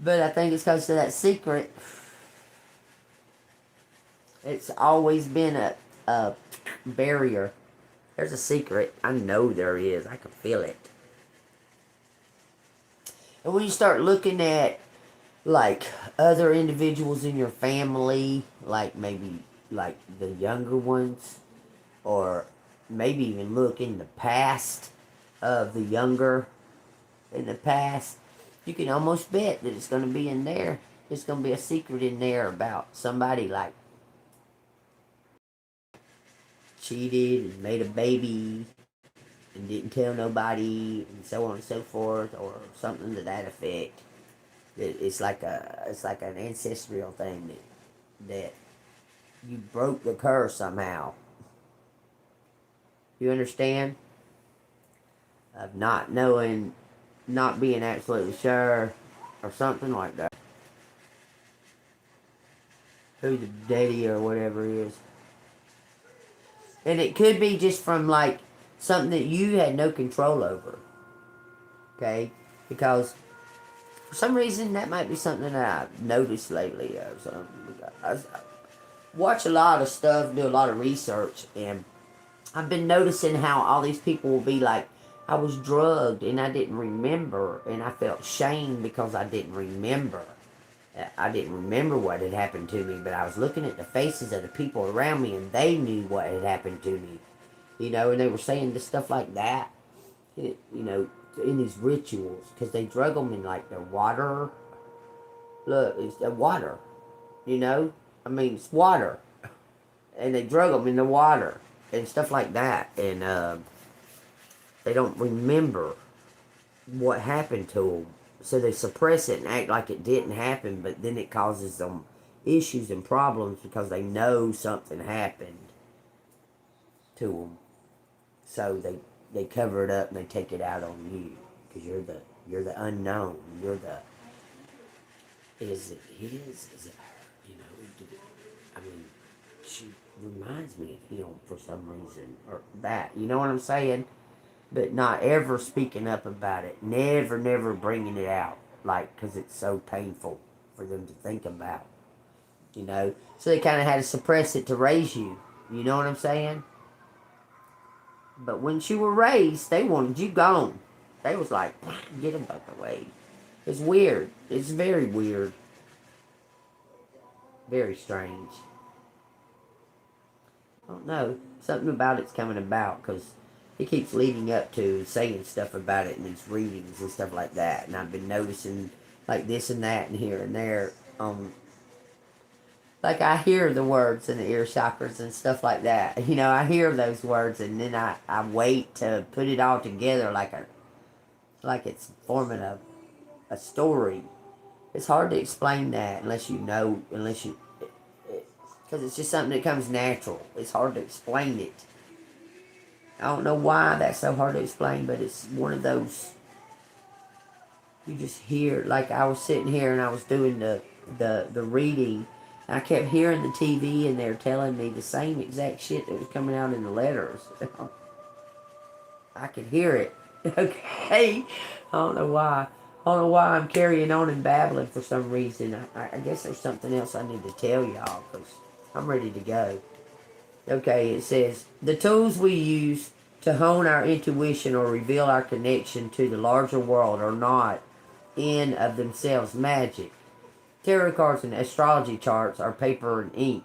But I think it's because of that secret. It's always been a barrier. There's a secret. I know there is. I can feel it. And when you start looking at, like, other individuals in your family, like maybe, like, the younger ones, or maybe even look in the past of the younger in the past, you can almost bet that it's going to be in there. There's going to be a secret in there about somebody, like, cheated and made a baby and didn't tell nobody and so on and so forth, or something to that effect. It's like an ancestral thing that you broke the curse somehow. You understand? Of not knowing, not being absolutely sure, or something like that. Who the daddy or whatever is. And it could be just from, like, something that you had no control over. Okay? Because for some reason, that might be something that I've noticed lately. Or something. I watch a lot of stuff, do a lot of research, and I've been noticing how all these people will be like, I was drugged and I didn't remember, and I felt shame because I didn't remember. I didn't remember what had happened to me, but I was looking at the faces of the people around me, and they knew what had happened to me. You know, and they were saying this stuff like that, you know, in these rituals, because they drug them in, like, their water. Look, it's the water, you know? I mean, it's water. And they drug them in the water and stuff like that. And they don't remember what happened to them. So they suppress it and act like it didn't happen, but then it causes them issues and problems because they know something happened to them. So they cover it up and they take it out on you because you're the unknown. You're the is it his? Is it her? You know, I mean, she reminds me of him for some reason, or that. You know what I'm saying? But not ever speaking up about it. Never bringing it out. Like, because it's so painful for them to think about. You know? So they kind of had to suppress it to raise you. You know what I'm saying? But when you were raised, they wanted you gone. They was like, get him out the way. It's weird. It's very weird. Very strange. I don't know. Something about it's coming about because he keeps leading up to saying stuff about it in these readings and stuff like that. And I've been noticing like this and that and here and there. Like I hear the words in the ear chakras and stuff like that. You know, I hear those words and then I wait to put it all together like like it's forming a story. It's hard to explain that unless you know, because it's just something that comes natural. It's hard to explain it. I don't know why that's so hard to explain, but it's one of those, you just hear, like I was sitting here and I was doing the reading, and I kept hearing the TV and they're telling me the same exact shit that was coming out in the letters. I could hear it. Okay? I don't know why. I don't know why I'm carrying on and babbling for some reason. I guess there's something else I need to tell y'all because I'm ready to go. Okay, it says, the tools we use to hone our intuition or reveal our connection to the larger world are not, in of themselves, magic. Tarot cards and astrology charts are paper and ink.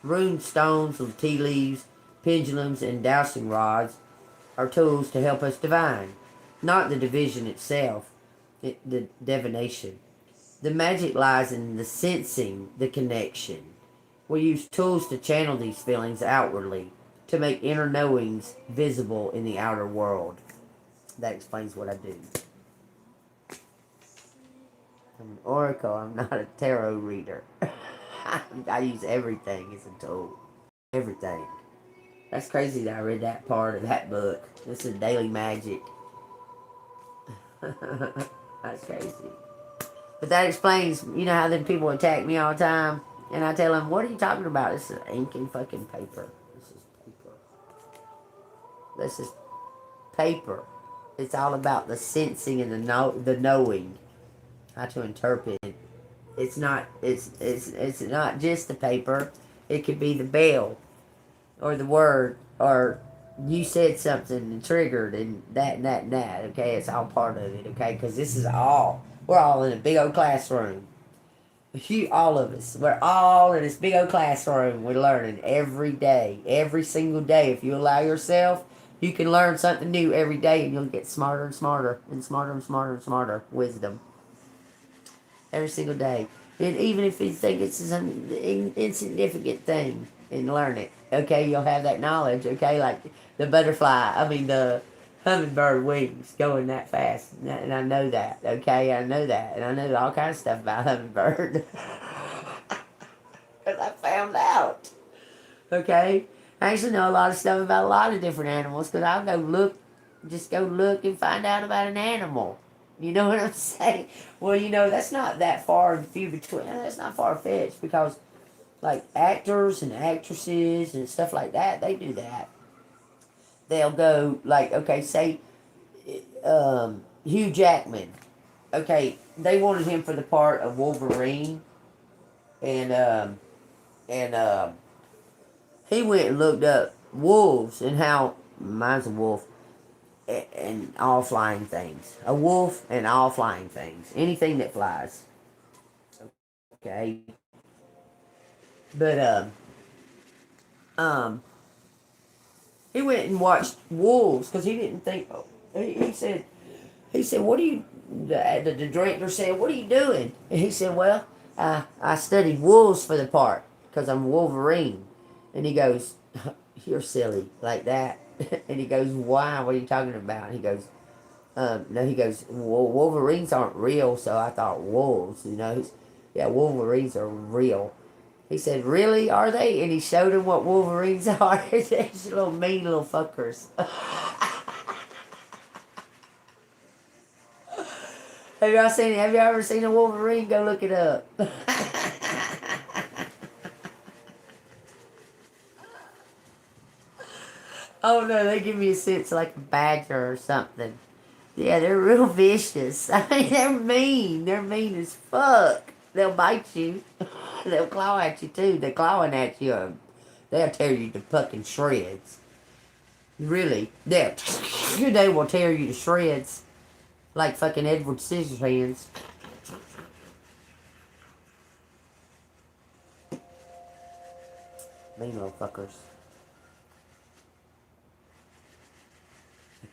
Rune stones and tea leaves, pendulums, and dowsing rods are tools to help us divine, not the division itself, the divination. The magic lies in the sensing the connection. We use tools to channel these feelings outwardly, to make inner knowings visible in the outer world. That explains what I do. I'm an oracle, I'm not a tarot reader. I use everything as a tool. Everything. That's crazy that I read that part of that book. This is Daily Magic. That's crazy. But that explains, you know how them people attack me all the time? And I tell them, what are you talking about? This is ink and fucking paper. This is paper. This is paper. It's all about the sensing and the knowing. How to interpret it. It's not not just the paper. It could be the bell or the word or you said something and triggered and that and that and that. Okay, it's all part of it. Okay, because this is all, we're all in a big old classroom. All of us, we're all in this big old classroom. We're learning every day, every single day. If you allow yourself, you can learn something new every day, and you'll get smarter and smarter and smarter and smarter and smarter. Wisdom every single day. And even if you think it's an insignificant thing, and learn it, okay, you'll have that knowledge, okay, like the hummingbird wings going that fast, and I know that, okay, I know that, and I know all kinds of stuff about hummingbird, because I found out, okay, I actually know a lot of stuff about a lot of different animals, because I'll go look and find out about an animal. You know what I'm saying? Well, that's not that far and few between. That's not far-fetched because, like, actors and actresses and stuff like that, they do that. They'll go, like, okay, say, Hugh Jackman. Okay, they wanted him for the part of Wolverine. And, and, he went and looked up wolves and how, mine's a wolf, and all flying things. A wolf and all flying things. Anything that flies. Okay. But he went and watched wolves because he didn't think. Oh, he said, what are you? The director said, what are you doing? And he said, well, I studied wolves for the part because I'm Wolverine. And he goes, you're silly like that. And he goes, why? What are you talking about? And he goes, no, he goes, well, Wolverines aren't real, so I thought wolves, Yeah, Wolverines are real. He said, really, are they? And he showed him what Wolverines are. They're little mean little fuckers. Have you ever seen a Wolverine? Go look it up. Oh no, they give me a sense like a badger or something. Yeah, they're real vicious. I mean, they're mean. They're mean as fuck. They'll bite you. They'll claw at you too. They're clawing at you. They'll tear you to fucking shreds. Really. They will tear you to shreds. Like fucking Edward Scissorhands. Mean little fuckers.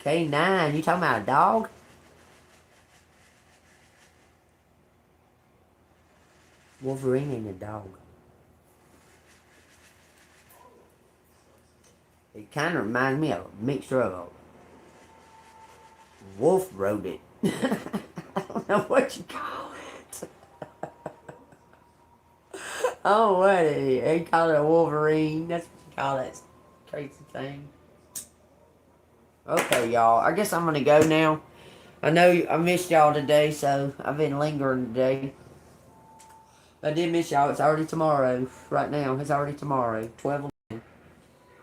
Okay, 9. You talking about a dog? Wolverine ain't a dog. It kind of reminds me of a mixture of wolf wrote it. I don't know what you call it. Oh, what they call it a wolverine. That's what you call that crazy thing. Okay, y'all. I guess I'm gonna go now. I know I missed y'all today, so I've been lingering today. I did miss y'all. It's already tomorrow. Right now, it's already tomorrow. 12.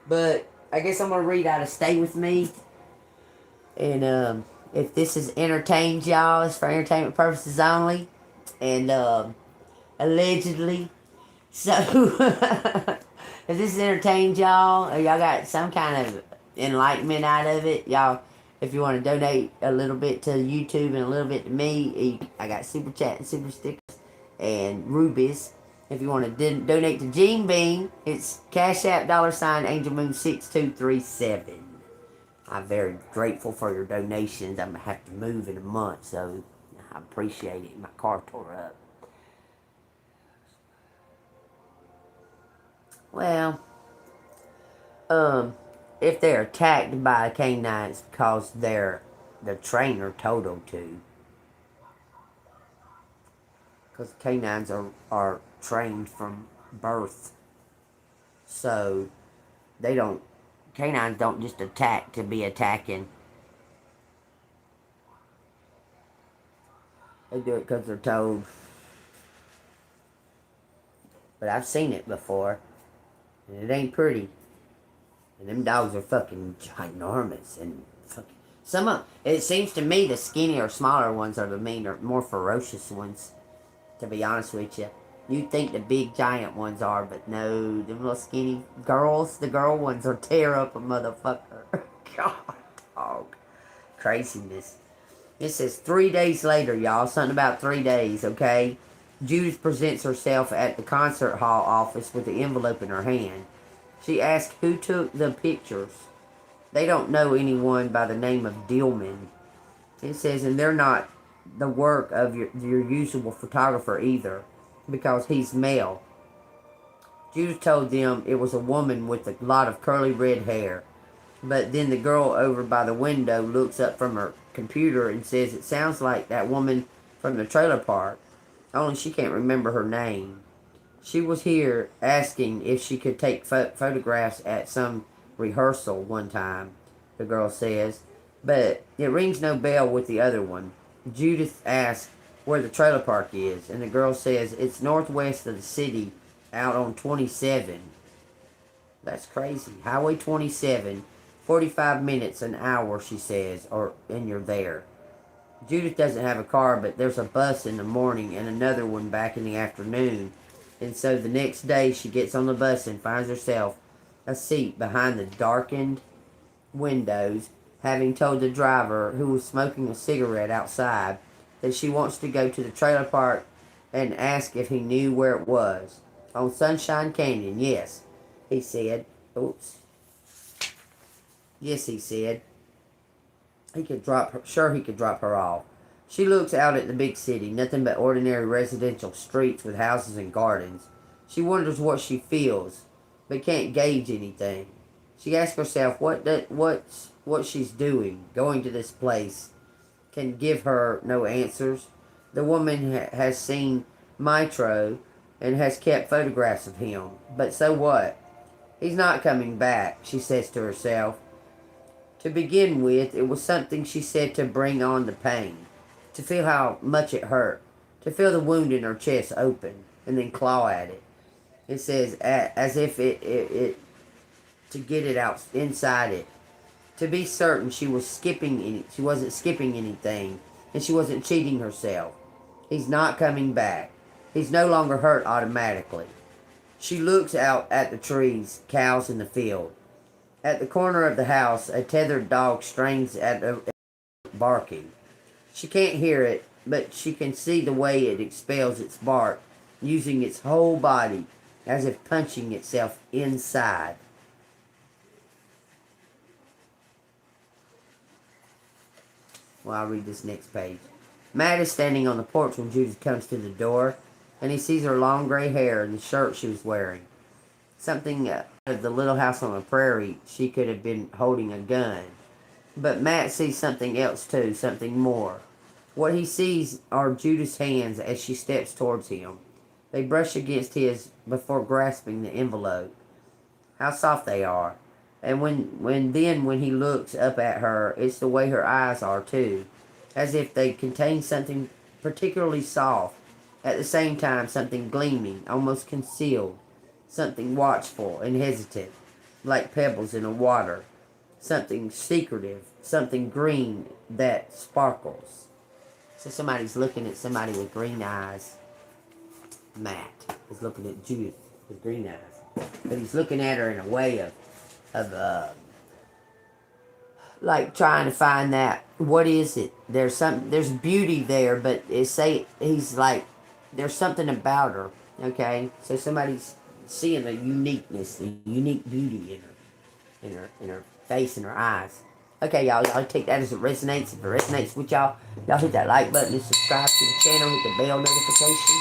But I guess I'm gonna read out of "Stay With Me," and if this has entertained y'all, it's for entertainment purposes only, and allegedly. So if this has entertained y'all, or y'all got some kind of enlightenment out of it, y'all. If you want to donate a little bit to YouTube and a little bit to me, I got super chat and super stickers and rubies. If you want to donate to JEANBEAN, it's Cash App $AngelMoon6237. I'm very grateful for your donations. I'm going to have to move in a month, so I appreciate it. My car tore up. Well, if they're attacked by canines because the trainer told them to. Because canines are trained from birth. So, canines don't just attack to be attacking. They do it because they're told. But I've seen it before. And it ain't pretty. And them dogs are fucking ginormous. And fucking, it seems to me the skinnier, smaller ones are the meaner, more ferocious ones. To be honest with you. You'd think the big giant ones are, but no, them little skinny girls, the girl ones will tear up a motherfucker. God, dog. Craziness. It says 3 days later, y'all. Something about 3 days, okay? Judith presents herself at the concert hall office with the envelope in her hand. She asks who took the pictures. They don't know anyone by the name of Dillman. It says, and they're not the work of your usual photographer either, because he's male. Judith told them it was a woman with a lot of curly red hair. But then the girl over by the window looks up from her computer and says it sounds like that woman from the trailer park, only she can't remember her name. She was here asking if she could take photographs at some rehearsal one time, the girl says, but it rings no bell with the other one. Judith asks where the trailer park is, and the girl says it's northwest of the city out on 27. That's crazy. Highway 27, 45 minutes, an hour, she says, and you're there. Judith doesn't have a car, but there's a bus in the morning and another one back in the afternoon. And so the next day she gets on the bus and finds herself a seat behind the darkened windows, having told the driver, who was smoking a cigarette outside, that she wants to go to the trailer park and ask if he knew where it was. On Sunshine Canyon, yes, he said. Oops. Yes, he said. He could drop her off. She looks out at the big city, nothing but ordinary residential streets with houses and gardens. She wonders what she feels, but can't gauge anything. She asks herself what she's doing, going to this place, can give her no answers. The woman has seen Mitro and has kept photographs of him, but so what? He's not coming back, she says to herself. To begin with, it was something she said to bring on the pain, to feel how much it hurt, to feel the wound in her chest open, and then claw at it. It says, as if it to get it out inside it. To be certain she wasn't skipping anything, and she wasn't cheating herself. He's not coming back. He's no longer hurt automatically. She looks out at the trees, cows in the field. At the corner of the house, a tethered dog strains at barking. She can't hear it, but she can see the way it expels its bark, using its whole body, as if punching itself inside. Well, I'll read this next page. Matt is standing on the porch when Judith comes to the door, and he sees her long gray hair and the shirt she was wearing. Something out of the Little House on the Prairie, she could have been holding a gun. But Matt sees something else too, something more. What he sees are Judith's hands as she steps towards him. They brush against his before grasping the envelope. How soft they are. And when he looks up at her, it's the way her eyes are too. As if they contain something particularly soft. At the same time, something gleaming, almost concealed. Something watchful and hesitant, like pebbles in the water. Something secretive, something green that sparkles. So somebody's looking at somebody with green eyes. Matt is looking at Judith with green eyes. But he's looking at her in a way of like trying to find that, what is it? There's beauty there, but he's like, there's something about her, okay? So somebody's seeing a uniqueness, a unique beauty in her face and her eyes. Okay, y'all take that as it resonates. If it resonates with y'all hit that like button and subscribe to the channel. Hit the bell notification.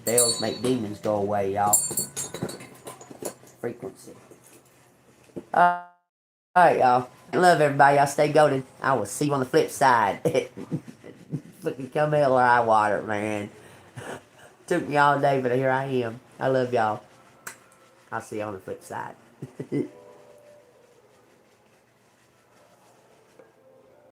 Bells make demons go away, y'all. Frequency. Alright, y'all. Love everybody. Y'all stay golden. I will see you on the flip side. Fucking come hell or high water, man. Took me all day, but here I am. I love y'all. I'll see you on the flip side.